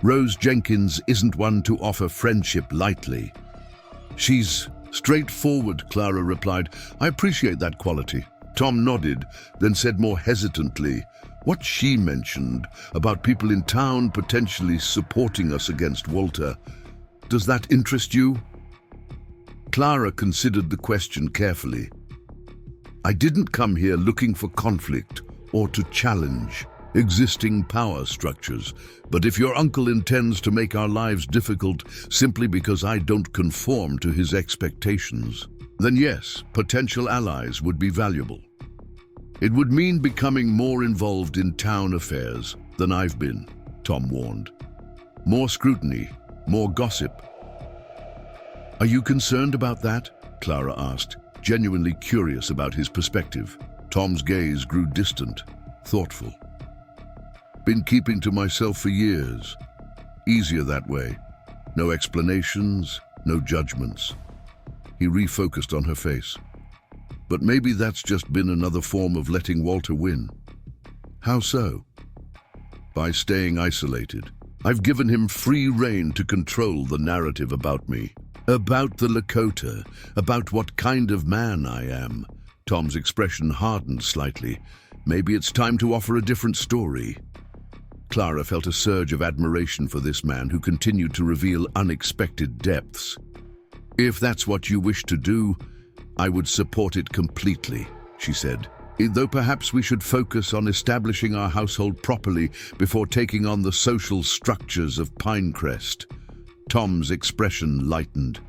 Rose Jenkins isn't one to offer friendship lightly. She's straightforward, Clara replied. I appreciate that quality. Tom nodded, then said more hesitantly, what she mentioned about people in town potentially supporting us against Walter, does that interest you? Clara considered the question carefully. I didn't come here looking for conflict or to challenge existing power structures, but if your uncle intends to make our lives difficult simply because I don't conform to his expectations, then yes, potential allies would be valuable. It would mean becoming more involved in town affairs than I've been, Tom warned. More scrutiny, more gossip. Are you concerned about that? Clara asked, genuinely curious about his perspective. Tom's gaze grew distant, thoughtful. Been keeping to myself for years. Easier that way. No explanations, no judgments. He refocused on her face. But maybe that's just been another form of letting Walter win. How so? By staying isolated. I've given him free rein to control the narrative about me. About the Lakota, about what kind of man I am. Tom's expression hardened slightly. Maybe it's time to offer a different story. Clara felt a surge of admiration for this man who continued to reveal unexpected depths. If that's what you wish to do, I would support it completely, she said. Though perhaps we should focus on establishing our household properly before taking on the social structures of Pinecrest. Tom's expression lightened.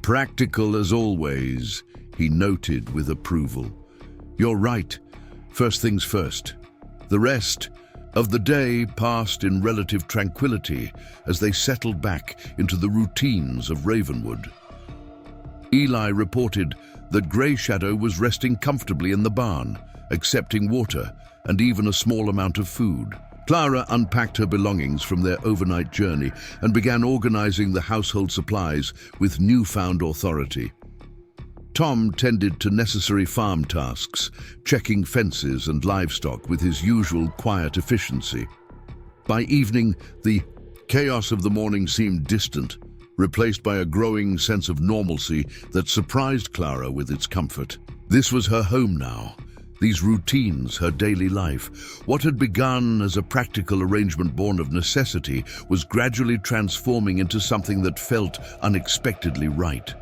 Practical as always, he noted with approval. You're right. First things first. The rest of the day passed in relative tranquility as they settled back into the routines of Ravenwood. Eli reported that Grey Shadow was resting comfortably in the barn, accepting water and even a small amount of food. Clara unpacked her belongings from their overnight journey and began organizing the household supplies with newfound authority. Tom tended to necessary farm tasks, checking fences and livestock with his usual quiet efficiency. By evening, the chaos of the morning seemed distant, replaced by a growing sense of normalcy that surprised Clara with its comfort. This was her home now. These routines, her daily life. What had begun as a practical arrangement born of necessity was gradually transforming into something that felt unexpectedly right.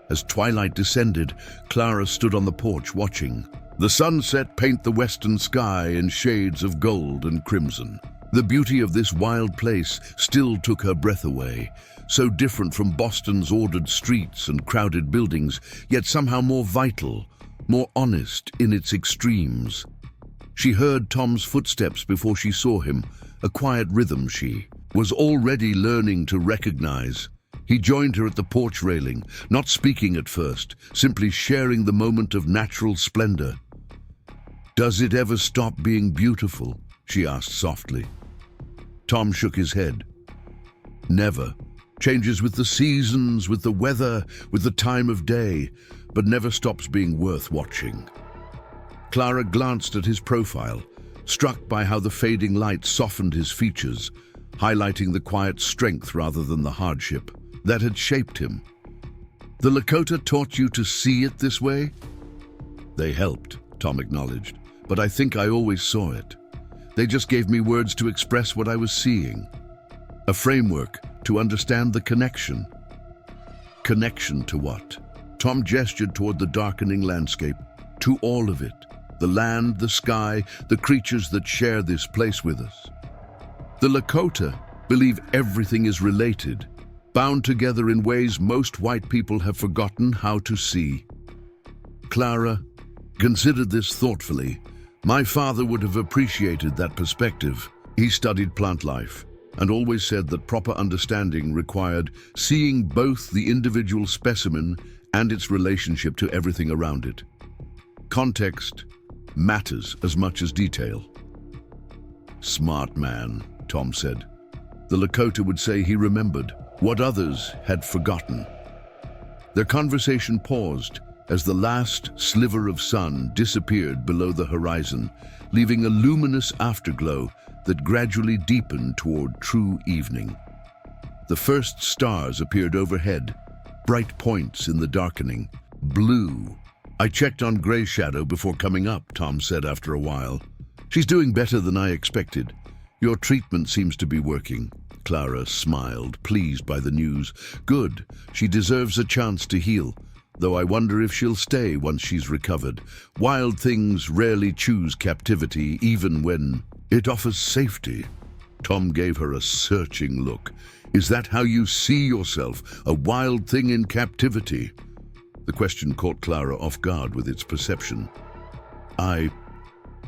As twilight descended, Clara stood on the porch watching. The sunset painted the western sky in shades of gold and crimson. The beauty of this wild place still took her breath away, so different from Boston's ordered streets and crowded buildings, yet somehow more vital, more honest in its extremes. She heard Tom's footsteps before she saw him, a quiet rhythm she was already learning to recognize. He joined her at the porch railing, not speaking at first, simply sharing the moment of natural splendor. "Does it ever stop being beautiful?" she asked softly. Tom shook his head. "Never. Changes with the seasons, with the weather, with the time of day, but never stops being worth watching." Clara glanced at his profile, struck by how the fading light softened his features, highlighting the quiet strength rather than the hardship that had shaped him. "The Lakota taught you to see it this way?" "They helped," Tom acknowledged, "but I think I always saw it. They just gave me words to express what I was seeing. A framework to understand the connection." "Connection to what?" Tom gestured toward the darkening landscape. "To all of it. The land, the sky, the creatures that share this place with us. The Lakota believe everything is related, bound together in ways most white people have forgotten how to see." Clara considered this thoughtfully. "My father would have appreciated that perspective. He studied plant life and always said that proper understanding required seeing both the individual specimen and its relationship to everything around it. Context matters as much as detail." "Smart man," Tom said. The Lakota would say he remembered what others had forgotten. Their conversation paused as the last sliver of sun disappeared below the horizon, leaving a luminous afterglow that gradually deepened toward true evening. The first stars appeared overhead, bright points in the darkening. Blue. "I checked on Grey Shadow before coming up," Tom said after a while. "She's doing better than I expected. Your treatment seems to be working." Clara smiled, pleased by the news. "Good. She deserves a chance to heal, though I wonder if she'll stay once she's recovered. Wild things rarely choose captivity, even when it offers safety." Tom gave her a searching look. "Is that how you see yourself, a wild thing in captivity?" The question caught Clara off guard with its perception. I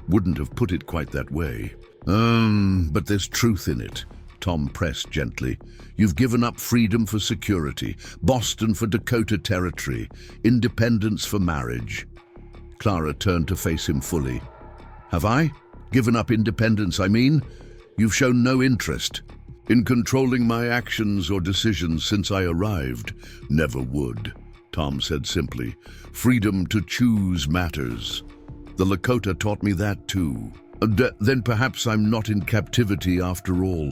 wouldn't have put it quite that way. But there's truth in it, Tom pressed gently. You've given up freedom for security, Boston for Dakota Territory, independence for marriage. Clara turned to face him fully. Have I? Given up independence, I mean? You've shown no interest in controlling my actions or decisions since I arrived. Never would, Tom said simply. Freedom to choose matters. The Lakota taught me that too. Then perhaps I'm not in captivity after all,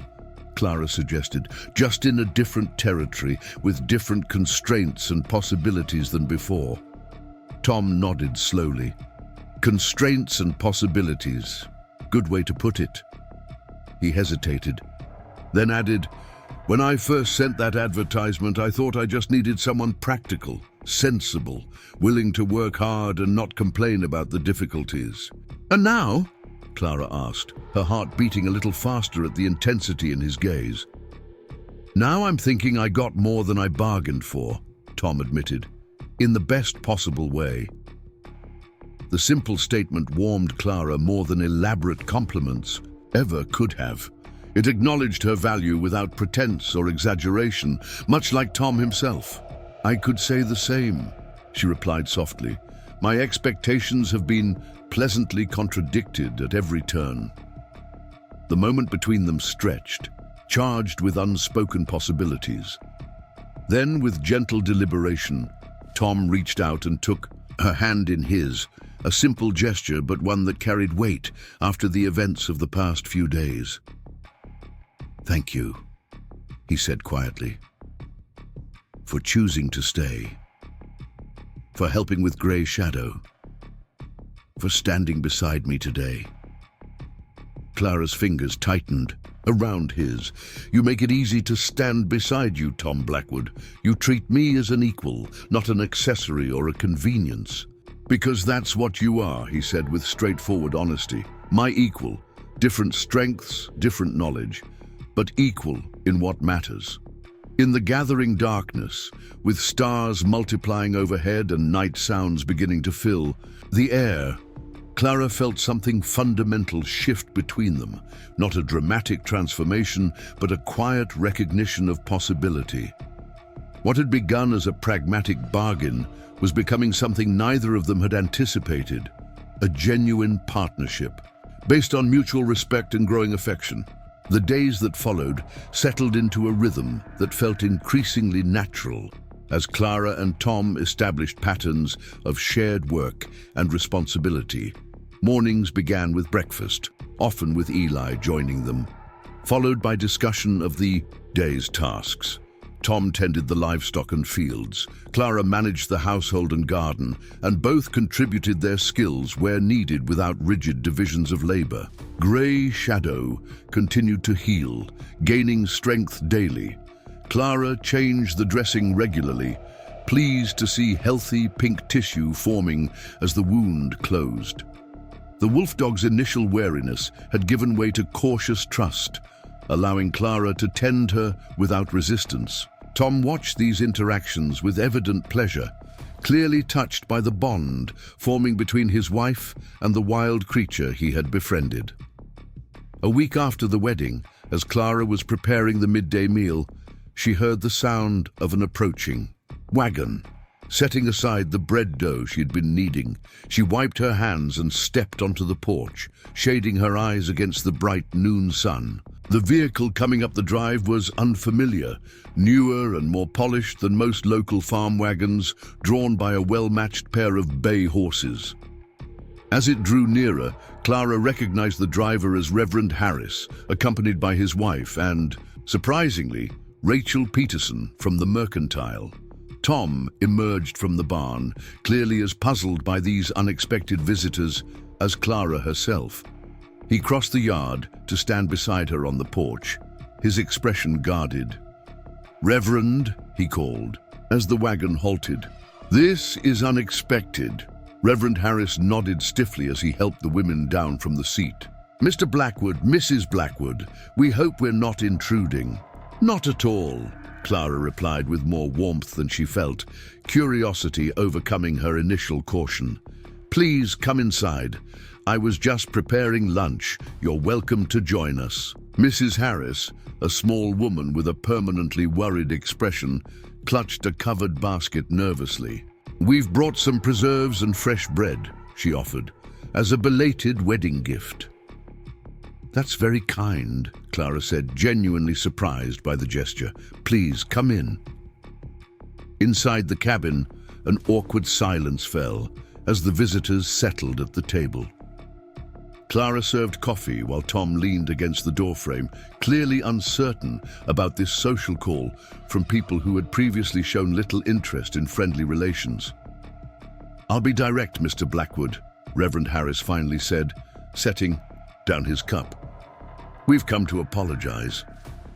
Clara suggested, just in a different territory with different constraints and possibilities than before. Tom nodded slowly. Constraints and possibilities. Good way to put it. He hesitated, then added, when I first sent that advertisement, I thought I just needed someone practical, sensible, willing to work hard and not complain about the difficulties. And now? Clara asked, her heart beating a little faster at the intensity in his gaze. Now I'm thinking I got more than I bargained for, Tom admitted, in the best possible way. The simple statement warmed Clara more than elaborate compliments ever could have. It acknowledged her value without pretense or exaggeration, much like Tom himself. I could say the same, she replied softly. My expectations have been pleasantly contradicted at every turn. The moment between them stretched, charged with unspoken possibilities. Then, with gentle deliberation, Tom reached out and took her hand in his, a simple gesture but one that carried weight after the events of the past few days. Thank you, he said quietly, for choosing to stay, for helping with Grey Shadow, for standing beside me today. Clara's fingers tightened around his. You make it easy to stand beside you, Tom Blackwood. You treat me as an equal, not an accessory or a convenience. Because that's what you are, he said with straightforward honesty. My equal, different strengths, different knowledge, but equal in what matters. In the gathering darkness, with stars multiplying overhead and night sounds beginning to fill the air, Clara felt something fundamental shift between them, not a dramatic transformation, but a quiet recognition of possibility. What had begun as a pragmatic bargain was becoming something neither of them had anticipated, a genuine partnership, based on mutual respect and growing affection. The days that followed settled into a rhythm that felt increasingly natural, as Clara and Tom established patterns of shared work and responsibility. Mornings began with breakfast, often with Eli joining them, followed by discussion of the day's tasks. Tom tended the livestock and fields, Clara managed the household and garden, and both contributed their skills where needed without rigid divisions of labor. Grey Shadow continued to heal, gaining strength daily. Clara changed the dressing regularly, pleased to see healthy pink tissue forming as the wound closed. The wolf dog's initial wariness had given way to cautious trust, allowing Clara to tend her without resistance. Tom watched these interactions with evident pleasure, clearly touched by the bond forming between his wife and the wild creature he had befriended. A week after the wedding, as Clara was preparing the midday meal, she heard the sound of an approaching wagon. Setting aside the bread dough she'd been kneading, she wiped her hands and stepped onto the porch, shading her eyes against the bright noon sun. The vehicle coming up the drive was unfamiliar, newer and more polished than most local farm wagons, drawn by a well-matched pair of bay horses. As it drew nearer, Clara recognized the driver as Reverend Harris, accompanied by his wife and, surprisingly, Rachel Peterson from the Mercantile. Tom emerged from the barn, clearly as puzzled by these unexpected visitors as Clara herself. He crossed the yard to stand beside her on the porch, his expression guarded. "Reverend," he called, as the wagon halted. "This is unexpected." Reverend Harris nodded stiffly as he helped the women down from the seat. "Mr. Blackwood, Mrs. Blackwood, we hope we're not intruding." "Not at all," Clara replied with more warmth than she felt, curiosity overcoming her initial caution. "Please come inside. I was just preparing lunch. You're welcome to join us." Mrs. Harris, a small woman with a permanently worried expression, clutched a covered basket nervously. "We've brought some preserves and fresh bread," she offered, "as a belated wedding gift." "That's very kind," Clara said, genuinely surprised by the gesture. "Please, come in." Inside the cabin, an awkward silence fell as the visitors settled at the table. Clara served coffee while Tom leaned against the doorframe, clearly uncertain about this social call from people who had previously shown little interest in friendly relations. "I'll be direct, Mr. Blackwood," Reverend Harris finally said, setting down his cup. "We've come to apologize."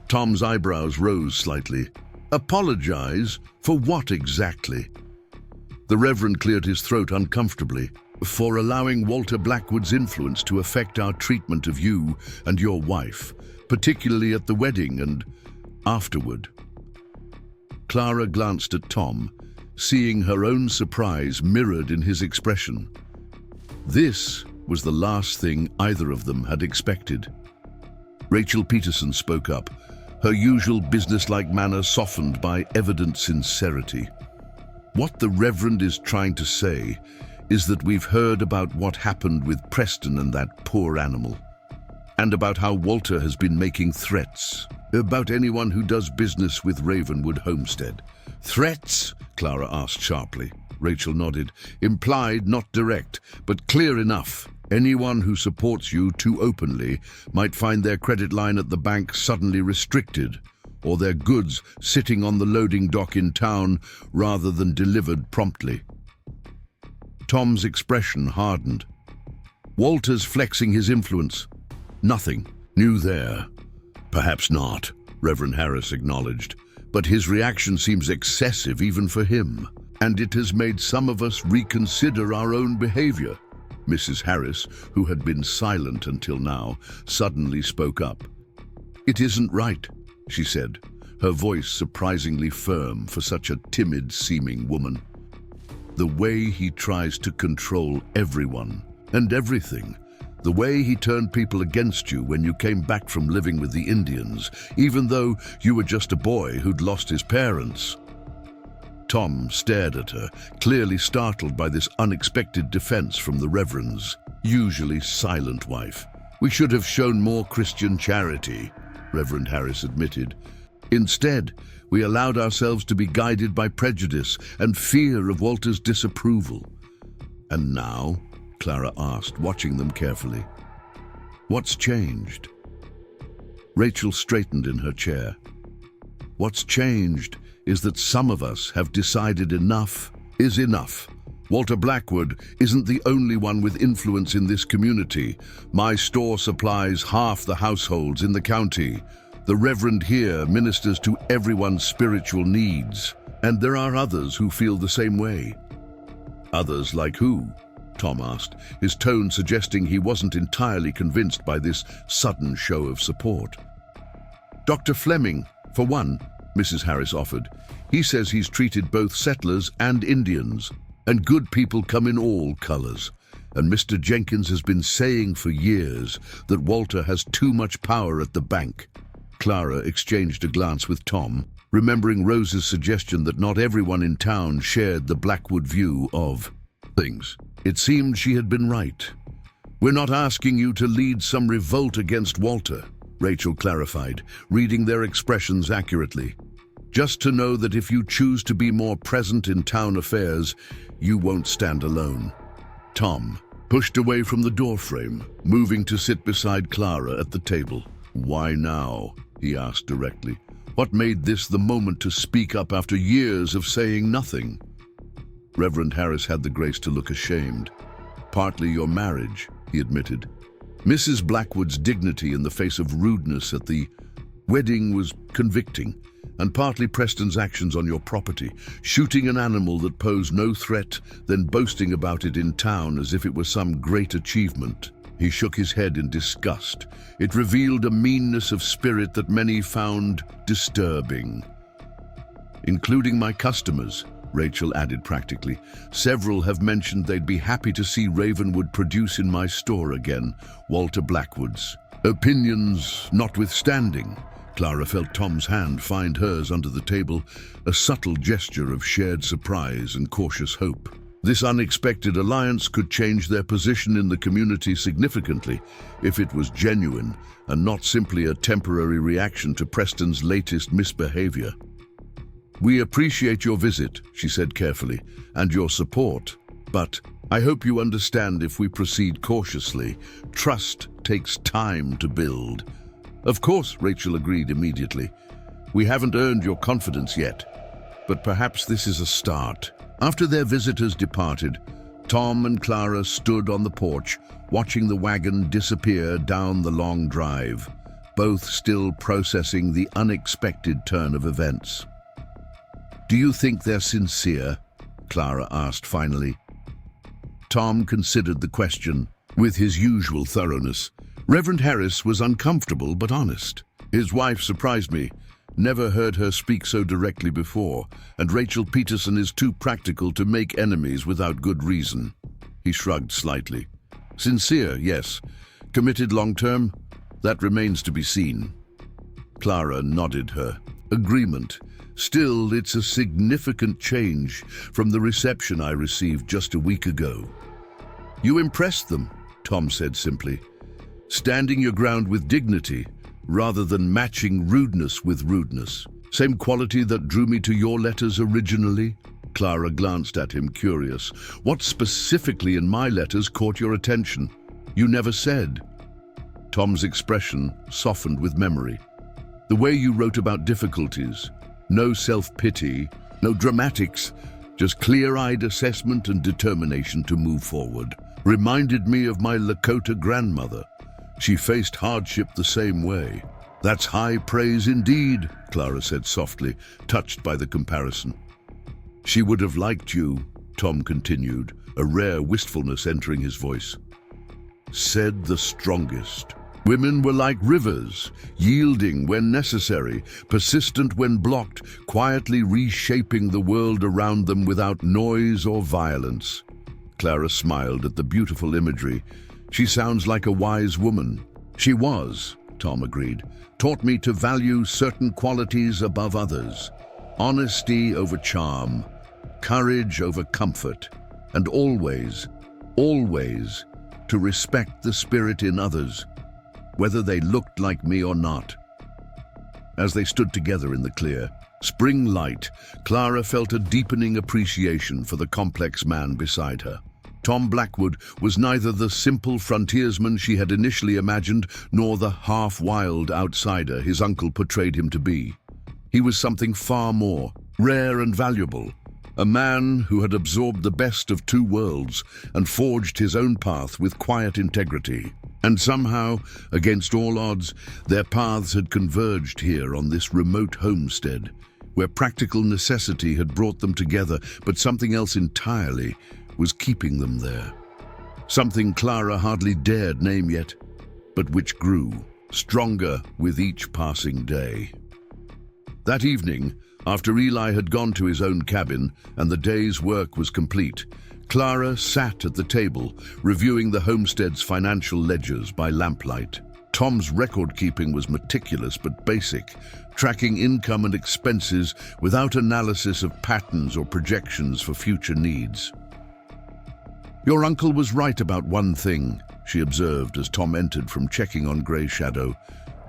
Tom's eyebrows rose slightly. "Apologize? For what exactly?" The Reverend cleared his throat uncomfortably. "For allowing Walter Blackwood's influence to affect our treatment of you and your wife, particularly at the wedding and afterward." Clara glanced at Tom, seeing her own surprise mirrored in his expression. This was the last thing either of them had expected. Rachel Peterson spoke up, her usual businesslike manner softened by evident sincerity. "What the Reverend is trying to say is that we've heard about what happened with Preston and that poor animal, and about how Walter has been making threats about anyone who does business with Ravenwood Homestead." "Threats?" Clara asked sharply. Rachel nodded. "Implied, not direct, but clear enough. Anyone who supports you too openly might find their credit line at the bank suddenly restricted, or their goods sitting on the loading dock in town rather than delivered promptly." Tom's expression hardened. "Walter's flexing his influence." "Nothing new there." "Perhaps not," Reverend Harris acknowledged, "but his reaction seems excessive even for him, and it has made some of us reconsider our own behavior." Mrs. Harris, who had been silent until now, suddenly spoke up. "It isn't right," she said, her voice surprisingly firm for such a timid-seeming woman. "The way he tries to control everyone and everything, the way he turned people against you when you came back from living with the Indians, even though you were just a boy who'd lost his parents." Tom stared at her, clearly startled by this unexpected defense from the Reverend's usually silent wife. "We should have shown more Christian charity," Reverend Harris admitted. "Instead, we allowed ourselves to be guided by prejudice and fear of Walter's disapproval." "And now?" Clara asked, watching them carefully. "What's changed?" Rachel straightened in her chair. "What's changed is that some of us have decided enough is enough. Walter Blackwood isn't the only one with influence in this community. My store supplies half the households in the county. The Reverend here ministers to everyone's spiritual needs, and there are others who feel the same way." "Others like who?" Tom asked, his tone suggesting he wasn't entirely convinced by this sudden show of support. "Dr. Fleming, for one," Mrs. Harris offered. "He says he's treated both settlers and Indians, and good people come in all colors. And Mr. Jenkins has been saying for years that Walter has too much power at the bank." Clara exchanged a glance with Tom, remembering Rose's suggestion that not everyone in town shared the Blackwood view of things. It seemed she had been right. "We're not asking you to lead some revolt against Walter," Rachel clarified, reading their expressions accurately. "Just to know that if you choose to be more present in town affairs, you won't stand alone." Tom pushed away from the doorframe, moving to sit beside Clara at the table. "Why now?" he asked directly. "What made this the moment to speak up after years of saying nothing?" Reverend Harris had the grace to look ashamed. "Partly your marriage," he admitted. "Mrs. Blackwood's dignity in the face of rudeness at the wedding was convicting, and partly Preston's actions on your property, shooting an animal that posed no threat, then boasting about it in town as if it were some great achievement." He shook his head in disgust. It revealed a meanness of spirit that many found disturbing. including my customers," Rachel added practically. "Several have mentioned they'd be happy to see Ravenwood produce in my store again, Walter Blackwood's. Opinions notwithstanding." Clara felt Tom's hand find hers under the table, a subtle gesture of shared surprise and cautious hope. This unexpected alliance could change their position in the community significantly if it was genuine and not simply a temporary reaction to Preston's latest misbehavior. "We appreciate your visit," she said carefully, "and your support. But I hope you understand if we proceed cautiously. Trust takes time to build." "Of course," Rachel agreed immediately. "We haven't earned your confidence yet, but perhaps this is a start." After their visitors departed, Tom and Clara stood on the porch, watching the wagon disappear down the long drive, both still processing the unexpected turn of events. "Do you think they're sincere?" Clara asked finally. Tom considered the question with his usual thoroughness. Reverend Harris was uncomfortable but honest. "His wife surprised me. Never heard her speak so directly before, and Rachel Peterson is too practical to make enemies without good reason." He shrugged slightly. "Sincere, yes. Committed long-term? That remains to be seen." Clara nodded her agreement. "Still, it's a significant change from the reception I received just a week ago." "You impressed them," Tom said simply. "Standing your ground with dignity, rather than matching rudeness with rudeness. Same quality that drew me to your letters originally?" Clara glanced at him, curious. "What specifically in my letters caught your attention? You never said." Tom's expression softened with memory. "The way you wrote about difficulties. No self-pity, no dramatics, just clear-eyed assessment and determination to move forward. Reminded me of my Lakota grandmother. She faced hardship the same way." "That's high praise indeed," Clara said softly, touched by the comparison. "She would have liked you," Tom continued, a rare wistfulness entering his voice. "Said the strongest. Women were like rivers, yielding when necessary, persistent when blocked, quietly reshaping the world around them without noise or violence." Clara smiled at the beautiful imagery. "She sounds like a wise woman." "She was," Tom agreed. "Taught me to value certain qualities above others. Honesty over charm, courage over comfort, and always, always to respect the spirit in others, whether they looked like me or not." As they stood together in the clear spring light, Clara felt a deepening appreciation for the complex man beside her. Tom Blackwood was neither the simple frontiersman she had initially imagined, nor the half-wild outsider his uncle portrayed him to be. He was something far more, rare and valuable, a man who had absorbed the best of two worlds and forged his own path with quiet integrity. And somehow, against all odds, their paths had converged here on this remote homestead, where practical necessity had brought them together, but something else entirely was keeping them there. Something Clara hardly dared name yet, but which grew, stronger with each passing day. That evening, after Eli had gone to his own cabin and the day's work was complete, Clara sat at the table, reviewing the homestead's financial ledgers by lamplight. Tom's record-keeping was meticulous but basic, tracking income and expenses without analysis of patterns or projections for future needs. "Your uncle was right about one thing," she observed as Tom entered from checking on Grey Shadow.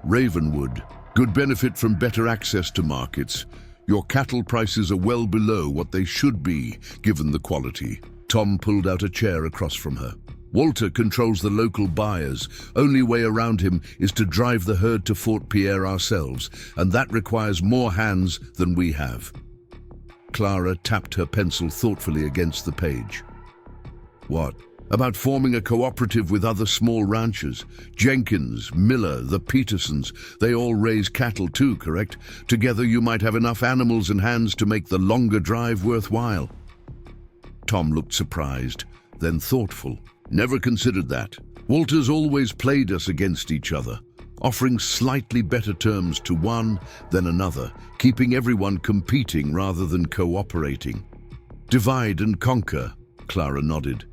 "Ravenwood could benefit from better access to markets. Your cattle prices are well below what they should be, given the quality." Tom pulled out a chair across from her. "Walter controls the local buyers. Only way around him is to drive the herd to Fort Pierre ourselves, and that requires more hands than we have." Clara tapped her pencil thoughtfully against the page. "What? About forming a cooperative with other small ranchers? Jenkins, Miller, the Petersons, they all raise cattle too, correct? Together you might have enough animals and hands to make the longer drive worthwhile." Tom looked surprised, then thoughtful. "Never considered that. Walter's always played us against each other. offering slightly better terms to one than another, keeping everyone competing rather than cooperating. Divide and conquer, Clara nodded.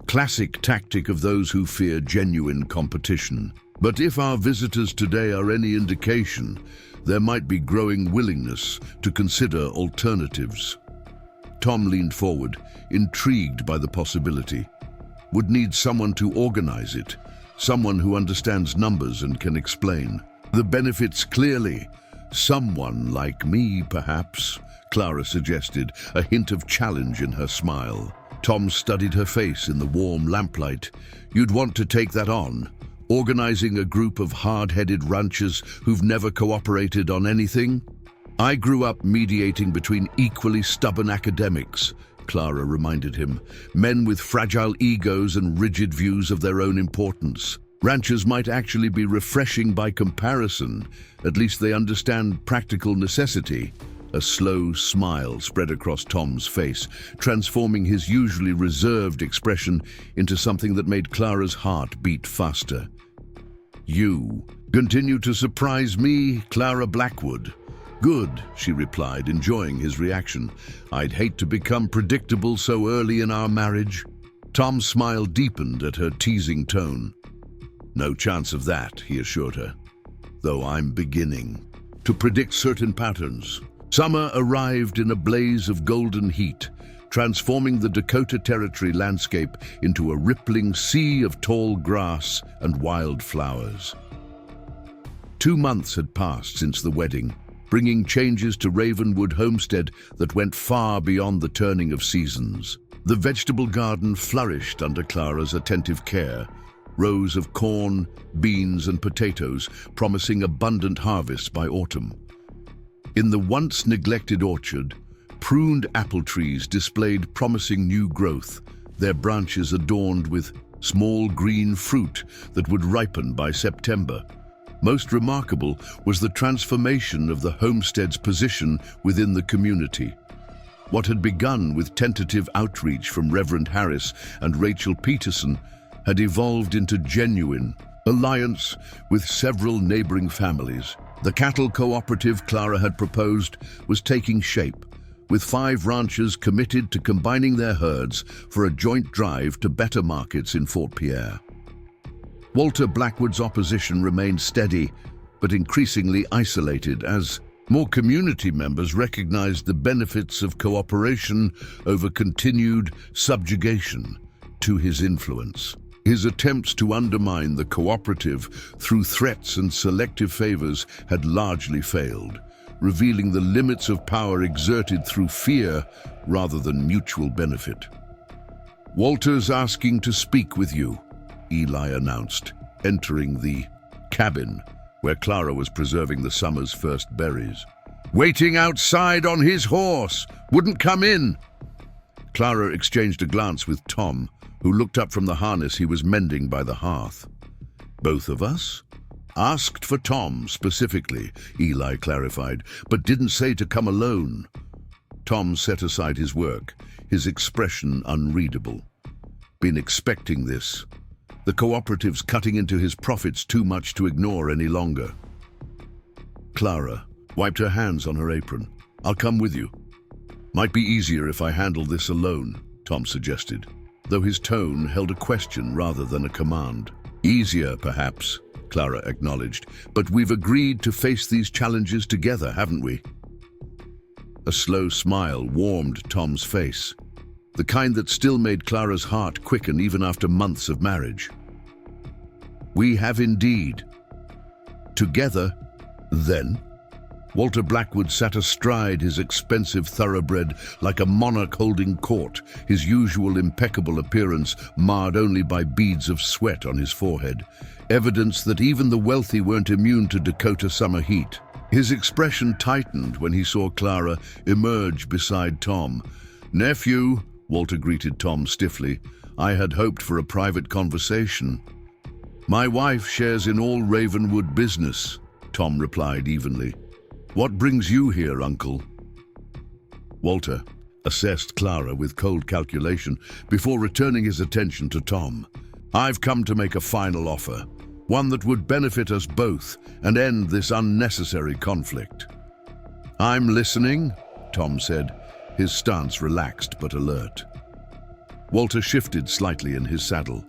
Classic tactic of those who fear genuine competition. But if our visitors today are any indication, there might be growing willingness to consider alternatives. Tom leaned forward, intrigued by the possibility. Would need someone to organize it, someone who understands numbers and can explain the benefits clearly. Someone like me, perhaps, Clara suggested, a hint of challenge in her smile. Tom studied her face in the warm lamplight. You'd want to take that on? Organizing a group of hard-headed ranchers who've never cooperated on anything? I grew up mediating between equally stubborn academics, Clara reminded him. Men with fragile egos and rigid views of their own importance. Ranchers might actually be refreshing by comparison. At least they understand practical necessity. A slow smile spread across Tom's face, transforming his usually reserved expression into something that made Clara's heart beat faster. You continue to surprise me, Clara Blackwood. Good, she replied, enjoying his reaction. I'd hate to become predictable so early in our marriage. Tom's smile deepened at her teasing tone. No chance of that, he assured her, though I'm beginning to predict certain patterns. Summer arrived in a blaze of golden heat, transforming the Dakota Territory landscape into a rippling sea of tall grass and wild flowers. 2 months had passed since the wedding, bringing changes to Ravenwood Homestead that went far beyond the turning of seasons. The vegetable garden flourished under Clara's attentive care, rows of corn, beans, and potatoes promising abundant harvests by autumn. In the once neglected orchard, pruned apple trees displayed promising new growth, their branches adorned with small green fruit that would ripen by September. Most remarkable was the transformation of the homestead's position within the community. What had begun with tentative outreach from Reverend Harris and Rachel Peterson had evolved into genuine alliance with several neighboring families. The cattle cooperative Clara had proposed was taking shape, with 5 ranchers committed to combining their herds for a joint drive to better markets in Fort Pierre. Walter Blackwood's opposition remained steady, but increasingly isolated as more community members recognized the benefits of cooperation over continued subjugation to his influence. His attempts to undermine the cooperative through threats and selective favors had largely failed, revealing the limits of power exerted through fear rather than mutual benefit. "Walter's asking to speak with you," Eli announced, entering the cabin where Clara was preserving the summer's first berries. "Waiting outside on his horse. Wouldn't come in." Clara exchanged a glance with Tom, who looked up from the harness he was mending by the hearth. "Both of us?" "Asked for Tom specifically," Eli clarified, "but didn't say to come alone." Tom set aside his work, his expression unreadable. Been expecting this. The cooperative's cutting into his profits too much to ignore any longer. Clara wiped her hands on her apron. "I'll come with you." "Might be easier if I handle this alone," Tom suggested, though his tone held a question rather than a command. "Easier, perhaps," Clara acknowledged, "but we've agreed to face these challenges together, haven't we?" A slow smile warmed Tom's face, the kind that still made Clara's heart quicken even after months of marriage. "We have indeed." "Together, then?" Walter Blackwood sat astride his expensive thoroughbred like a monarch holding court, his usual impeccable appearance marred only by beads of sweat on his forehead, evidence that even the wealthy weren't immune to Dakota summer heat. His expression tightened when he saw Clara emerge beside Tom. "Nephew," Walter greeted Tom stiffly, "I had hoped for a private conversation." "My wife shares in all Ravenwood business," Tom replied evenly. "What brings you here, Uncle?" Walter assessed Clara with cold calculation before returning his attention to Tom. "I've come to make a final offer. one that would benefit us both and end this unnecessary conflict. "I'm listening," Tom said, his stance relaxed but alert. Walter shifted slightly in his saddle.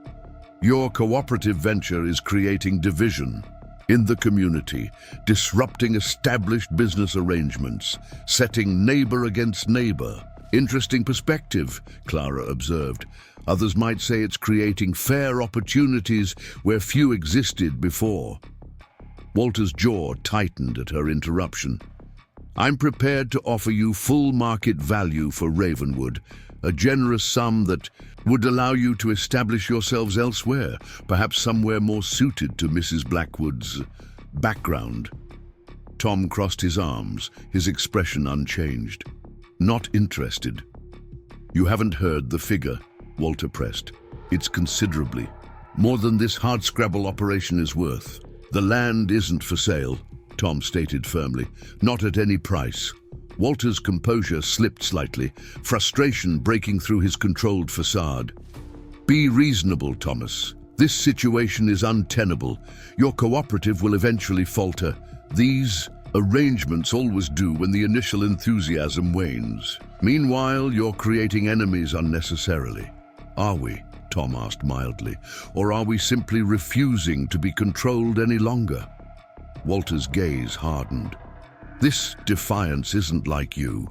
"Your cooperative venture is creating division in the community, disrupting established business arrangements, setting neighbor against neighbor. Interesting perspective," Clara observed. "Others might say it's creating fair opportunities where few existed before." Walter's jaw tightened at her interruption. "I'm prepared to offer you full market value for Ravenwood, a generous sum that would allow you to establish yourselves elsewhere, perhaps somewhere more suited to Mrs. Blackwood's background." Tom crossed his arms, his expression unchanged. "Not interested." "You haven't heard the figure," Walter pressed. "It's considerably more than this hardscrabble operation is worth." "The land isn't for sale," Tom stated firmly. "Not at any price." Walter's composure slipped slightly, frustration breaking through his controlled facade. "Be reasonable, Thomas. This situation is untenable. Your cooperative will eventually falter. These arrangements always do when the initial enthusiasm wanes. Meanwhile, you're creating enemies unnecessarily." "Are we?" Tom asked mildly. "Or are we simply refusing to be controlled any longer?" Walter's gaze hardened. "This defiance isn't like you.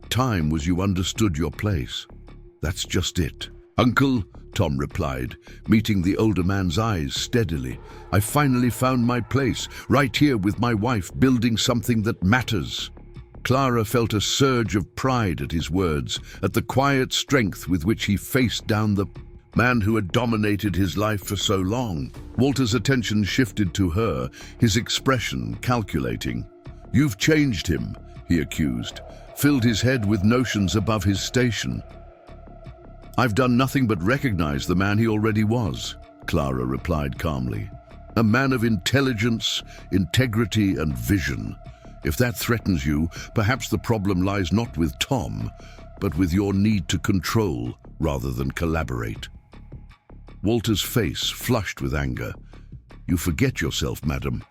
Time was you understood your place. That's just it." "Uncle," Tom replied, meeting the older man's eyes steadily, "I finally found my place, right here with my wife, building something that matters." Clara felt a surge of pride at his words, at the quiet strength with which he faced down the man who had dominated his life for so long. Walter's attention shifted to her, his expression calculating. "You've changed him," he accused, filled his head with notions above his station. "I've done nothing but recognize the man he already was," Clara replied calmly. "A man of intelligence, integrity, and vision. If that threatens you, perhaps the problem lies not with Tom, but with your need to control rather than collaborate." Walter's face flushed with anger. "You forget yourself, madam.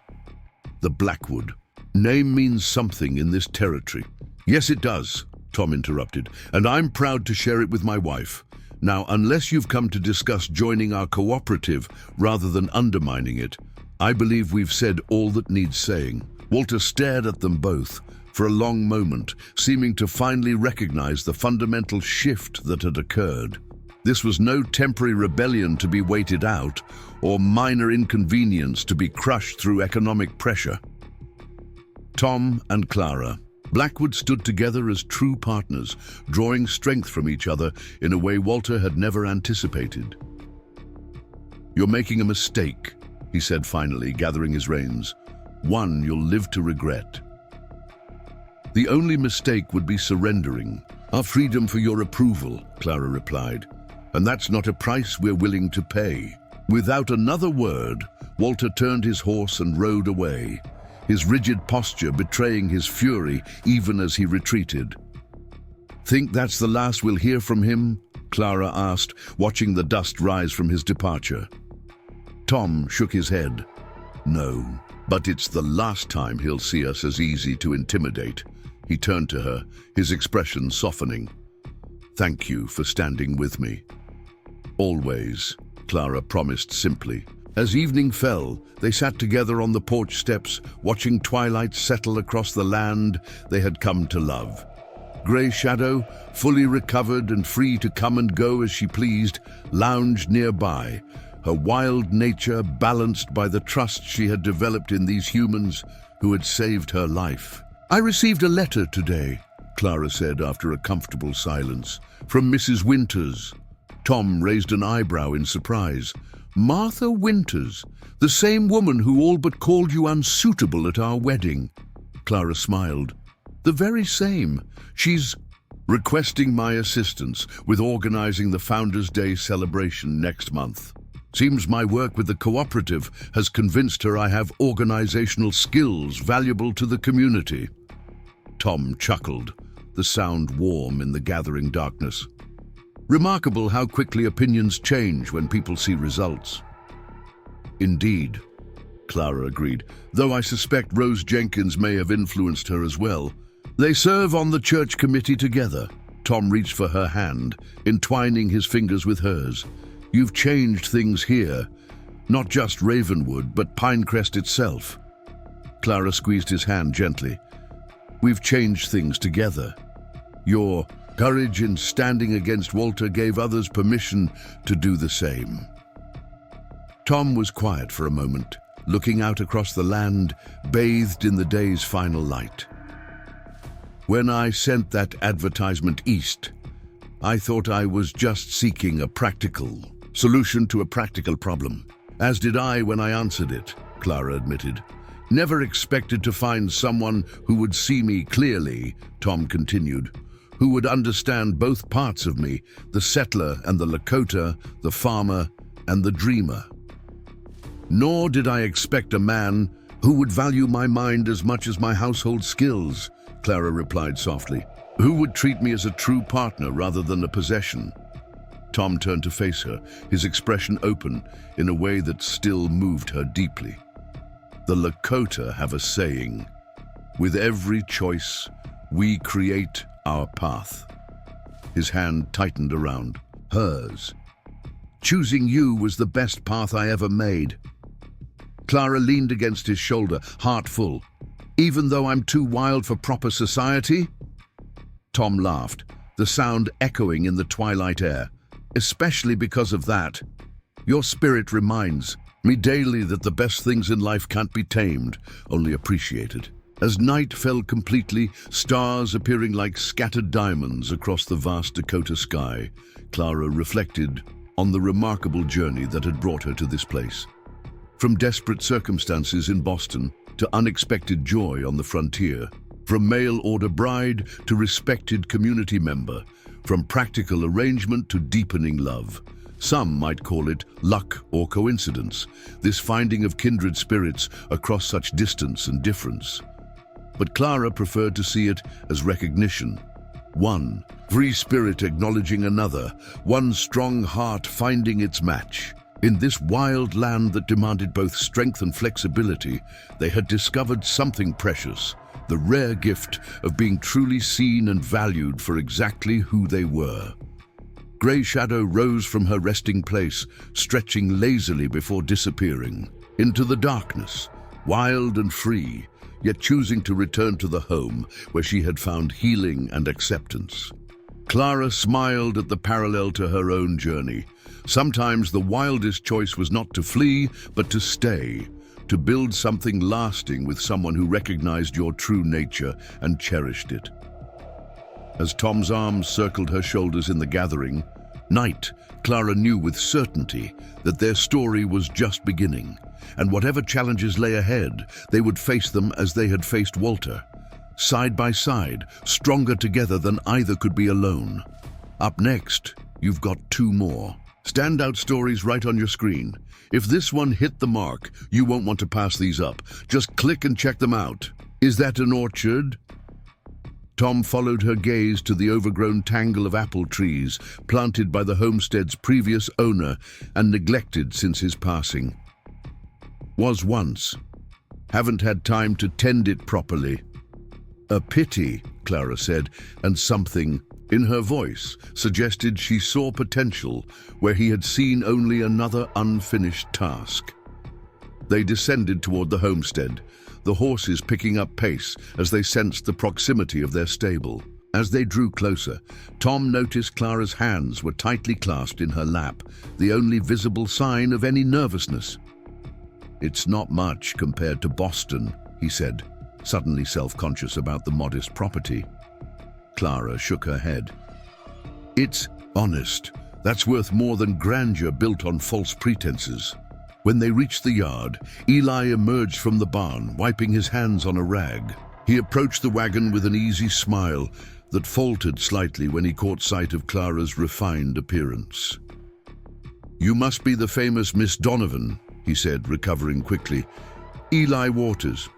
The Blackwood name means something in this territory." "Yes, it does," Tom interrupted, "and I'm proud to share it with my wife. Now, unless you've come to discuss joining our cooperative rather than undermining it, I believe we've said all that needs saying." Walter stared at them both for a long moment, seeming to finally recognize the fundamental shift that had occurred. This was no temporary rebellion to be waited out, or minor inconvenience to be crushed through economic pressure. Tom and Clara, Blackwood stood together as true partners, drawing strength from each other in a way Walter had never anticipated. "You're making a mistake," he said finally, gathering his reins. "One you'll live to regret." "The only mistake would be surrendering our freedom for your approval," Clara replied. "And that's not a price we're willing to pay." Without another word, Walter turned his horse and rode away, his rigid posture betraying his fury even as he retreated. "Think that's the last we'll hear from him?" Clara asked, watching the dust rise from his departure. Tom shook his head. "No, but it's the last time he'll see us as easy to intimidate." He turned to her, his expression softening. "Thank you for standing with me." "Always," Clara promised simply. As evening fell, they sat together on the porch steps, watching twilight settle across the land they had come to love. Grey Shadow, fully recovered and free to come and go as she pleased, lounged nearby, her wild nature balanced by the trust she had developed in these humans who had saved her life. "I received a letter today," Clara said after a comfortable silence, "from Mrs. Winters." Tom raised an eyebrow in surprise. "Martha Winters, the same woman who all but called you unsuitable at our wedding." Clara smiled. "The very same. She's requesting my assistance with organizing the Founders' Day celebration next month. Seems my work with the cooperative has convinced her I have organizational skills valuable to the community." Tom chuckled, the sound warm in the gathering darkness. "Remarkable how quickly opinions change when people see results." "Indeed," Clara agreed, though I suspect Rose Jenkins may have influenced her as well. They serve on the church committee together. Tom reached for her hand, entwining his fingers with hers. You've changed things here. Not just Ravenwood, but Pinecrest itself. Clara squeezed his hand gently. We've changed things together. Your courage in standing against Walter gave others permission to do the same. Tom was quiet for a moment, looking out across the land, bathed in the day's final light. When I sent that advertisement east, I thought I was just seeking a practical solution to a practical problem. As did I when I answered it, Clara admitted. Never expected to find someone who would see me clearly, Tom continued, who would understand both parts of me, the settler and the Lakota, the farmer and the dreamer. Nor did I expect a man who would value my mind as much as my household skills, Clara replied softly. Who would treat me as a true partner rather than a possession? Tom turned to face her, his expression open in a way that still moved her deeply. The Lakota have a saying, with every choice, we create our path. His hand tightened around hers. Choosing you was the best path I ever made. Clara leaned against his shoulder, heart full. Even though I'm too wild for proper society? Tom laughed, the sound echoing in the twilight air. Especially because of that. Your spirit reminds me daily that the best things in life can't be tamed, only appreciated. As night fell completely, stars appearing like scattered diamonds across the vast Dakota sky, Clara reflected on the remarkable journey that had brought her to this place. From desperate circumstances in Boston to unexpected joy on the frontier, from mail-order bride to respected community member, from practical arrangement to deepening love. Some might call it luck or coincidence, this finding of kindred spirits across such distance and difference. But Clara preferred to see it as recognition. One free spirit acknowledging another, one strong heart finding its match. In this wild land that demanded both strength and flexibility, they had discovered something precious, the rare gift of being truly seen and valued for exactly who they were. Grey shadow rose from her resting place, stretching lazily before disappearing into the darkness, wild and free, yet choosing to return to the home where she had found healing and acceptance. Clara smiled at the parallel to her own journey. Sometimes the wildest choice was not to flee, but to stay, to build something lasting with someone who recognized your true nature and cherished it. As Tom's arms circled her shoulders in the gathering night, Clara knew with certainty that their story was just beginning, and whatever challenges lay ahead, they would face them as they had faced Walter, side by side, stronger together than either could be alone. Up next, you've got two more. Standout stories right on your screen. If this one hit the mark, you won't want to pass these up. Just click and check them out. Is that an orchard? Tom followed her gaze to the overgrown tangle of apple trees planted by the homestead's previous owner and neglected since his passing. Was once. Haven't had time to tend it properly. A pity, Clara said, and something in her voice suggested she saw potential where he had seen only another unfinished task. They descended toward the homestead, the horses picking up pace as they sensed the proximity of their stable. As they drew closer, Tom noticed Clara's hands were tightly clasped in her lap, the only visible sign of any nervousness. It's not much compared to Boston, he said, suddenly self-conscious about the modest property. Clara shook her head. It's honest. That's worth more than grandeur built on false pretenses. When they reached the yard, Eli emerged from the barn, wiping his hands on a rag. He approached the wagon with an easy smile that faltered slightly when he caught sight of Clara's refined appearance. You must be the famous Miss Donovan, he said, recovering quickly. Eli Waters.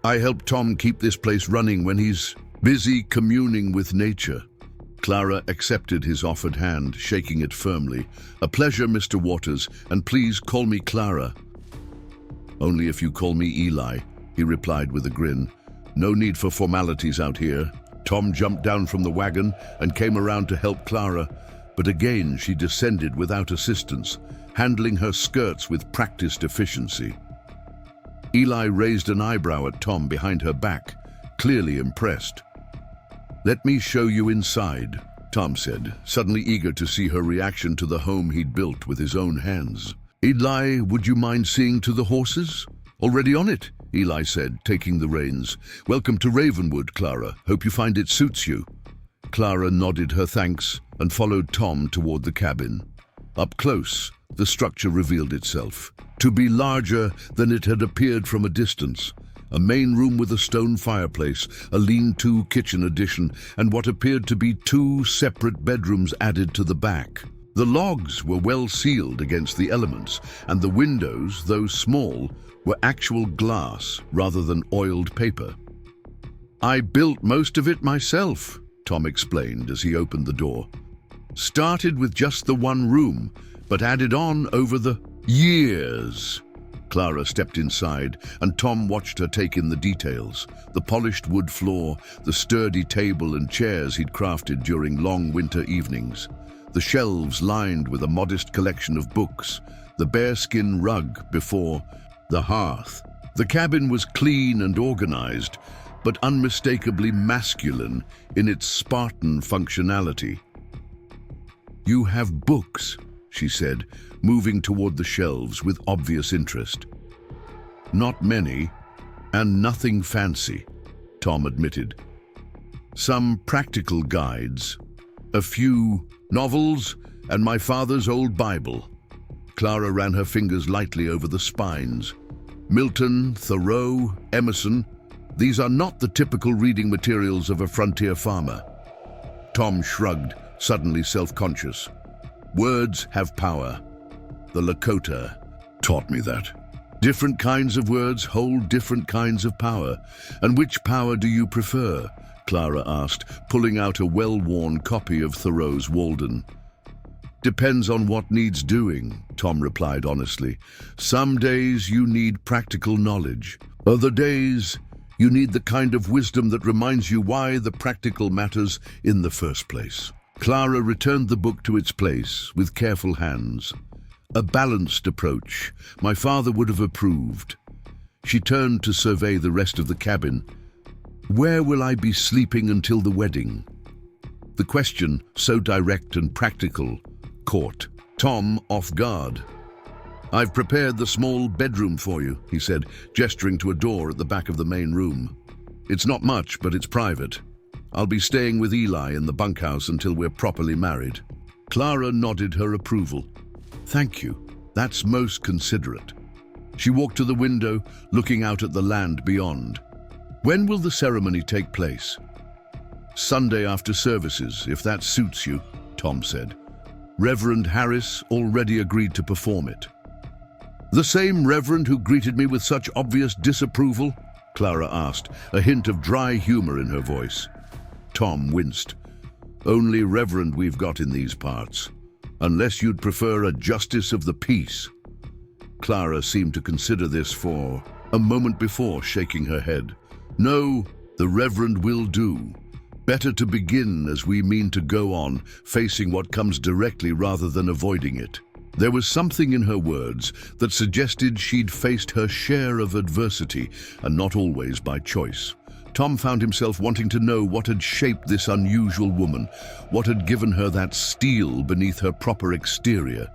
I help Tom keep this place running when he's busy communing with nature. Clara accepted his offered hand, shaking it firmly. A pleasure, Mr. Waters, and please call me Clara. "Only if you call me Eli," he replied with a grin. "No need for formalities out here." Tom jumped down from the wagon and came around to help Clara, but again she descended without assistance, handling her skirts with practiced efficiency. Eli raised an eyebrow at Tom behind her back, clearly impressed. "Let me show you inside," Tom said, suddenly eager to see her reaction to the home he'd built with his own hands. "Eli, would you mind seeing to the horses?" "Already on it," Eli said, taking the reins. "Welcome to Ravenwood, Clara. Hope you find it suits you." Clara nodded her thanks and followed Tom toward the cabin. Up close, the structure revealed itself to be larger than it had appeared from a distance. A main room with a stone fireplace, a lean-to kitchen addition, and what appeared to be 2 separate bedrooms added to the back. The logs were well sealed against the elements, and the windows, though small, were actual glass rather than oiled paper. "I built most of it myself," Tom explained as he opened the door. "Started with just the one room, but added on over the years." Clara stepped inside, and Tom watched her take in the details. The polished wood floor, the sturdy table and chairs he'd crafted during long winter evenings, the shelves lined with a modest collection of books, the bearskin rug before the hearth. The cabin was clean and organized, but unmistakably masculine in its Spartan functionality. "You have books," she said, moving toward the shelves with obvious interest. "Not many, and nothing fancy," Tom admitted. "Some practical guides, a few novels, and my father's old Bible." Clara ran her fingers lightly over the spines. "Milton, Thoreau, Emerson, these are not the typical reading materials of a frontier farmer." Tom shrugged, suddenly self-conscious. "Words have power. The Lakota taught me that. Different kinds of words hold different kinds of power. And which power do you prefer?" Clara asked, pulling out a well-worn copy of Thoreau's Walden. "Depends on what needs doing," Tom replied honestly. "Some days you need practical knowledge. Other days you need the kind of wisdom that reminds you why the practical matters in the first place." Clara returned the book to its place with careful hands. "A balanced approach. My father would have approved." She turned to survey the rest of the cabin. "Where will I be sleeping until the wedding?" The question, so direct and practical, caught Tom off guard. "I've prepared the small bedroom for you," he said, gesturing to a door at the back of the main room. "It's not much, but it's private. I'll be staying with Eli in the bunkhouse until we're properly married." Clara nodded her approval. "Thank you. That's most considerate." She walked to the window, looking out at the land beyond. "When will the ceremony take place?" "Sunday after services, if that suits you," Tom said. "Reverend Harris already agreed to perform it." "The same reverend who greeted me with such obvious disapproval?" Clara asked, a hint of dry humor in her voice. Tom winced. "Only reverend we've got in these parts. Unless you'd prefer a justice of the peace." Clara seemed to consider this for a moment before shaking her head. "No, the reverend will do. Better to begin as we mean to go on, facing what comes directly rather than avoiding it." There was something in her words that suggested she'd faced her share of adversity, and not always by choice. Tom found himself wanting to know what had shaped this unusual woman, what had given her that steel beneath her proper exterior.